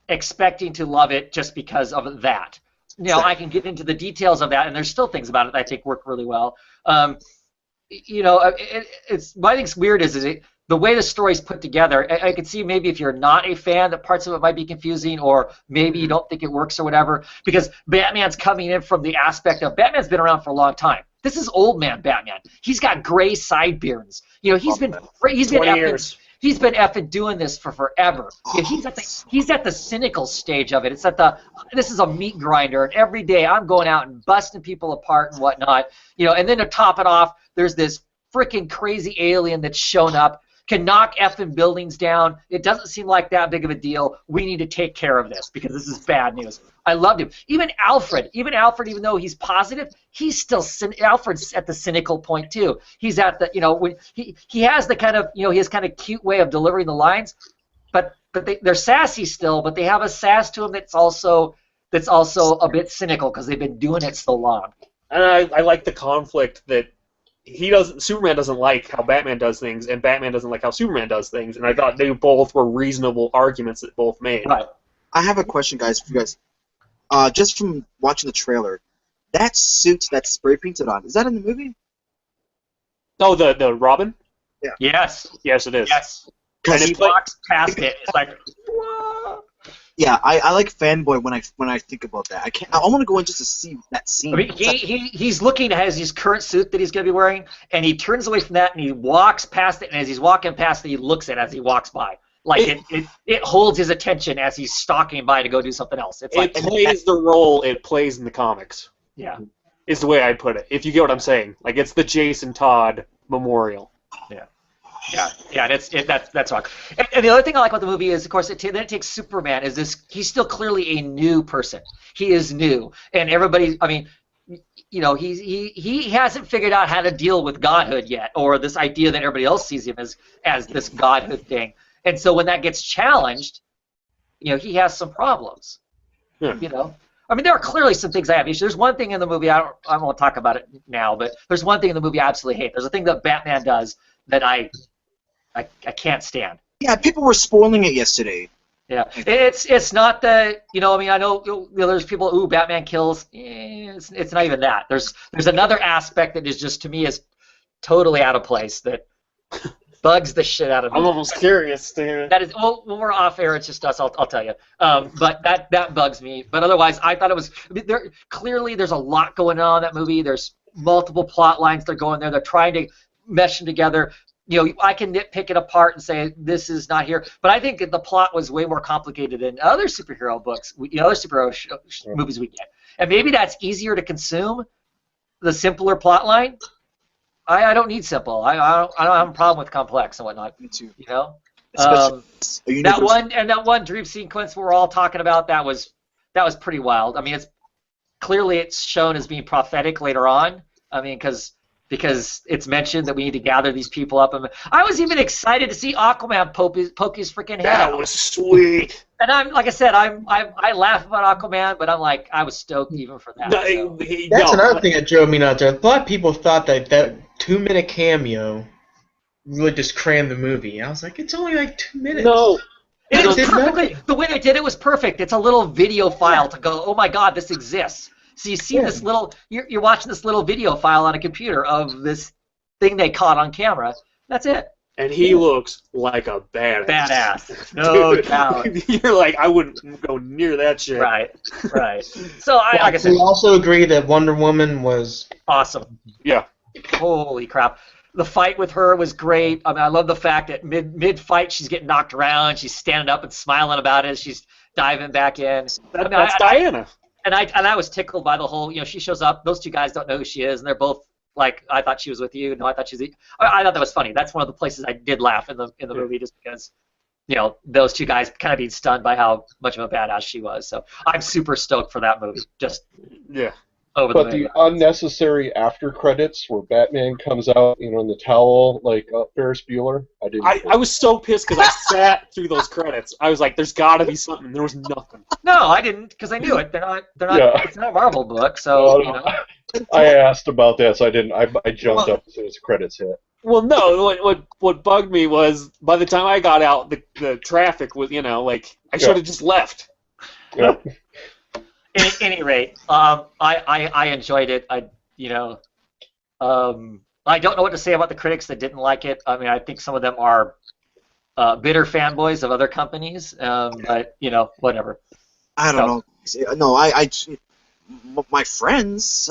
expecting to love it just because of that. I can get into the details of that, and there's still things about it that I think work really well. It's what I think's weird is the way the story's put together. I could see maybe if you're not a fan that parts of it might be confusing, or maybe you don't think it works or whatever, because Batman's coming in from the aspect of Batman's been around for a long time. This is old man Batman. He's got gray sideburns. He's been 20 years. He's been effing doing this for forever. He's at the cynical stage of it. It's this is a meat grinder, and every day I'm going out and busting people apart and whatnot. And then to top it off, there's this freaking crazy alien that's shown up, can knock effing buildings down. It doesn't seem like that big of a deal. We need to take care of this because this is bad news. I loved him. Even Alfred, even though he's positive, he's still Alfred's at the cynical point too. He's at the when he has the kind of he has kind of cute way of delivering the lines, but they're sassy still, but they have a sass to them that's also a bit cynical because they've been doing it so long. And I like the conflict that Superman doesn't like how Batman does things, and Batman doesn't like how Superman does things, and I thought they both were reasonable arguments that both made. Right. I have a question, guys, for you guys. Just from watching the trailer, that suit that's spray painted on, is that in the movie? Oh, the Robin? Yeah. Yes. Yes, it is. Yes. Because he walks past it. It's like, whoa. Yeah, I like fanboy when I think about that. I want to go in just to see that scene. I mean, he's looking at his current suit that he's going to be wearing, and he turns away from that and he walks past it, and as he's walking past it, he looks at it as he walks by. Like it holds his attention as he's stalking by to go do something else. It plays the role it plays in the comics. Yeah, is the way I put it. If you get what I'm saying, like it's the Jason Todd memorial. Yeah. Yeah, that's wrong. And the other thing I like about the movie is, of course, then it takes Superman. He's still clearly a new person. He is new, and everybody. I mean, he hasn't figured out how to deal with godhood yet, or this idea that everybody else sees him as this godhood thing. And so when that gets challenged, he has some problems. Yeah. I mean, there are clearly some things I have issues. There's one thing in the movie I won't talk about it now, but there's one thing in the movie I absolutely hate. There's a thing that Batman does that I can't stand. Yeah, people were spoiling it yesterday. Yeah, it's not the I mean, I know there's people, ooh, Batman kills. It's not even that. There's another aspect that is just, to me, is totally out of place that bugs the shit out of me. I'm almost curious to hear. That is, well, when we're off air, it's just us. I'll tell you. But that bugs me. But otherwise, I thought it was clearly there's a lot going on in that movie. There's multiple plot lines that are going there. They're trying to mesh them together. I can nitpick it apart and say this is not here, but I think that the plot was way more complicated than other superhero books, other superhero movies we get, and maybe that's easier to consume, the simpler plot line. I don't need simple. I don't have a problem with complex and whatnot. Me too. That one dream sequence we're all talking about, that was pretty wild. I mean, it's shown as being prophetic later on. I mean, because it's mentioned that we need to gather these people up. And I was even excited to see Aquaman poke his freaking head out. That was sweet. And like I said, I laugh about Aquaman, but I'm like, I was stoked even for that. That's another thing that drove me nuts. A lot of people thought that 2-minute cameo really just crammed the movie. I was like, it's only like 2 minutes. No. It was perfectly. The way they did it was perfect. It's a little video file to go, oh my God, this exists. So you see this little, you're watching this little video file on a computer of this thing they caught on camera. That's it. And he looks like a badass. No doubt. You're like, I wouldn't go near that shit. Right. So like I said, we also agree that Wonder Woman was awesome. Yeah. Holy crap. The fight with her was great. I mean, I love the fact that mid-fight she's getting knocked around. She's standing up and smiling about it. She's diving back in. That's Diana. And I was tickled by the whole, she shows up, those two guys don't know who she is, and they're both like, I thought she was with you, no, I thought she was I thought that was funny. That's one of the places I did laugh in the movie, just because, those two guys kind of being stunned by how much of a badass she was. So I'm super stoked for that movie. Just over but the unnecessary after credits where Batman comes out, in the towel like Ferris Bueller. I was so pissed because I sat through those credits. I was like, "There's got to be something." There was nothing. No, I didn't, because I knew it. They're not. Yeah. It's not a Marvel book, so. I asked about that, so I didn't. I jumped up as soon as the credits hit. Well, no. What bugged me was by the time I got out, the traffic was, like I should have just left. Yeah. At any rate, I enjoyed it. I don't know what to say about the critics that didn't like it. I mean, I think some of them are bitter fanboys of other companies, but whatever. I don't know. No, my friends,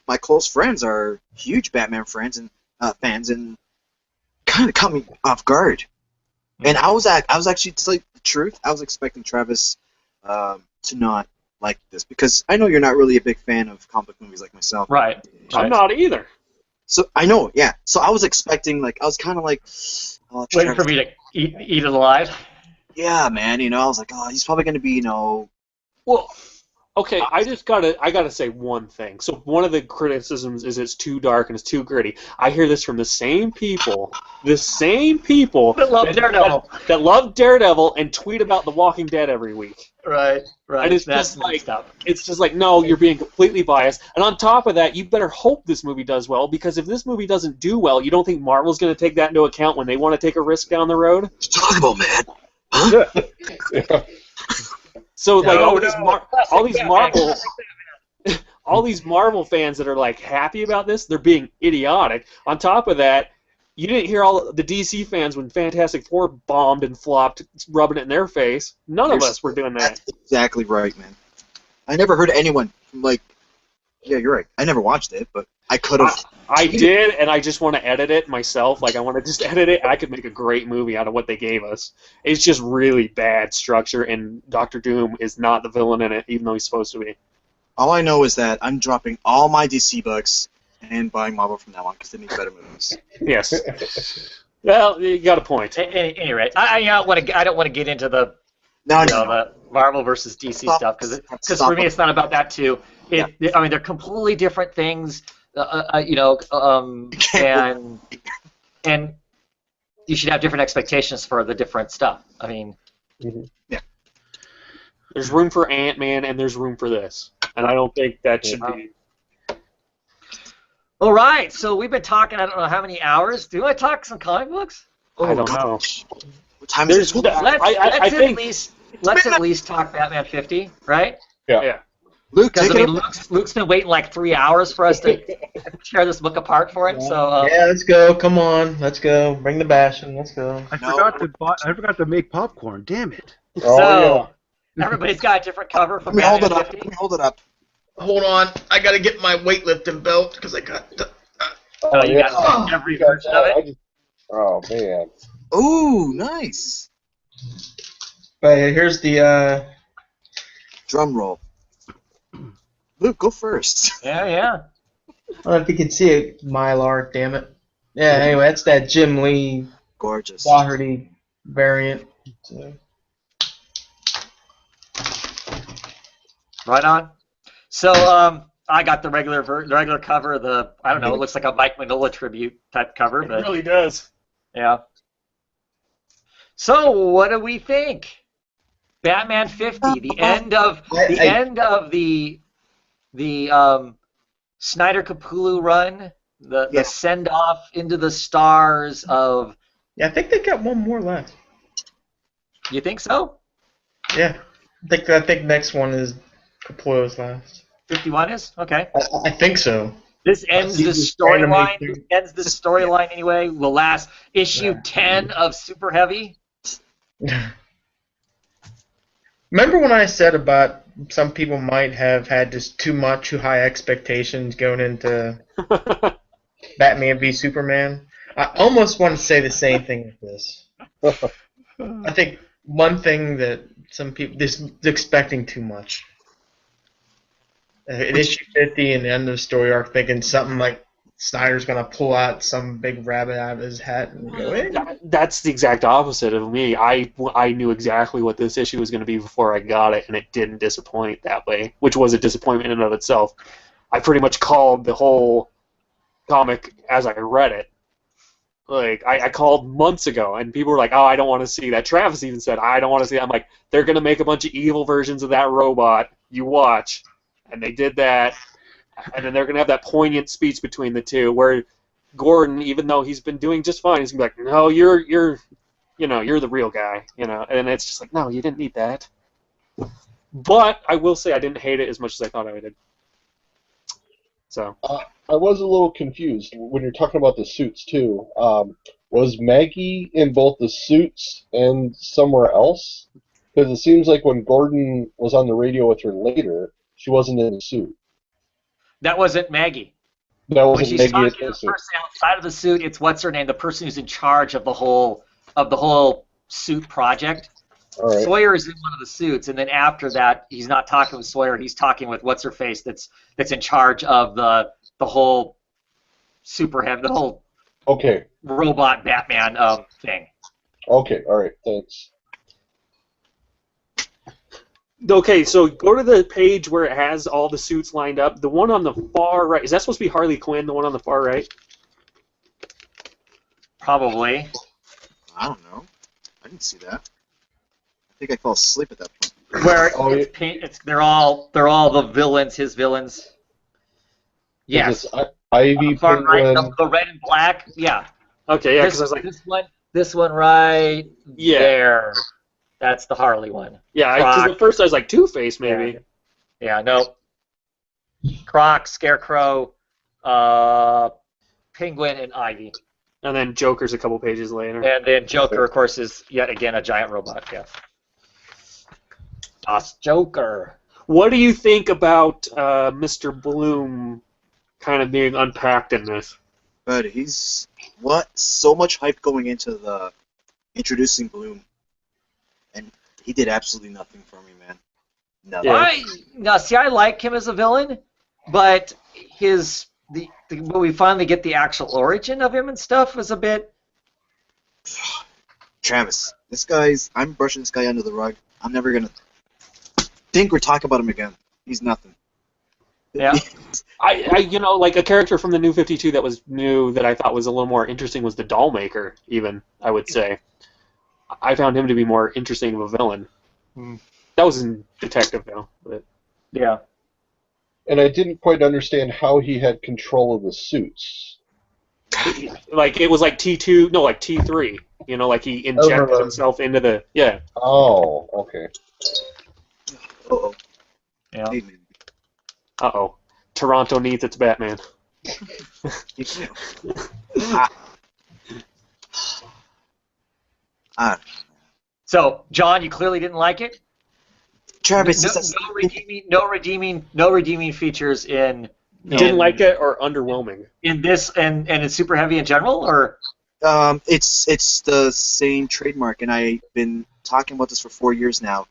my close friends are huge Batman fans and kind of caught me off guard. And I was actually, to tell you the truth, I was expecting Travis to not like this because I know you're not really a big fan of comic movies like myself. Right. I'm not either. So I know, yeah. So I was expecting, I was kind of like, waiting for me to eat it alive. Yeah, man. I was like, he's probably gonna be, Well, okay, I gotta say one thing. So one of the criticisms is it's too dark and it's too gritty. I hear this from the same people that love Daredevil, that love Daredevil and tweet about The Walking Dead every week. Right. And it's just like, no, you're being completely biased. And on top of that, you better hope this movie does well, because if this movie doesn't do well, you don't think Marvel's going to take that into account when they want to take a risk down the road? What you talking about, man? Huh? Yeah. So all these Marvel fans that are like happy about this, they're being idiotic. On top of that, you didn't hear all the DC fans when Fantastic Four bombed and flopped, rubbing it in their face. None of us were doing that. That's exactly right, man. I never heard anyone yeah, you're right. I never watched it, but I could have. I did, and I just want to edit it myself. I want to just edit it, and I could make a great movie out of what they gave us. It's just really bad structure, and Doctor Doom is not the villain in it, even though he's supposed to be. All I know is that I'm dropping all my DC books and buying Marvel from now on because they make better movies. Yes. Well, you got a point. At any rate, I don't want to get into the the Marvel versus DC stuff because for me it's not about that too. I mean, they're completely different things. And you should have different expectations for the different stuff. I mean, yeah. There's room for Ant-Man and there's room for this, and I don't think that should be. All right, so we've been talking. I don't know how many hours. Do you want to talk some comic books? I don't know. What time is it? Let's at least talk Batman 50, right? Yeah. Luke, Luke's been waiting like 3 hours for us to tear this book apart for him. So yeah, let's go. Come on, let's go. Bring the bashing. Let's go. I forgot to make popcorn. Damn it. Everybody's got a different cover for Let Batman me 50. Let me hold it up. Hold on, I gotta get my weightlifting belt because I got. You got every version of it. Oh man. Ooh, nice. But here's the drum roll. Luke, go first. Yeah. I don't know if you can see it, Mylar. Damn it. Yeah. Anyway, that's that Jim Lee. Gorgeous. Doherty variant. So. Right on. So I got the regular cover. I don't know. It looks like a Mike Mignola tribute type cover. But It really does. Yeah. So what do we think? Batman 50, the end of the Snyder Capullo run, the send off into the stars of. Yeah, I think they got one more left. You think so? Yeah, I think next one is Capullo's last. 51 is okay. I think so. This ends the storyline. Anyway. Will last issue 10 of Super Heavy. Remember when I said about some people might have had just too high expectations going into Batman v Superman? I almost want to say the same thing with this. I think one thing that some people is expecting too much. At issue 50 and the end of the story arc, thinking something like Snyder's gonna pull out some big rabbit out of his hat and go, hey. That's the exact opposite of me. I knew exactly what this issue was going to be before I got it, and it didn't disappoint that way, which was a disappointment in and of itself. I pretty much called the whole comic as I read it. Like, I called months ago, and people were like, oh, I don't want to see that. Travis even said, I don't want to see that. I'm like, they're going to make a bunch of evil versions of that robot. You watch. And they did that. And then they're going to have that poignant speech between the two where Gordon, even though he's been doing just fine, he's gonna be like, no, you're the real guy, and it's just like, no, you didn't need that. But I will say I didn't hate it as much as I thought I did. So I was a little confused when you're talking about the suits too. Was Maggie in both the suits and somewhere else? Because it seems like when Gordon was on the radio with her later, she wasn't in the suit. That wasn't Maggie. That wasn't when she's Maggie. talking to the person outside of the suit, it's what's her name, the person who's in charge of the whole suit project. Right. Sawyer is in one of the suits, and then after that, he's not talking with Sawyer. He's talking with what's her face that's in charge of the whole the whole robot Batman thing. Okay, all right, thanks. Okay, so go to the page where it has all the suits lined up. The one on the far right, is that supposed to be Harley Quinn, the one on the far right? Probably. I don't know. I didn't see that. I think I fell asleep at that point. Where they're all the villains, his villains. Yes. Ivy, Penguin. Right, the red and black. Yeah. Okay, yeah, because I was like... This one right there. That's the Harley one. Yeah, because at first I was like, Two-Face, maybe. Yeah, no. Croc, Scarecrow, Penguin, and Ivy. And then Joker's a couple pages later. And then Joker, of course, is yet again a giant robot, yeah. Das Joker. What do you think about Mr. Bloom kind of being unpacked in this? But so much hype going into the introducing Bloom, and he did absolutely nothing for me, man. Nothing. I like him as a villain, but when we finally get the actual origin of him and stuff was a bit... Travis, I'm brushing this guy under the rug. I'm never gonna think or talk about him again. He's nothing. Yeah. Like a character from the New 52 that was new that I thought was a little more interesting was the Dollmaker, even, I would say. I found him to be more interesting of a villain. That was in Detective, though. But... Yeah. And I didn't quite understand how he had control of the suits. Like, it was like T2, no, like T3. Like he injected himself into the... Yeah. Oh, okay. Uh-oh. Yeah. Uh-oh. Toronto needs its Batman. So, John, you clearly didn't like it? Travis, no redeeming features in... Didn't like it or underwhelming? In this and in Super Heavy in general, or...? It's the same trademark, and I've been talking about this for 4 years now.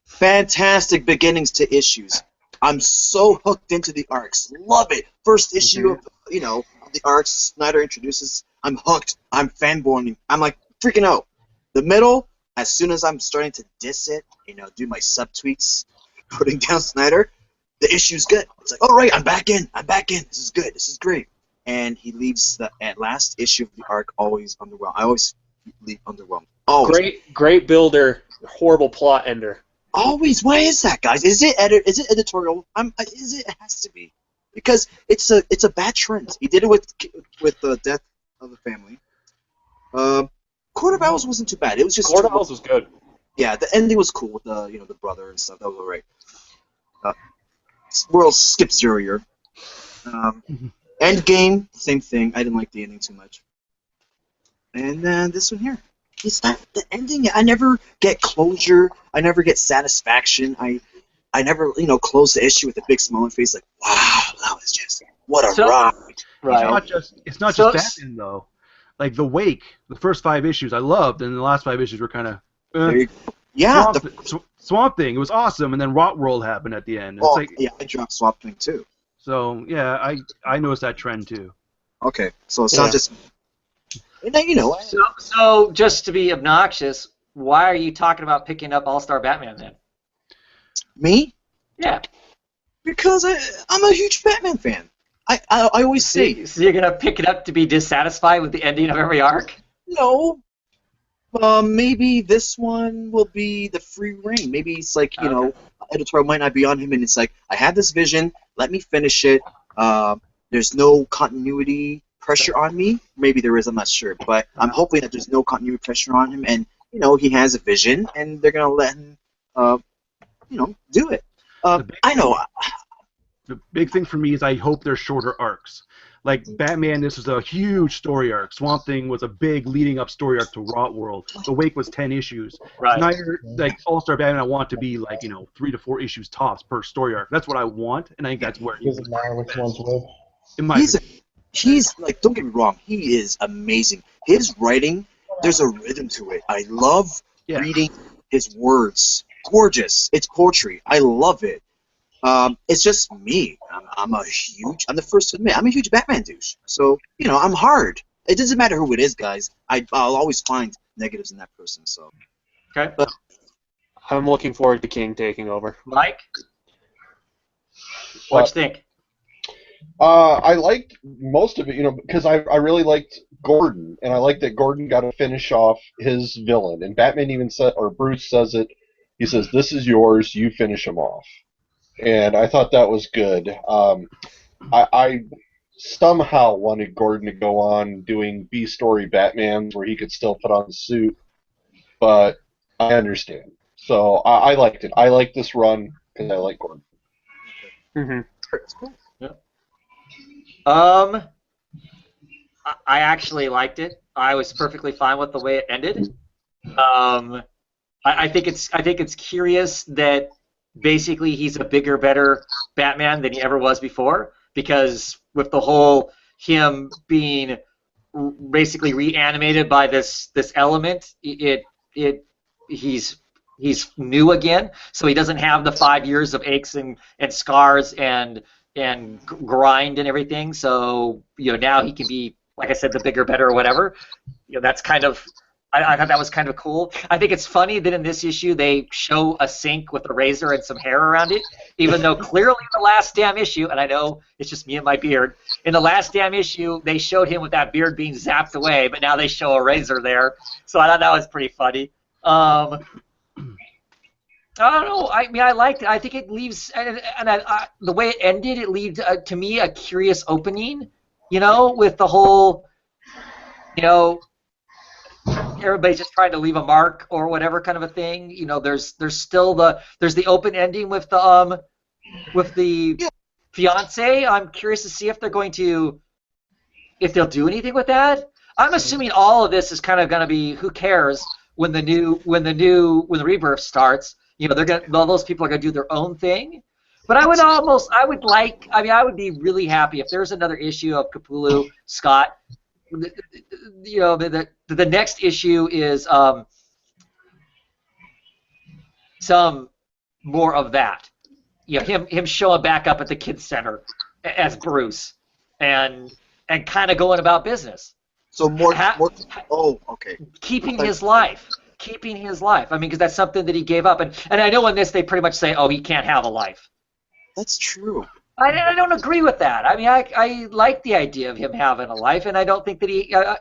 Fantastic beginnings to issues. I'm so hooked into the arcs. Love it. First issue of the arcs Snyder introduces. I'm hooked. I'm fanboying. I'm like freaking out. The middle, as soon as I'm starting to diss it, do my subtweets, putting down Snyder, the issue's good. It's like, all right, I'm back in. This is good. This is great. And he leaves the last issue of the arc always underwhelmed. I always leave underwhelmed. Always. Great builder, horrible plot ender. Always. Why is that, guys? Is it editorial? It has to be, because it's a bad trend. He did it with the death of the family. Court of Owls wasn't too bad. It was just Court of Owls was good. Yeah, the ending was cool with the brother and stuff. That was alright. World skip 0 year. Endgame, same thing. I didn't like the ending too much. And then this one here. It's not the ending. I never get closure. I never get satisfaction. I never, close the issue with a big smile on face like, wow, that was just, what a ride. Right. It's not just Batman, though. Like, The Wake, the first 5 issues I loved, and the last 5 issues were kind of... Yeah. Swamp Thing, it was awesome, and then Rot World happened at the end. Yeah, I dropped Swamp Thing, too. So, yeah, I noticed that trend, too. Okay, so it's not just... So, just to be obnoxious, why are you talking about picking up All-Star Batman, then? Me? Yeah. Because I'm a huge Batman fan. I always say... So you're going to pick it up to be dissatisfied with the ending of every arc? No. Maybe this one will be the free reign. Maybe it's like, editorial might not be on him, and it's like, I had this vision, let me finish it. There's no continuity pressure on me. Maybe there is, I'm not sure. But I'm hoping that there's no continuity pressure on him, and, you know, he has a vision, and they're going to let him, you know, do it. I know. The big thing for me is I hope they're shorter arcs. Like Batman, this was a huge story arc. Swamp Thing was a big leading up story arc to Rot World. The Wake was 10 issues. Right. Snyder, like All-Star Batman, I want to be like, you know, 3 to 4 issues tops per story arc. That's what I want, and I think that's where Doesn't matter which one's with. He's like, don't get me wrong, he is amazing. His writing, there's a rhythm to it. I love reading his words. Gorgeous. It's poetry. I love it. It's just me. I'm the first to admit, I'm a huge Batman douche. So, you know, I'm hard. It doesn't matter who it is, guys. I'll always find negatives in that person. So. Okay. But, I'm looking forward to King taking over. Mike? What you think? I liked most of it, you know, because I really liked Gordon, and I liked that Gordon got to finish off his villain. And Batman even said, or Bruce says it, he says, "This is yours, you finish him off." And I thought that was good. I somehow wanted Gordon to go on doing B-story Batmans where he could still put on the suit, but I understand. So I liked it. I like this run because I like Gordon. Mm-hmm. Yeah. I actually liked it. I was perfectly fine with the way it ended. I think it's curious that basically he's a bigger, better Batman than he ever was before, because with the whole him being basically reanimated by this element, he's new again, so he doesn't have the 5 years of aches and scars and grind and everything. So, you know, now he can be, like I said, the bigger, better, or whatever. You know, that's kind of, I thought that was kind of cool. I think it's funny that in this issue they show a sink with a razor and some hair around it, even though clearly in the last damn issue, and I know it's just me and my beard, in the last damn issue they showed him with that beard being zapped away, but now they show a razor there. So I thought that was pretty funny. I don't know. I mean, I liked it. I think it leaves, and the way it ended, it leaves to me a curious opening. You know, with the whole, you know, everybody's just trying to leave a mark or whatever kind of a thing. You know, there's still the open ending with the fiance. I'm curious to see if they'll do anything with that. I'm assuming all of this is kind of going to be, who cares when the Rebirth starts. You know, those people are going to do their own thing. But I would be really happy if there's another issue of Capullo Scott. You know, the next issue is some more of that. You know, him showing back up at the kids center as Bruce and kind of going about business. So more. Oh, okay. Keeping his life. I mean, because that's something that he gave up. And I know in this they pretty much say, oh, he can't have a life. That's true. I don't agree with that. I mean, I like the idea of him having a life, and I don't think that I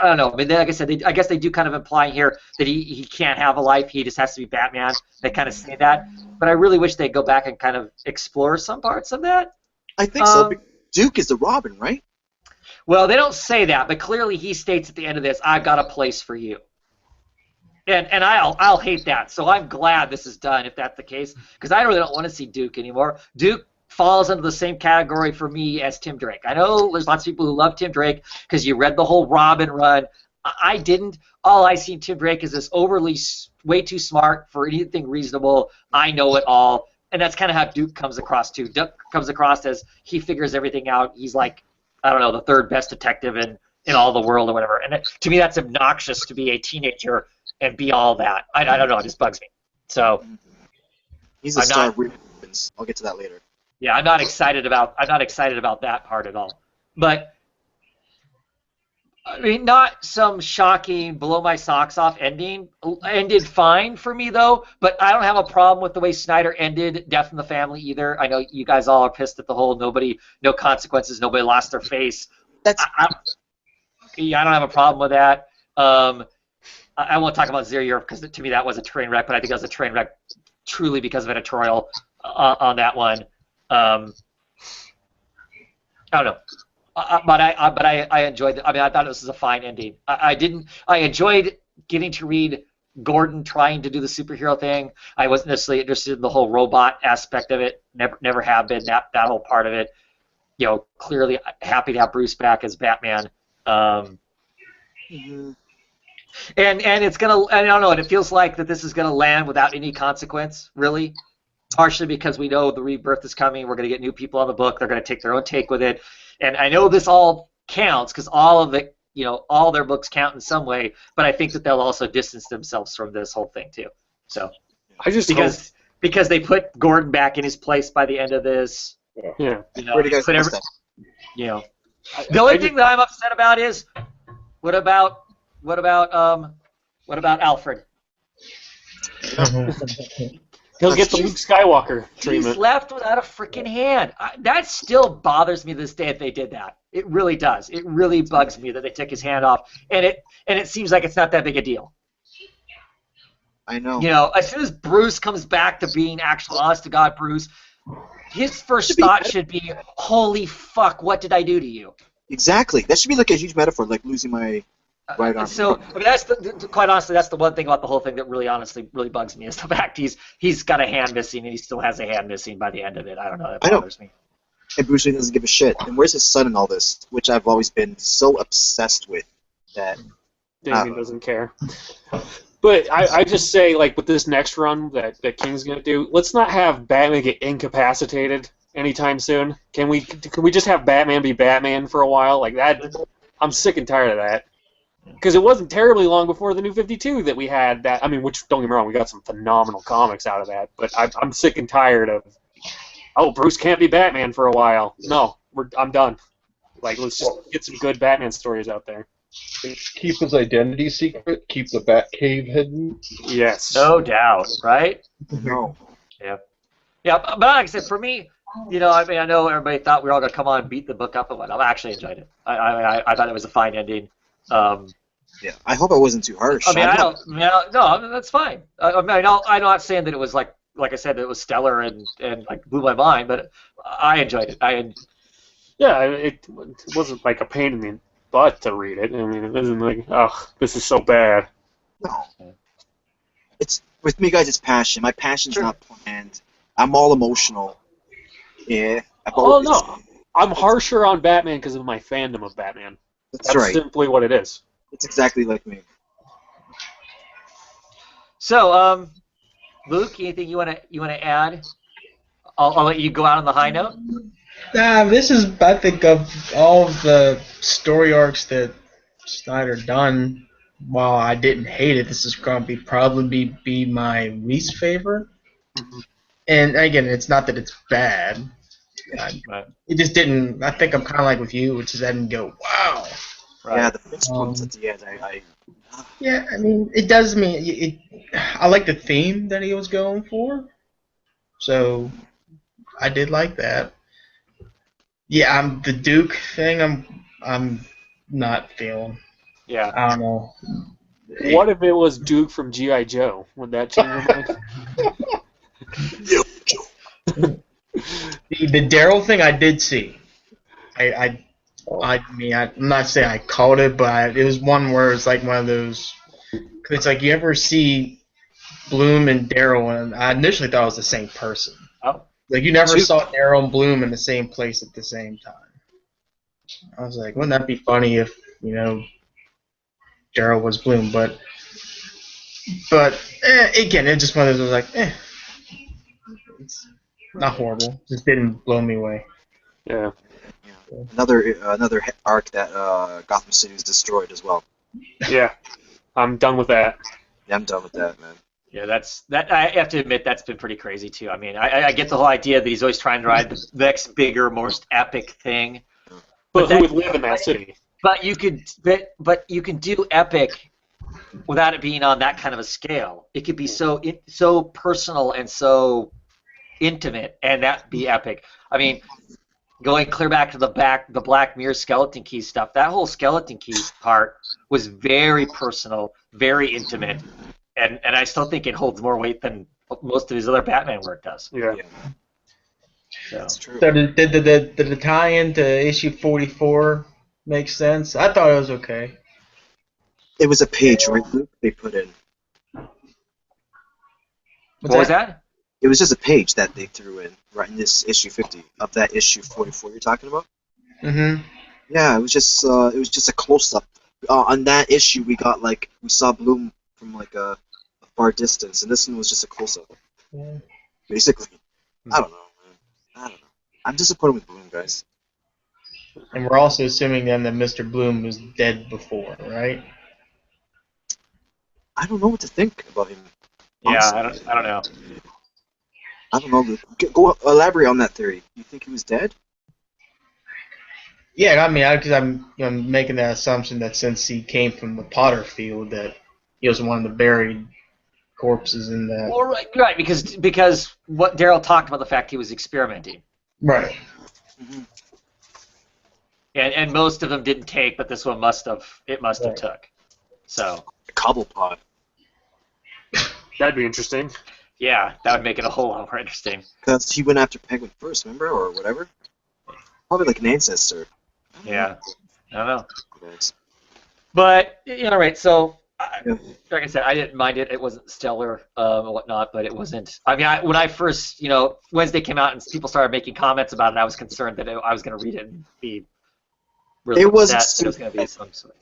don't know. I mean, like I said, I guess they do kind of imply here that he can't have a life. He just has to be Batman. They kind of say that. But I really wish they'd go back and kind of explore some parts of that. I think so. Duke is the Robin, right? Well, they don't say that, but clearly he states at the end of this, "I've got a place for you." And I'll hate that. So I'm glad this is done if that's the case, because I really don't want to see Duke anymore. Duke falls into the same category for me as Tim Drake. I know there's lots of people who love Tim Drake because you read the whole Robin run. I didn't. All I see in Tim Drake is this overly, way too smart for anything reasonable. I know it all. And that's kind of how Duke comes across too. Duke comes across as he figures everything out. He's like, I don't know, the third best detective in all the world or whatever. And to me, that's obnoxious to be a teenager and be all that. I don't know. It just bugs me. So he's a star of weapons. I'll get to that later. Yeah, I'm not excited about that part at all. But I mean, not some shocking, blow my socks off ending. Ended fine for me though. But I don't have a problem with the way Snyder ended Death in the Family either. I know you guys all are pissed at the whole no consequences, nobody lost their face. I don't have a problem with that. I won't talk about Zero Year because to me that was a train wreck, but I think it was a train wreck truly because of editorial on that one. I don't know. But I enjoyed it. I mean, I thought this was a fine ending. I enjoyed getting to read Gordon trying to do the superhero thing. I wasn't necessarily interested in the whole robot aspect of it. Never have been that whole part of it. You know, clearly happy to have Bruce back as Batman. And it's gonna. I don't know. And it feels like that this is gonna land without any consequence, really. Partially because we know the Rebirth is coming. We're gonna get new people on the book. They're gonna take their own take with it. And I know this all counts because all of it, all their books count in some way. But I think that they'll also distance themselves from this whole thing too. So I just because they put Gordon back in his place by the end of this. Yeah. Where do you guys put that? The only thing that I'm upset about is what about Alfred? He'll get the Luke Skywalker treatment. He's left without a freaking hand. That still bothers me this day if they did that. It really does. It really bugs me that they took his hand off, and it seems like it's not that big a deal. I know. As soon as Bruce comes back to being actual honest to God Bruce, his first thought should be, "Holy fuck, what did I do to you?" Exactly. That should be like a huge metaphor, like losing my right arm. So, I mean, that's quite honestly, that's the one thing about the whole thing that really bugs me is the fact he's got a hand missing and he still has a hand missing by the end of it. I don't know. That bothers me. And Bruce Lee doesn't give a shit. And where's his son in all this? Which I've always been so obsessed with that Damien doesn't care. But I just say, like, with this next run that King's gonna do, let's not have Batman get incapacitated anytime soon. Can we just have Batman be Batman for a while? Like that, I'm sick and tired of that. Because it wasn't terribly long before the New 52 that we had that. I mean, which, don't get me wrong, we got some phenomenal comics out of that. But I'm sick and tired of, Bruce can't be Batman for a while. No, I'm done. Like, let's just get some good Batman stories out there. Keep his identity secret. Keep the Batcave hidden. Yes. No doubt, right? No. Yeah. Yeah, but like I said, for me, I mean, I know everybody thought we were all going to come on and beat the book up and whatnot. I actually enjoyed it. I thought it was a fine ending. Yeah, I hope I wasn't too harsh. No, that's fine. I'm not saying that it was like I said, that it was stellar and like blew my mind, but I enjoyed it. It wasn't like a pain in the butt to read it. I mean, it wasn't like, this is so bad. No. It's with me, guys. It's passion. My passion's not planned. I'm all emotional. Yeah. No. I'm harsher on Batman because of my fandom of Batman. That's right. Simply what it is. It's exactly like me. So, Luke, anything you want to add? I'll let you go out on the high note. This is, I think, of all of the story arcs that Snyder done. While I didn't hate it, this is going to probably be my least favorite. Mm-hmm. And again, it's not that it's bad. It just didn't. I think I'm kind of like with you, which is I didn't go, wow. Right. Yeah, the fixed points at the end. Yeah, I mean, it does mean I like the theme that he was going for, so I did like that. Yeah, the Duke thing. I'm not feeling. Yeah. I don't know. What if it was Duke from G.I. Joe? Would that change your mind? The Daryl thing I did see. I mean, I'm not saying I called it, but it was one where it's like one of those. Cause it's like you ever see Bloom and Daryl, and I initially thought it was the same person. Oh. Like you never saw Daryl and Bloom in the same place at the same time. I was like, wouldn't that be funny if Daryl was Bloom? But again, it's just one of those like, it's not horrible. Just didn't blow me away. Yeah. Another arc that Gotham City was destroyed as well. Yeah, I'm done with that. Yeah, I'm done with that, man. Yeah, that. I have to admit that's been pretty crazy too. I mean, I get the whole idea that he's always trying to ride the next bigger, most epic thing. But who would live in that city? But you can do epic without it being on that kind of a scale. It could be so personal and so intimate, and that be epic. I mean, going clear back to the Black Mirror Skeleton Key stuff, that whole Skeleton Key part was very personal, very intimate, and I still think it holds more weight than most of his other Batman work does. Yeah. That's true. So did the tie-in to issue 44 make sense? I thought it was okay. It was a page, right, Luke, they put in. What was that? It was just a page that they threw in right in this issue 50 of that issue 44 you're talking about. Mm-hmm. Yeah, it was just a close-up. On that issue, we saw Bloom from like a far distance, and this one was just a close-up. Yeah. Basically, I don't know, man. I don't know. I'm disappointed with Bloom, guys. And we're also assuming then that Mr. Bloom was dead before, right? I don't know what to think about him. Yeah, Honestly. I don't know. I don't know, Luke. Go elaborate on that theory. You think he was dead? Yeah, I mean, because I'm making that assumption that since he came from the Potter field, that he was one of the buried corpses in that. Well, right, because what Daryl talked about the fact he was experimenting. Right. Mm-hmm. And most of them didn't take, but this one must have Right. took. So. Cobblepot. That'd be interesting. Yeah, that would make it a whole lot more interesting. Because he went after Penguin first, remember, or whatever. Probably like an ancestor. Yeah, I don't know. Guys. But right. So, Yeah. like I said, I didn't mind it. It wasn't stellar and whatnot, but it wasn't. I mean, when I first, Wednesday came out and people started making comments about it, I was concerned that I was going to read it and be really It wasn't upset that it was going to be some sort.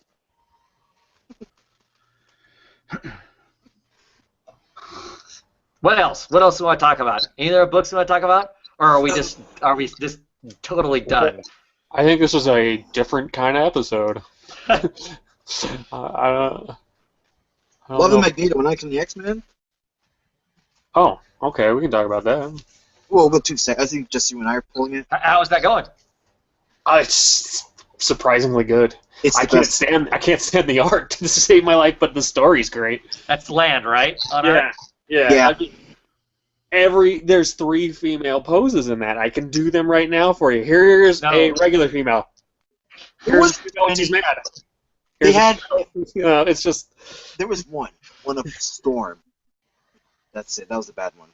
What else? What else do we want to talk about? Any other books we want to talk about, or are we just totally done? I think this was a different kind of episode. I don't Love know. and Magneto and Icon the X-Men? Oh, okay, we can talk about that. Well, we'll 2 seconds. I think just you and I are pulling it. How is that going? It's surprisingly good. It's I the can't best. stand the art to save my life, but the story's great. That's Land, right? On Yeah, Earth? yeah. Yeah. I mean, there's 3 female poses in that. I can do them right now for you. Here's a regular female. Here's a female when she's mad. They had. It's just. There was one of Storm. That's it. That was the bad one.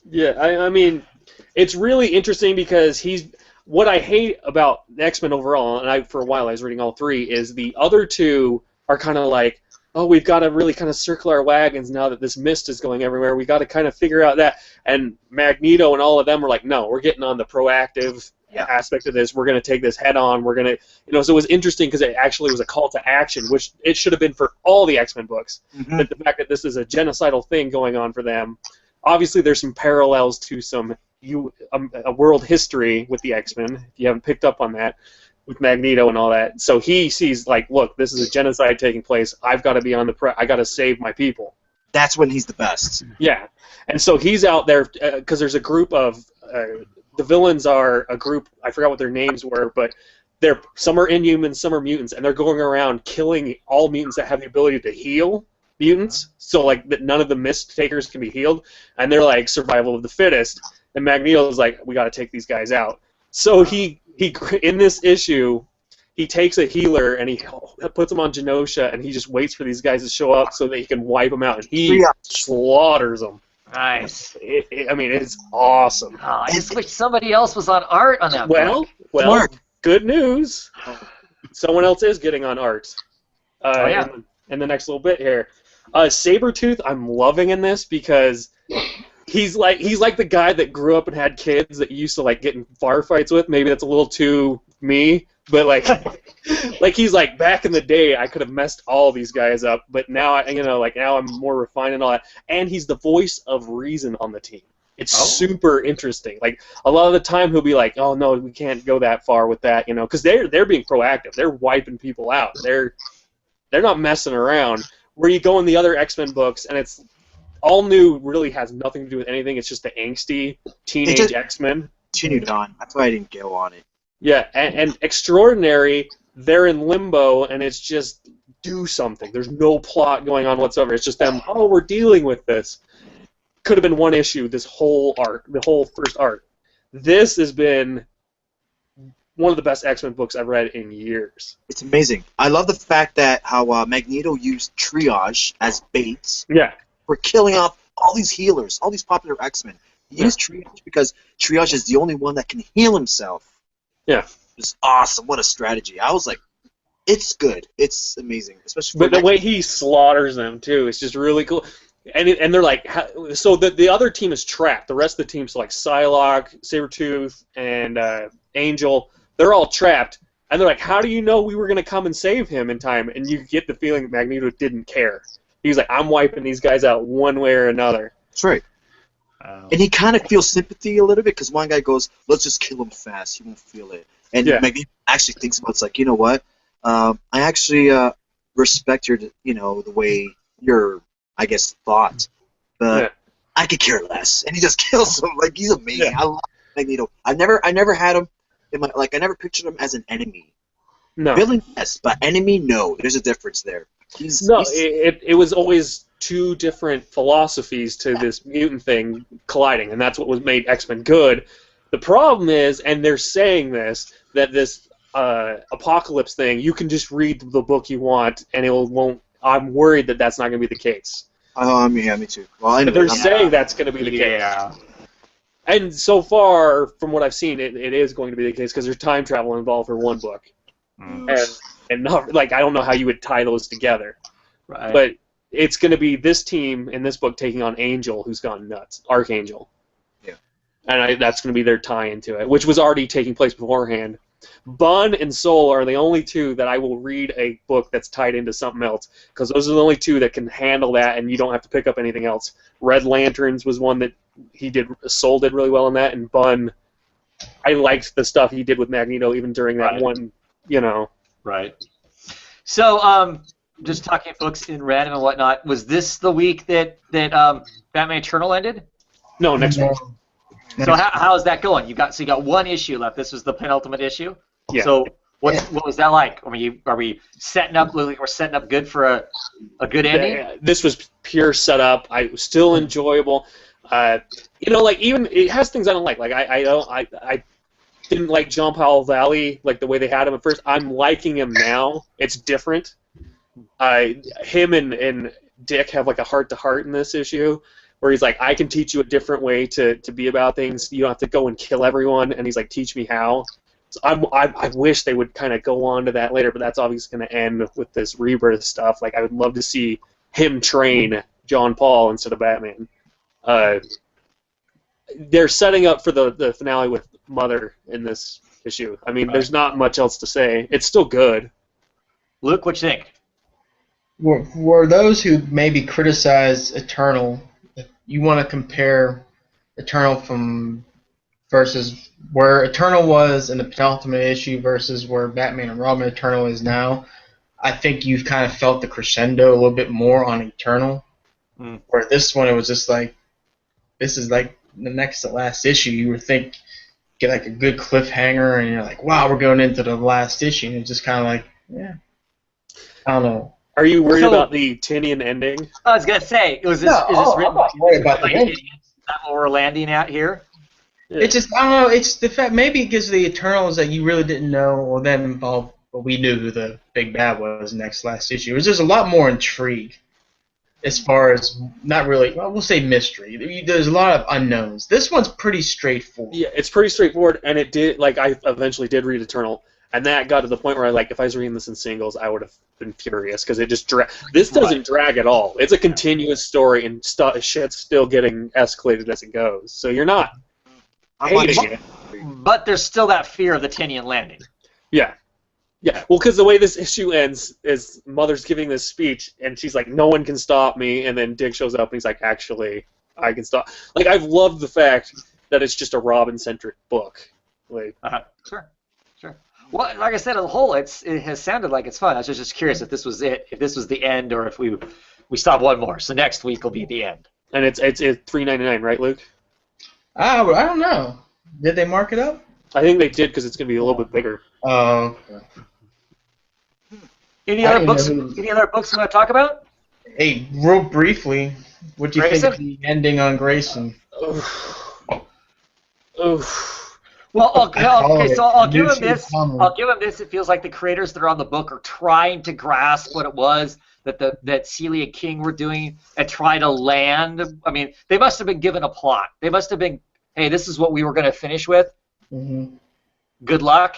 Yeah, I mean, it's really interesting because what I hate about X-Men overall, and for a while I was reading all 3, is the other 2 are kind of like, oh, we've got to really kind of circle our wagons now that this mist is going everywhere. We got to kind of figure out that. And Magneto and all of them were like, no, we're getting on the proactive aspect of this. We're going to take this head on. We're going to, so it was interesting because it actually was a call to action, which it should have been for all the X-Men books. Mm-hmm. But the fact that this is a genocidal thing going on for them, obviously there's some parallels to a world history with the X-Men, if you haven't picked up on that, with Magneto and all that. So he sees, like, look, this is a genocide taking place. I've got to be on I got to save my people. That's when he's the best. Yeah. And so he's out there, because there's a group of, the villains are a group, I forgot what their names were, but some are Inhumans, some are mutants, and they're going around killing all mutants that have the ability to heal mutants, so like that none of the mist takers can be healed, and they're like survival of the fittest. And Magneto's like, we got to take these guys out. So he in this issue, he takes a healer and he puts him on Genosha, and he just waits for these guys to show up so that he can wipe them out, and he slaughters them. Nice. I mean, it's awesome. Oh, I just wish somebody else was on art on that book. Well, good news. Someone else is getting on art. In the next little bit here. Sabretooth, I'm loving in this because he's like the guy that grew up and had kids that you used to like get in bar fights with. Maybe that's a little too me, but like he's like, back in the day I could have messed all these guys up, but now now I'm more refined and all that. And he's the voice of reason on the team. It's super interesting. Like, a lot of the time he'll be like, oh no, we can't go that far with that, because they're being proactive. They're wiping people out. They're not messing around. Where you go in the other X-Men books, and it's all new, really has nothing to do with anything. It's just the angsty teenage X-Men. Continued on. That's why I didn't go on it. Yeah, and Extraordinary, they're in limbo, and it's just do something. There's no plot going on whatsoever. It's just them, oh, we're dealing with this. Could have been one issue, this whole arc, the whole first arc. This has been one of the best X-Men books I've read in years. It's amazing. I love the fact that how Magneto used triage as bait Yeah. for killing off all these healers, all these popular X-Men. He used Triage because Triage is the only one that can heal himself. Yeah. It's awesome. What a strategy. I was like, it's good. It's amazing. Especially but the way he slaughters them, too, is just really cool. And they're like, so the other team is trapped. The rest of the teams, like Psylocke, Sabretooth, and Angel, they're all trapped. And they're like, how do you know we were going to come and save him in time? And you get the feeling that Magneto didn't care. He was like, I'm wiping these guys out one way or another. That's right. And he kind of feels sympathy a little bit because one guy goes, let's just kill him fast. He won't feel it. And Magneto actually thinks about it. It's like, you know what? I actually respect your, the way you're, I guess, thought. But I could care less. And he just kills him. Like, he's amazing. I love Magneto. I never had him in my, I never pictured him as an enemy. No. Villain, yes, but enemy, no. There's a difference there. It was always two different philosophies to this mutant thing colliding, and that's what was made X-Men good. The problem is, and they're saying this, that this Apocalypse thing, you can just read the book you want, and it won't. I'm worried that that's not going to be the case. Oh, yeah, me too. Well, anyway, they're saying that's going to be the case. And so far, from what I've seen, it is going to be the case because there's time travel involved for one book. And not like I don't know how you would tie those together, right? But it's going to be this team in this book taking on Angel, who's gone nuts, Archangel. Yeah, and that's going to be their tie into it, which was already taking place beforehand. Bun and Soul are the only two that I will read a book that's tied into something else because those are the only two that can handle that, and you don't have to pick up anything else. Red Lanterns was one that Soul did really well in that, and Bun, I liked the stuff he did with Magneto even during that one. Right. So, just talking books in random and whatnot, was this the week that Batman Eternal ended? No, next week. So how is that going? You got one issue left. This was the penultimate issue. Yeah. So what was that like? Are we setting up? We're setting up good for a good ending. This was pure setup. I was still enjoyable. Even it has things I don't like. Like I didn't like John Powell Valley, like the way they had him at first. I'm liking him now. It's different. Him and Dick have like a heart-to-heart in this issue, where he's like, I can teach you a different way to be about things. You don't have to go and kill everyone. And he's like, teach me how. So I wish they would kind of go on to that later, but that's obviously going to end with this Rebirth stuff. Like, I would love to see him train John Paul instead of Batman. They're setting up for the finale with Mother in this issue. I mean, there's not much else to say. It's still good. Luke, what you think? For those who maybe criticize Eternal, if you want to compare Eternal versus where Eternal was in the penultimate issue versus where Batman and Robin Eternal is now, I think you've kind of felt the crescendo a little bit more on Eternal. Where this one, it was just like, this is like the next to last issue. You would think, get like a good cliffhanger, and you're like, wow, we're going into the last issue. And it's just kind of like, yeah, I don't know. Are you worried about the Tinian ending? I was gonna say, is this written? I'm not worried about the ending. Is that what we're landing at here? Yeah. It's just, I don't know. It's the fact maybe because the Eternals that you really didn't know, or them involved, but we knew who the big bad was next last issue. It was just a lot more intrigue. As far as not really, well, we'll say mystery. There's a lot of unknowns. This one's pretty straightforward. Yeah, it's pretty straightforward, and it did. Like, I eventually did read Eternal, and that got to the point where if I was reading this in singles, I would have been furious because it just This doesn't drag at all. It's a continuous story, and shit's still getting escalated as it goes. So you're not hating it. But there's still that fear of the Tinian landing. Yeah. Yeah, well, because the way this issue ends is Mother's giving this speech, and she's like, no one can stop me, and then Dick shows up, and he's like, actually, I can stop. Like, I've loved the fact that it's just a Robin-centric book. Like, Sure. Well, like I said, as a whole, it has sounded like it's fun. I was just curious if this was it, if this was the end, or if we stop one more. So next week will be the end. And it's $3.99, right, Luke? I don't know. Did they mark it up? I think they did because it's going to be a little bit bigger. Oh. Any other books you want to talk about? Hey, real briefly, what do you think of the ending on Grayson? Well, okay, so I'll give him this. I'll give him this. It feels like the creators that are on the book are trying to grasp what it was. that Celia King were doing and try to land. I mean, they must have been given a plot. They must have been, hey, this is what we were going to finish with. Mm-hmm. Good luck.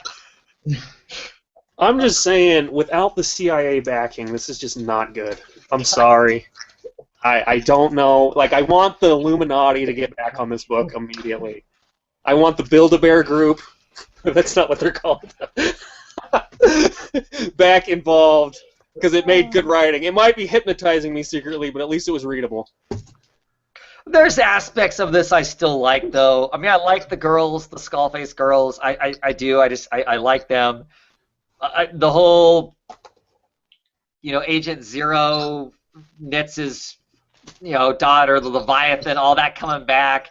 I'm just saying, without the CIA backing, this is just not good. I'm sorry. I don't know. Like, I want the Illuminati to get back on this book immediately. I want the Build-A-Bear group. That's not what they're called. Back involved, because it made good writing. It might be hypnotizing me secretly, but at least it was readable. There's aspects of this I still like, though. I mean, I like the girls, the Skullface girls. I do. I like them. The whole, Agent Zero, Nitz's, daughter, the Leviathan, all that coming back.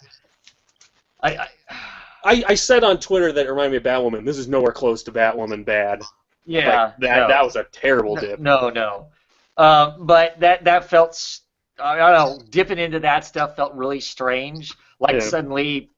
I said on Twitter that it reminded me of Batwoman. This is nowhere close to Batwoman bad. Yeah. That was a terrible dip. No. But that felt, I don't know, dipping into that stuff felt really strange. Like suddenly,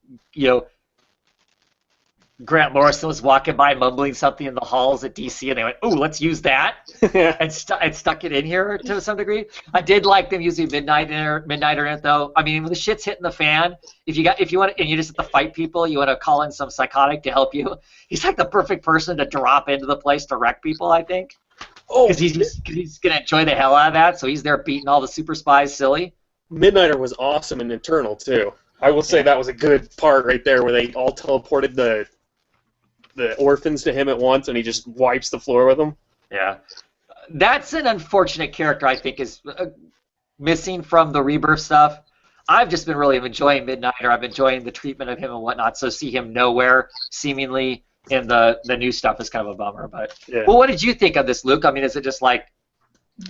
Grant Morrison was walking by mumbling something in the halls at DC, and they went, "Ooh, let's use that," and stuck it in here to some degree. I did like them using Midnighter in it, though. I mean, when the shit's hitting the fan, if you want, and you just have to fight people, you want to call in some psychotic to help you. He's like the perfect person to drop into the place to wreck people, I think. Oh, because he's gonna enjoy the hell out of that. So he's there beating all the super spies silly. Midnighter was awesome in Eternal too. I will say that was a good part right there, where they all teleported the orphans to him at once, and he just wipes the floor with them. Yeah. That's an unfortunate character, I think, is missing from the Rebirth stuff. I've just been really enjoying Midnighter. I've been enjoying the treatment of him and whatnot, so see him nowhere, seemingly, in the new stuff is kind of a bummer. But Well, what did you think of this, Luke? I mean, is it just like,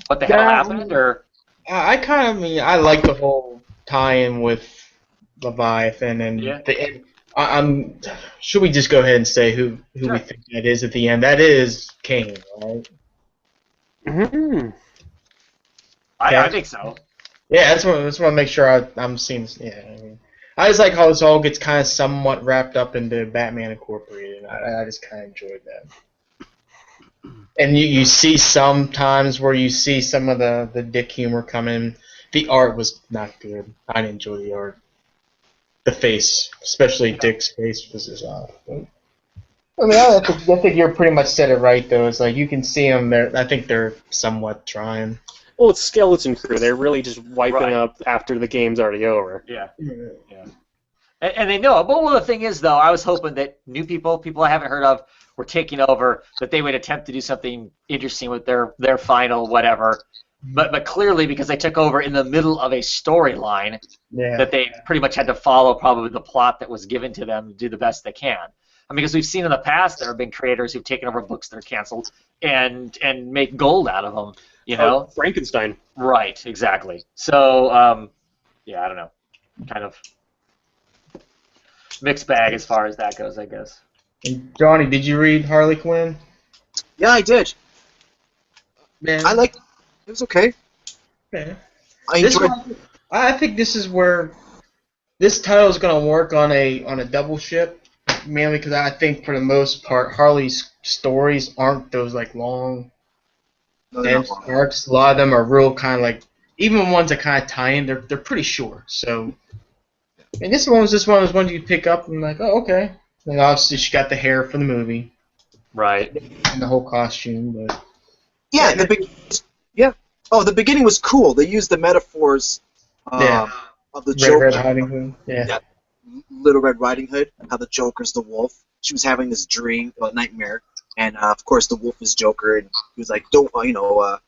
what the hell happened? Or I like the whole tie-in with Leviathan and should we just go ahead and say who we think that is at the end? That is Kane, right? Mm-hmm. I think so. Yeah, I just want to make sure I'm seeing. Yeah, I just like how this all gets kind of somewhat wrapped up into Batman Incorporated. I just kind of enjoyed that. And you see sometimes where you see some of the dick humor come in. The art was not good. I didn't enjoy the art. The face, especially Dick's face, was just off. I mean, I think you pretty much said it right, though. It's like you can see them there. I think they're somewhat trying. Well, it's Skeleton Crew. They're really just wiping up after the game's already over. Yeah. And they know it. But well, the thing is, though, I was hoping that new people I haven't heard of, were taking over, that they would attempt to do something interesting with their final whatever. But clearly, because they took over in the middle of a storyline, that they pretty much had to follow probably the plot that was given to them to do the best they can. I mean, because we've seen in the past there have been creators who've taken over books that are canceled and make gold out of them. Oh, Frankenstein. Right, exactly. So, I don't know. Kind of mixed bag as far as that goes, I guess. And Johnny, did you read Harley Quinn? Yeah, I did. Man, it was okay. Yeah. I think this is where this title is going to work on a double ship, mainly because I think for the most part Harley's stories aren't those like long, dense arcs. A lot of them are real kind of like, even ones that kind of tie in, they're pretty short. So, and this one was just one of those ones you pick up and like, oh, okay. And obviously she got the hair for the movie, right, and the whole costume, but yeah, the beginning was cool. They used the metaphors of the Joker. Red Riding Hood. Yeah. Little Red Riding Hood. How the Joker's the wolf. She was having this dream, nightmare, and of course the wolf is Joker. And he was like, "Don't, well,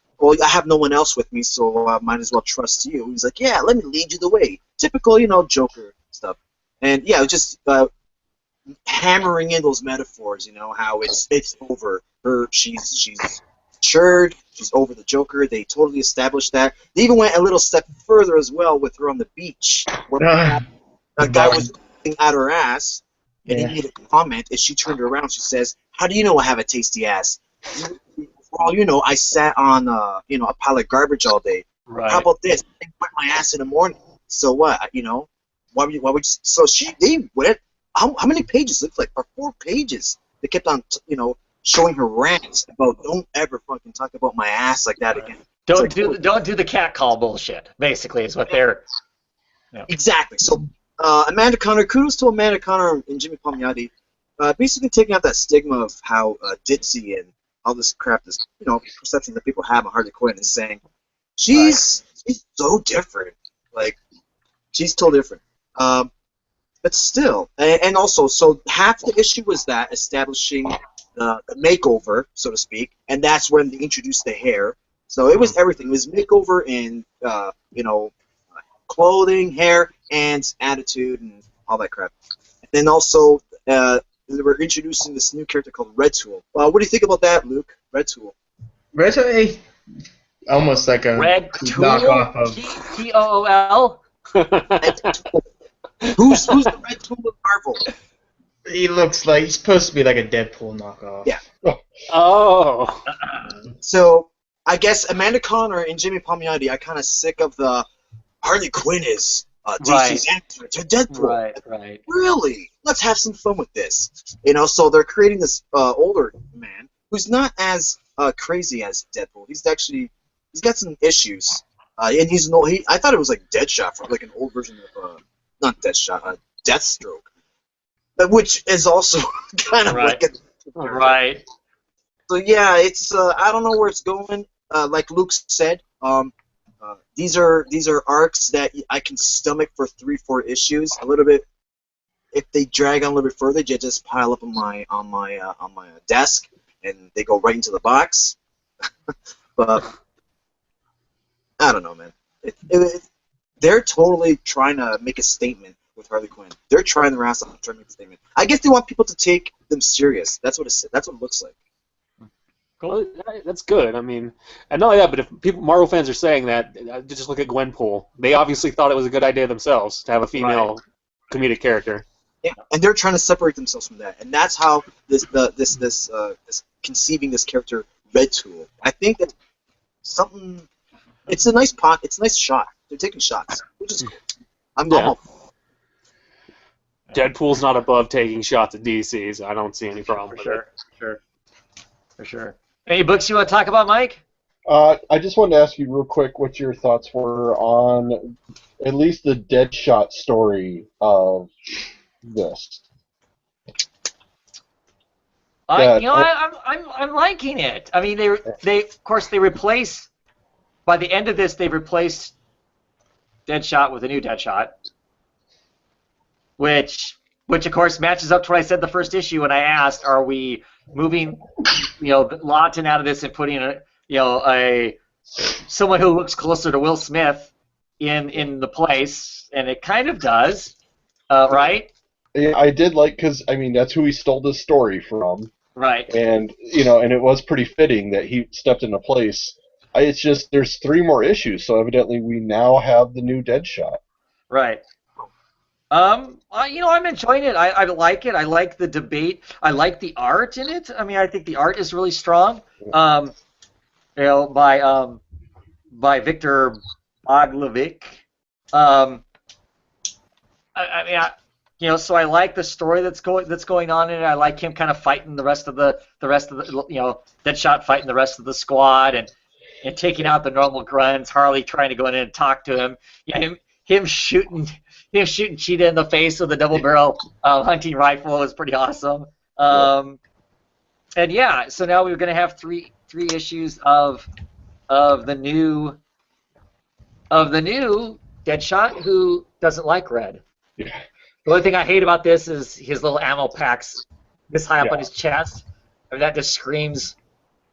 I have no one else with me, so I might as well trust you." He was like, "Yeah, let me lead you the way." Typical, Joker stuff. And yeah, it was just hammering in those metaphors. How it's over her. She's matured. She's over the Joker. They totally established that. They even went a little step further as well with her on the beach, where a guy was looking at her ass, and he made a comment. And she turned around. She says, "How do you know I have a tasty ass?" Well, I sat on a pile of garbage all day. Right. How about this? I wet my ass in the morning. So what? Why would you? So they went. How many pages? It looked like for 4 pages. They kept on, showing her rants about don't ever fucking talk about my ass like that again. Don't do the cat call bullshit. Basically, is what they're. Exactly. So Amanda Conner, kudos to Amanda Conner and Jimmy Palmiotti, basically taking out that stigma of how ditzy and all this crap, this perception that people have of Harley Quinn, and saying she's so different. Like she's totally different. But still, and also, so half the issue was that establishing the makeover, so to speak, and that's when they introduced the hair. So it was everything. It was makeover in, clothing, hair, and attitude, and all that crap. And then also, they were introducing this new character called Red Tool. What do you think about that, Luke? Red Tool. Red Tool, almost like a Red Tool? knockoff of Tool? Who's the Red Tool of Marvel? He looks like he's supposed to be like a Deadpool knockoff. Yeah. Oh. So I guess Amanda Conner and Jimmy Palmiotti are kind of sick of the Harley Quinn is DC's answer to Deadpool. Right. Really? Let's have some fun with this. So they're creating this older man who's not as crazy as Deadpool. He's got some issues. And he's I thought it was like Deadshot from like an old version of not Deathshot, Deathstroke. Which is also kind of like right. So yeah, it's I don't know where it's going. Like Luke said, these are arcs that I can stomach for 3-4 issues. A little bit, if they drag on a little bit further, they just pile up on my desk and they go right into the box. But I don't know, man. They're totally trying to make a statement with Harley Quinn. They're trying their ass off to try to make a statement. I guess they want people to take them serious. That's what it looks like. Well, that's good. I mean, and not only that, but if Marvel fans are saying that, just look at Gwenpool. They obviously thought it was a good idea themselves to have a female comedic character. Yeah, and they're trying to separate themselves from that, and that's how this conceiving this character Red Tool. I think that something. It's a nice pot. It's a nice shot. They're taking shots, which is cool. I'm all Deadpool's not above taking shots at DC, so I don't see any problem with it. For sure. Any books you want to talk about, Mike? I just wanted to ask you real quick what your thoughts were on at least the Deadshot story of this. I'm liking it. I mean, they of course they replace. By the end of this, they replaced Deadshot with a new Deadshot, which of course matches up to what I said in the first issue when I asked, are we moving, Lawton out of this and putting someone who looks closer to Will Smith in the place, and it kind of does, right? Yeah, I did because that's who he stole this story from, right? And and it was pretty fitting that he stepped into place. It's just there's 3 more issues, so evidently we now have the new Deadshot. Right. I'm enjoying it. I like it. I like the debate. I like the art in it. I mean, I think the art is really strong. By Victor Boglovic. So I like the story that's going on in it. I like him kind of fighting the rest of the Deadshot fighting the rest of the squad and taking out the normal grunts. Harley trying to go in and talk to him. Yeah, him shooting Cheetah in the face with a double barrel hunting rifle is pretty awesome. And yeah, so now we're going to have three issues of the new Deadshot who doesn't like red. Yeah. The only thing I hate about this is his little ammo packs this high up on his chest. I mean, that just screams.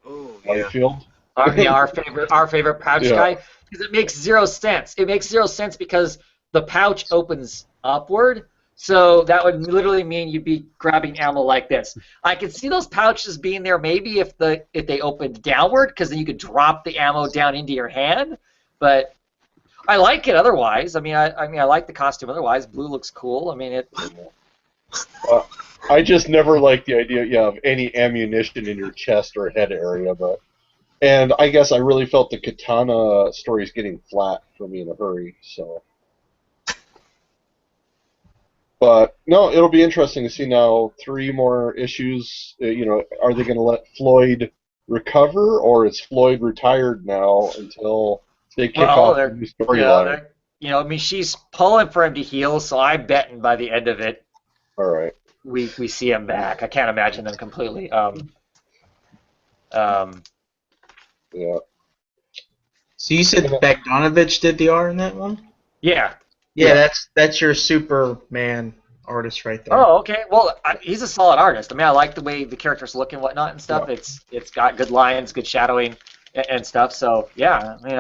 Oh, Liefeld. Our favorite pouch guy, because it makes 0 sense. It makes 0 sense because the pouch opens upward, so that would literally mean you'd be grabbing ammo like this. I could see those pouches being there maybe if they opened downward, because then you could drop the ammo down into your hand. But I like it otherwise. I mean, I like the costume otherwise. Blue looks cool. I mean, it. I just never liked the idea, of any ammunition in your chest or head area, and I guess I really felt the Katana story is getting flat for me in a hurry, so. But no, it'll be interesting to see now 3 more issues. Are they going to let Floyd recover, or is Floyd retired now until they kick off the new storyline? I mean, she's pulling for him to heal, so I'm betting by the end of it, all right, we see him back. I can't imagine them completely. Yeah. So you said Bogdanovich did the art in that one? Yeah. Yeah, that's your Superman artist right there. Oh, okay. Well, he's a solid artist. I mean, I like the way the characters look and whatnot and stuff. Yeah. It's got good lines, good shadowing, and stuff. So yeah, I mean,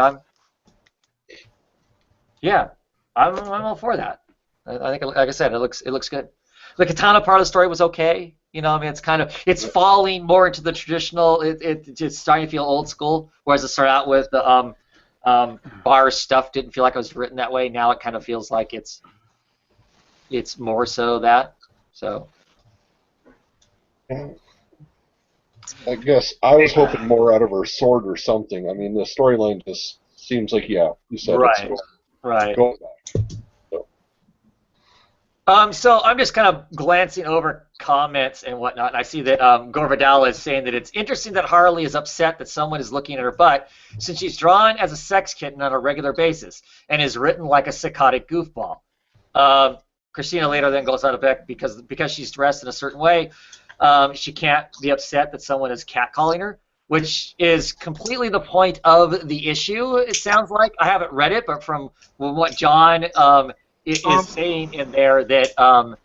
I'm all for that. I think, like I said, it looks good. The Katana part of the story was okay. I mean, it's falling more into the traditional. It's starting to feel old school. Whereas it started out with the bar stuff didn't feel like it was written that way. Now it kind of feels like it's more so that. So. I guess I was hoping more out of her sword or something. I mean, the storyline just seems like, you said right. Going back. So I'm just kind of glancing over comments and whatnot, and I see that Gore Vidal is saying that it's interesting that Harley is upset that someone is looking at her butt since she's drawn as a sex kitten on a regular basis and is written like a psychotic goofball. Christina later then goes on a bit because she's dressed in a certain way, she can't be upset that someone is catcalling her, which is completely the point of the issue, it sounds like. I haven't read it, but from what John is saying in there that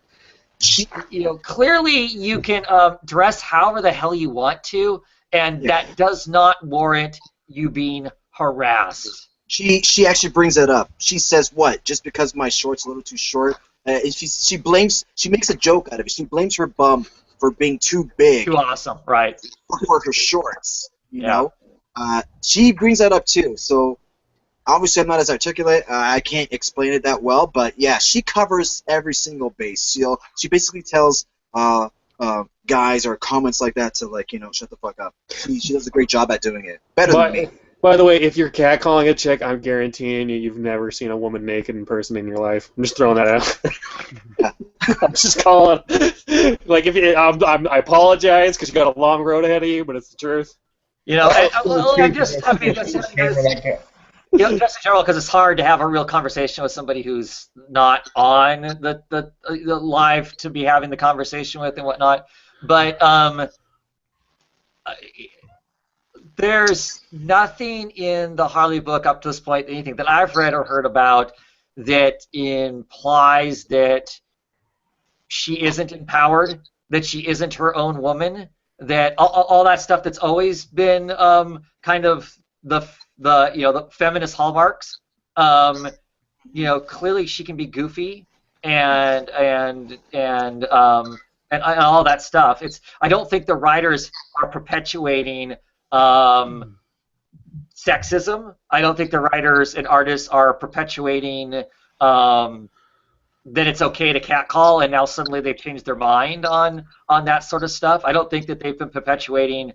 clearly you can dress however the hell you want to, and that does not warrant you being harassed. She actually brings it up. She says, "What? Just because my short's a little too short?" She makes a joke out of it. She blames her bum for being too big. Too awesome, right? For her shorts, you know. She brings that up too. So. Obviously, I'm not as articulate. I can't explain it that well, but yeah, she covers every single base. She basically tells guys or comments like that to shut the fuck up. She does a great job at doing it. Better than me. By the way, if you're catcalling a chick, I'm guaranteeing you've never seen a woman naked in person in your life. I'm just throwing that out. I'm just calling. I apologize because you got a long road ahead of you, but it's the truth. Just in general, because it's hard to have a real conversation with somebody who's not on the live to be having the conversation with and whatnot. But there's nothing in the Harley book up to this point, anything that I've read or heard about, that implies that she isn't empowered, that she isn't her own woman, that all that stuff that's always been kind of the feminist hallmarks. Clearly she can be goofy and all that stuff. I don't think the writers are perpetuating sexism. I don't think the writers and artists are perpetuating that it's okay to catcall and now suddenly they've changed their mind on that sort of stuff. I don't think that they've been perpetuating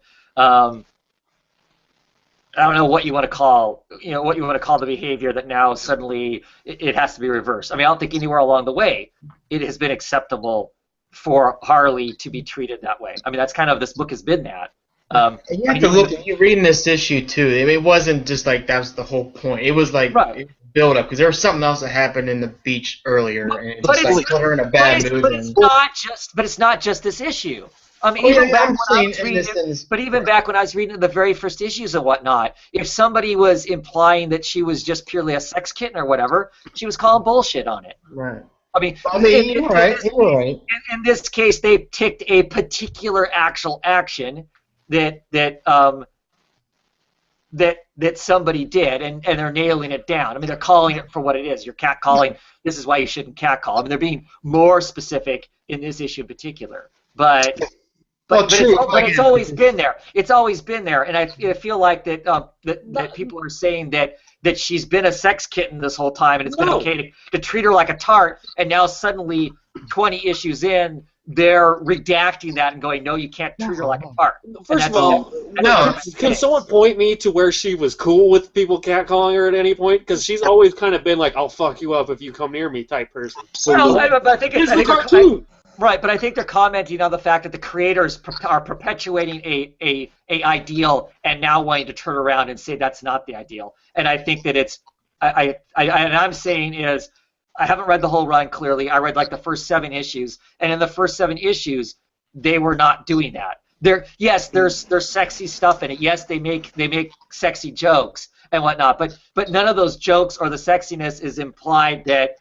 I don't know what you want to call, the behavior that now suddenly it has to be reversed. I mean, I don't think anywhere along the way it has been acceptable for Harley to be treated that way. I mean, that's kind of, this book has been that. You have to look at, you're reading this issue too. I mean, it wasn't just like that was the whole point. It was like build up because there was something else that happened in the beach earlier, and it just like put her in a bad mood. But it's not just this issue. I mean, even back when I was reading the very first issues and whatnot, if somebody was implying that she was just purely a sex kitten or whatever, she was calling bullshit on it. Right. I mean, you're right. In this case, they picked a particular actual action that somebody did, and they're nailing it down. I mean, they're calling it for what it is. You're catcalling. This is why you shouldn't catcall. I mean, they're being more specific in this issue in particular, but it's always been there. It's always been there, and I feel like that people are saying that she's been a sex kitten this whole time, and it's been okay to treat her like a tart, and now suddenly 20 issues in, they're redacting that and going, no, you can't treat her like a tart. First of all, can someone point me to where she was cool with people catcalling her at any point? Because she's always kind of been like, I'll fuck you up if you come near me type person. Well, I think it's a cartoon. Right, but I think they're commenting on the fact that the creators are perpetuating a ideal and now wanting to turn around and say that's not the ideal. And I think that it's and I'm saying is I haven't read the whole run clearly. I read like the first 7 issues, and in the first 7 issues they were not doing that. There's sexy stuff in it. Yes, they make sexy jokes and whatnot, but none of those jokes or the sexiness is implied that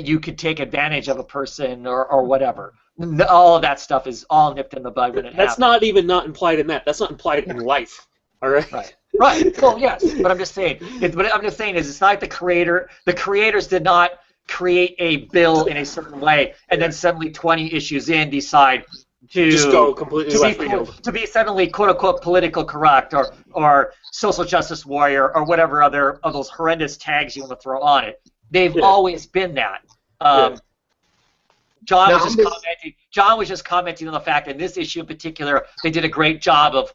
you could take advantage of a person or whatever. All of that stuff is all nipped in the bud when it happens. That's not even not implied in that. That's not implied in life. All right. Right. Well, yes, but I'm just saying. It's not like the creators did not create a bill in a certain way and then suddenly 20 issues in decide to just go completely left field. To be suddenly quote unquote political correct or social justice warrior or whatever other of those horrendous tags you want to throw on it. They've always been that. John was just commenting on the fact that in this issue in particular, they did a great job of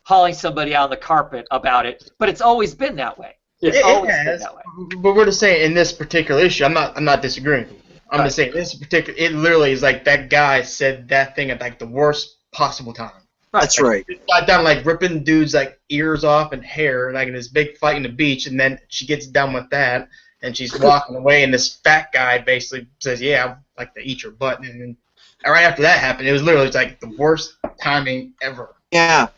hauling somebody out on the carpet about it, but it's always been that way. It's always been that way. But we're just saying in this particular issue, I'm not disagreeing. I'm just saying this particular. It literally is like that guy said that thing at like the worst possible time. That's right. Got down like ripping dudes like ears off and hair, like in this big fight in the beach, and then she gets done with that. And she's walking away, and this fat guy basically says, "Yeah, I'd like to eat your butt." And then right after that happened, it was literally like the worst timing ever. Yeah.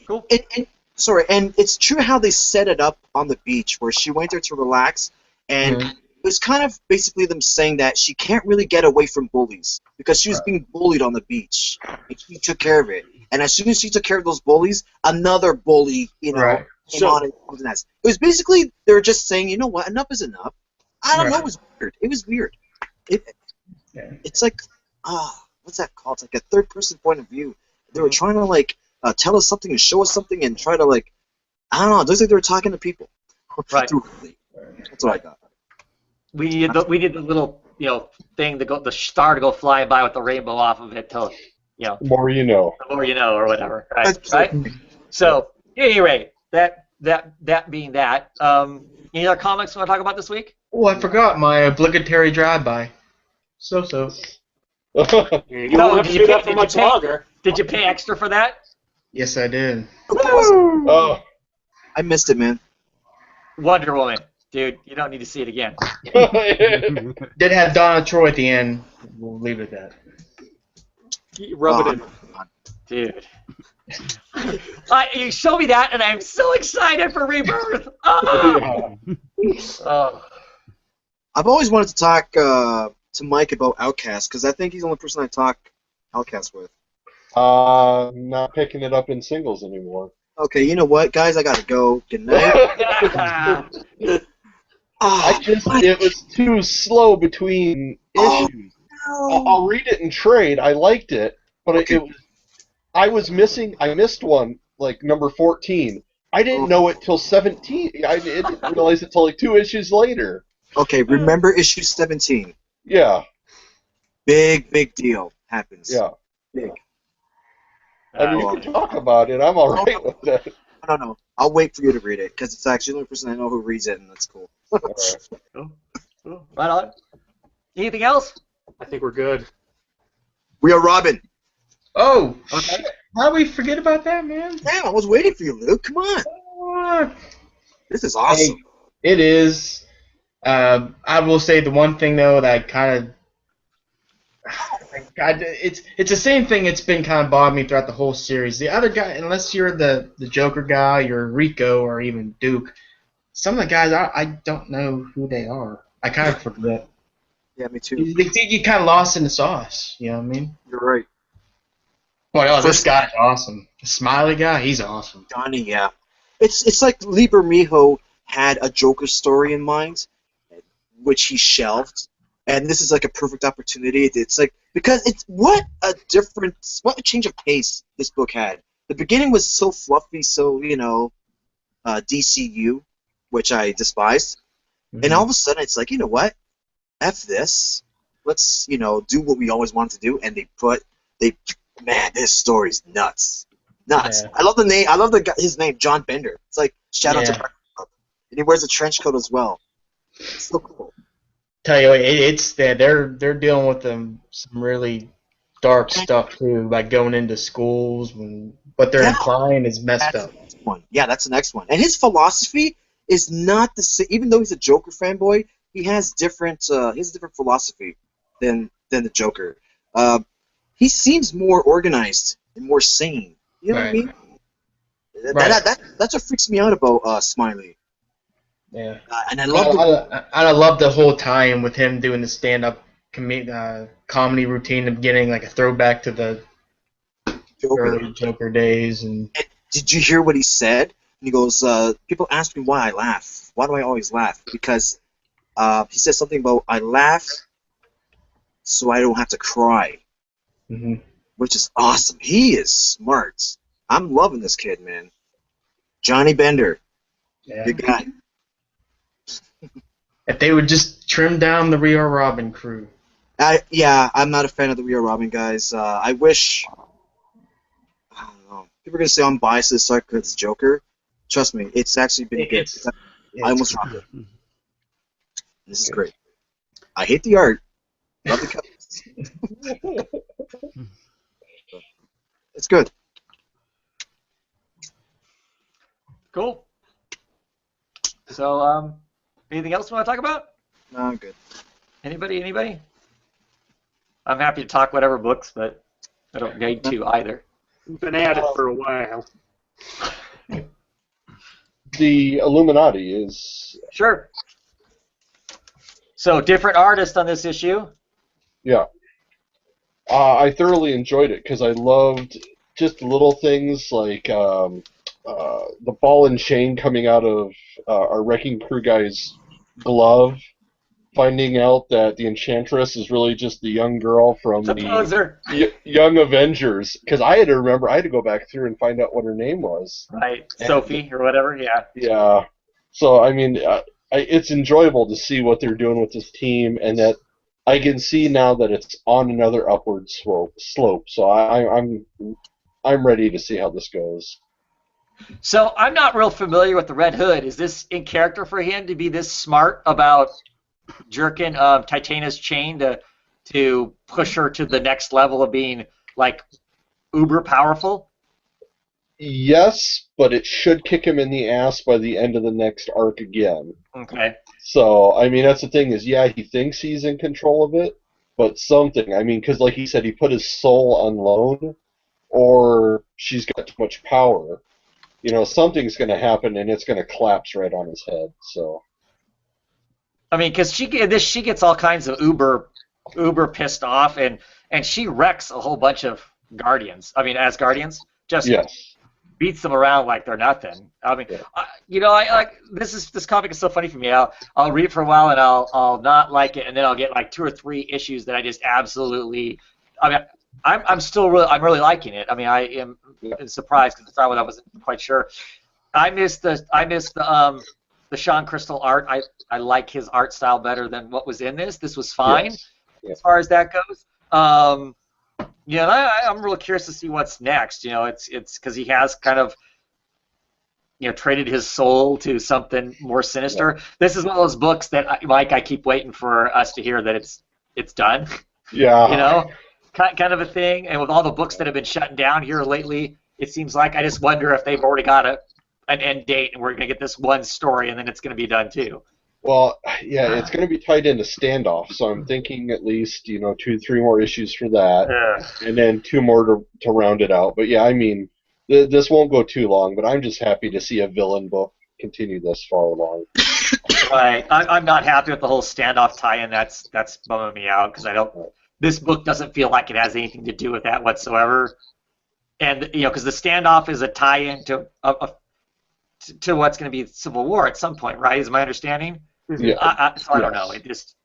Cool. And it's true how they set it up on the beach, where she went there to relax, and it was kind of basically them saying that she can't really get away from bullies because she was being bullied on the beach, and she took care of it. And as soon as she took care of those bullies, another bully, came on and was nice. It was basically they were just saying, you know what, enough is enough. I don't know. It was weird. It was weird. It's like, what's that called? It's like a third-person point of view. They were trying to like tell us something and show us something and try to like, I don't know. It looks like they were talking to people. Right. That's what I got. We did the little thing to go, the star to go flying by with the rainbow off of it till The more you know. The more you know, or whatever. Right. So at any rate, that being that, any other comics you want to talk about this week? Oh, I forgot my obligatory drive-by. So. You don't have to do that for much longer. Did you pay extra for that? Yes, I did. Oh. I missed it, man. Wonder Woman. Dude, you don't need to see it again. Did have Donna Troy at the end. We'll leave it at that. Rub it in. Dude. You show me that, and I'm so excited for Rebirth. I've always wanted to talk to Mike about Outcast, because I think he's the only person I talk Outcast with. Not picking it up in singles anymore. Okay, you know what, guys? I gotta go. Good night. It was too slow between issues. No. I'll read it in trade. I liked it, but I missed one, like number 14. I didn't know it till 17. I didn't realize it till like 2 issues later. Okay, remember issue 17. Yeah. Big deal happens. Yeah. Big. I mean, you can talk about it. I'm all right with that. No. I'll wait for you to read it, because it's actually the only person I know who reads it, and that's cool. Cool. Right on. Anything else? I think we're good. We are Robin. Oh, okay. How we forget about that, man? Damn, I was waiting for you, Luke. Come on. What? This is awesome. Hey, it is. I will say the one thing, though, that I kind of... It's the same thing. It's been kind of bothering me throughout the whole series. The other guy, unless you're the Joker guy, you're Rico, or even Duke, some of the guys, I don't know who they are. I kind of forget. Yeah, me too. You kind of lost in the sauce. You know what I mean? You're right. Boy, this guy's awesome. The smiley guy, he's awesome. Johnny, yeah. It's like Liber Mijo had a Joker story in mind, which he shelved, and this is like a perfect opportunity. It's like, because it's what a change of pace this book had. The beginning was so fluffy, so DCU, which I despised, and all of a sudden it's like, you know what? F this. Let's do what we always wanted to do, and man, this story's nuts. Yeah. I love the name. I love his name, John Bender. It's like shout out to Breakfast Club. And he wears a trench coat as well. It's so cool. tell you, it's they're dealing with some really dark stuff too, like going into schools when what they're implying is messed up. Yeah, that's the next one. And his philosophy is not the same. Even though he's a Joker fanboy, he has different philosophy than the Joker. He seems more organized and more sane. You know what I mean? Right. That's what freaks me out about Smiley. Yeah. And I love the whole tie-in with him doing the stand-up comedy routine of getting like a throwback to the early Joker days. And did you hear what he said? He goes, people ask me why I laugh. Why do I always laugh? Because he says something about I laugh so I don't have to cry, which is awesome. He is smart. I'm loving this kid, man. Johnny Bender, good guy. If they would just trim down the Rio Robin crew. I'm not a fan of the Rio Robin guys. I wish. I don't know. People are gonna say I'm biased this because it's Joker. Trust me, it's actually been good. I almost dropped it. This is great. I hate the art. Love the covers. It's good. Cool. So, anything else you want to talk about? No, I'm good. Anybody? I'm happy to talk whatever books, but I don't need to either. We've been at it for a while. The Illuminati is... Sure. So, different artist on this issue. Yeah. I thoroughly enjoyed it because I loved just the little things like the ball and chain coming out of our Wrecking Crew guy's glove, finding out that the Enchantress is really just the young girl from the Young Avengers. Because I had to go back through and find out what her name was. Right, Sophie or whatever, yeah. Yeah. So, I mean, it's enjoyable to see what they're doing with this team, and that I can see now that it's on another upward slope. So I'm ready to see how this goes. So I'm not real familiar with the Red Hood. Is this in character for him to be this smart about jerking Titania's chain to push her to the next level of being like uber powerful? Yes, but it should kick him in the ass by the end of the next arc again. Okay. So, I mean, that's the thing is, yeah, he thinks he's in control of it, but something, I mean, because like he said, he put his soul on loan, or she's got too much power. You know, something's going to happen, and it's going to collapse right on his head. So, I mean, because she gets all kinds of uber pissed off, and she wrecks a whole bunch of Guardians. I mean, as Guardians, just beats them around like they're nothing. I mean, I like this comic is so funny for me. I'll read it for a while, and I'll not like it, and then I'll get like 2 or 3 issues that I just absolutely. I mean, I'm really liking it. I mean, I am surprised because it's not what I wasn't quite sure. I missed the Sean Crystal art. I like his art style better than what was in this. This was fine as far as that goes. And I'm really curious to see what's next. You know, it's because he has kind of traded his soul to something more sinister. Yeah. This is one of those books that I keep waiting for us to hear that it's done. Yeah. Kind of a thing. And with all the books that have been shutting down here lately, it seems like I just wonder if they've already got an end date and we're going to get this one story and then it's going to be done too. Well, yeah, it's going to be tied into Standoff, so I'm thinking at least 2, 3 more issues for that, and then 2 more to round it out. But yeah, I mean, this won't go too long, but I'm just happy to see a villain book continue this far along. Right, I'm not happy with the whole Standoff tie-in. That's bumming me out because this book doesn't feel like it has anything to do with that whatsoever, and because the Standoff is a tie-in to what's going to be Civil War at some point, right? Is my understanding? Yeah. So I don't know. It just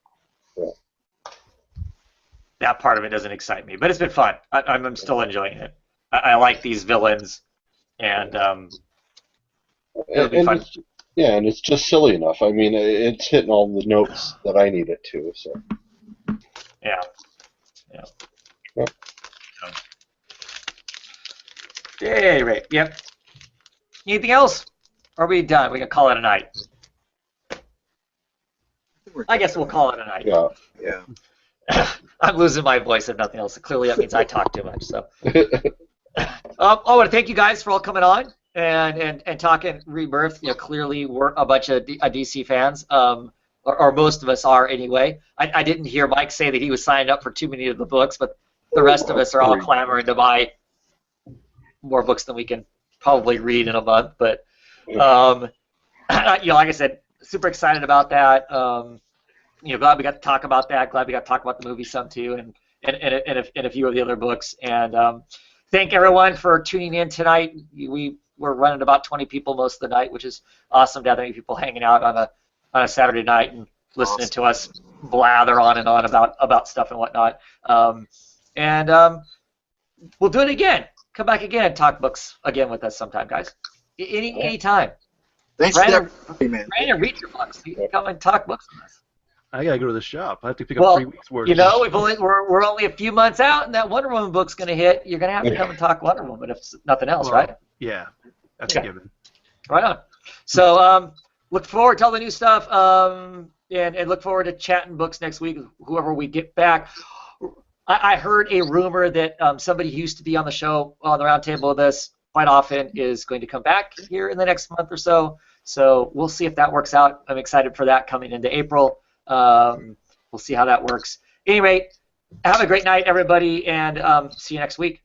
that part of it doesn't excite me, but it's been fun. I'm still enjoying it. I like these villains, and it'll be fun. And it's just silly enough. I mean, it's hitting all the notes that I need it to. So. Yeah. Yay, right. Yep. Anything else? Or are we done? We can call it a night. I guess we'll call it a night. Yeah. I'm losing my voice if nothing else. Clearly that means I talk too much. So I want to thank you guys for all coming on and talking Rebirth. Clearly we're a bunch of DC fans, or most of us are anyway. I didn't hear Mike say that he was signed up for too many of the books, but the rest of us are all clamoring to buy more books than we can probably read in a month. But like I said, super excited about that. Glad we got to talk about that. Glad we got to talk about the movie some too, and a few of the other books. And thank everyone for tuning in tonight. We're running about 20 people most of the night, which is awesome to have that many people hanging out on a Saturday night and listening to us blather on and on about stuff and whatnot. We'll do it again. Come back again and talk books again with us sometime, guys. Anytime. Thanks for that, man. Brandon, read your books. You can come and talk books with us. I gotta go to the shop. I have to pick up 3 weeks worth. We're only a few months out, and that Wonder Woman book's gonna hit. You're gonna have to come and talk Wonder Woman if nothing else, right? Yeah, that's a given. Right on. So look forward to all the new stuff, and look forward to chatting books next week. Whoever we get back. I heard a rumor that somebody who used to be on the show on the roundtable with us quite often is going to come back here in the next month or so. So we'll see if that works out. I'm excited for that coming into April. We'll see how that works. Anyway, have a great night, everybody, and see you next week.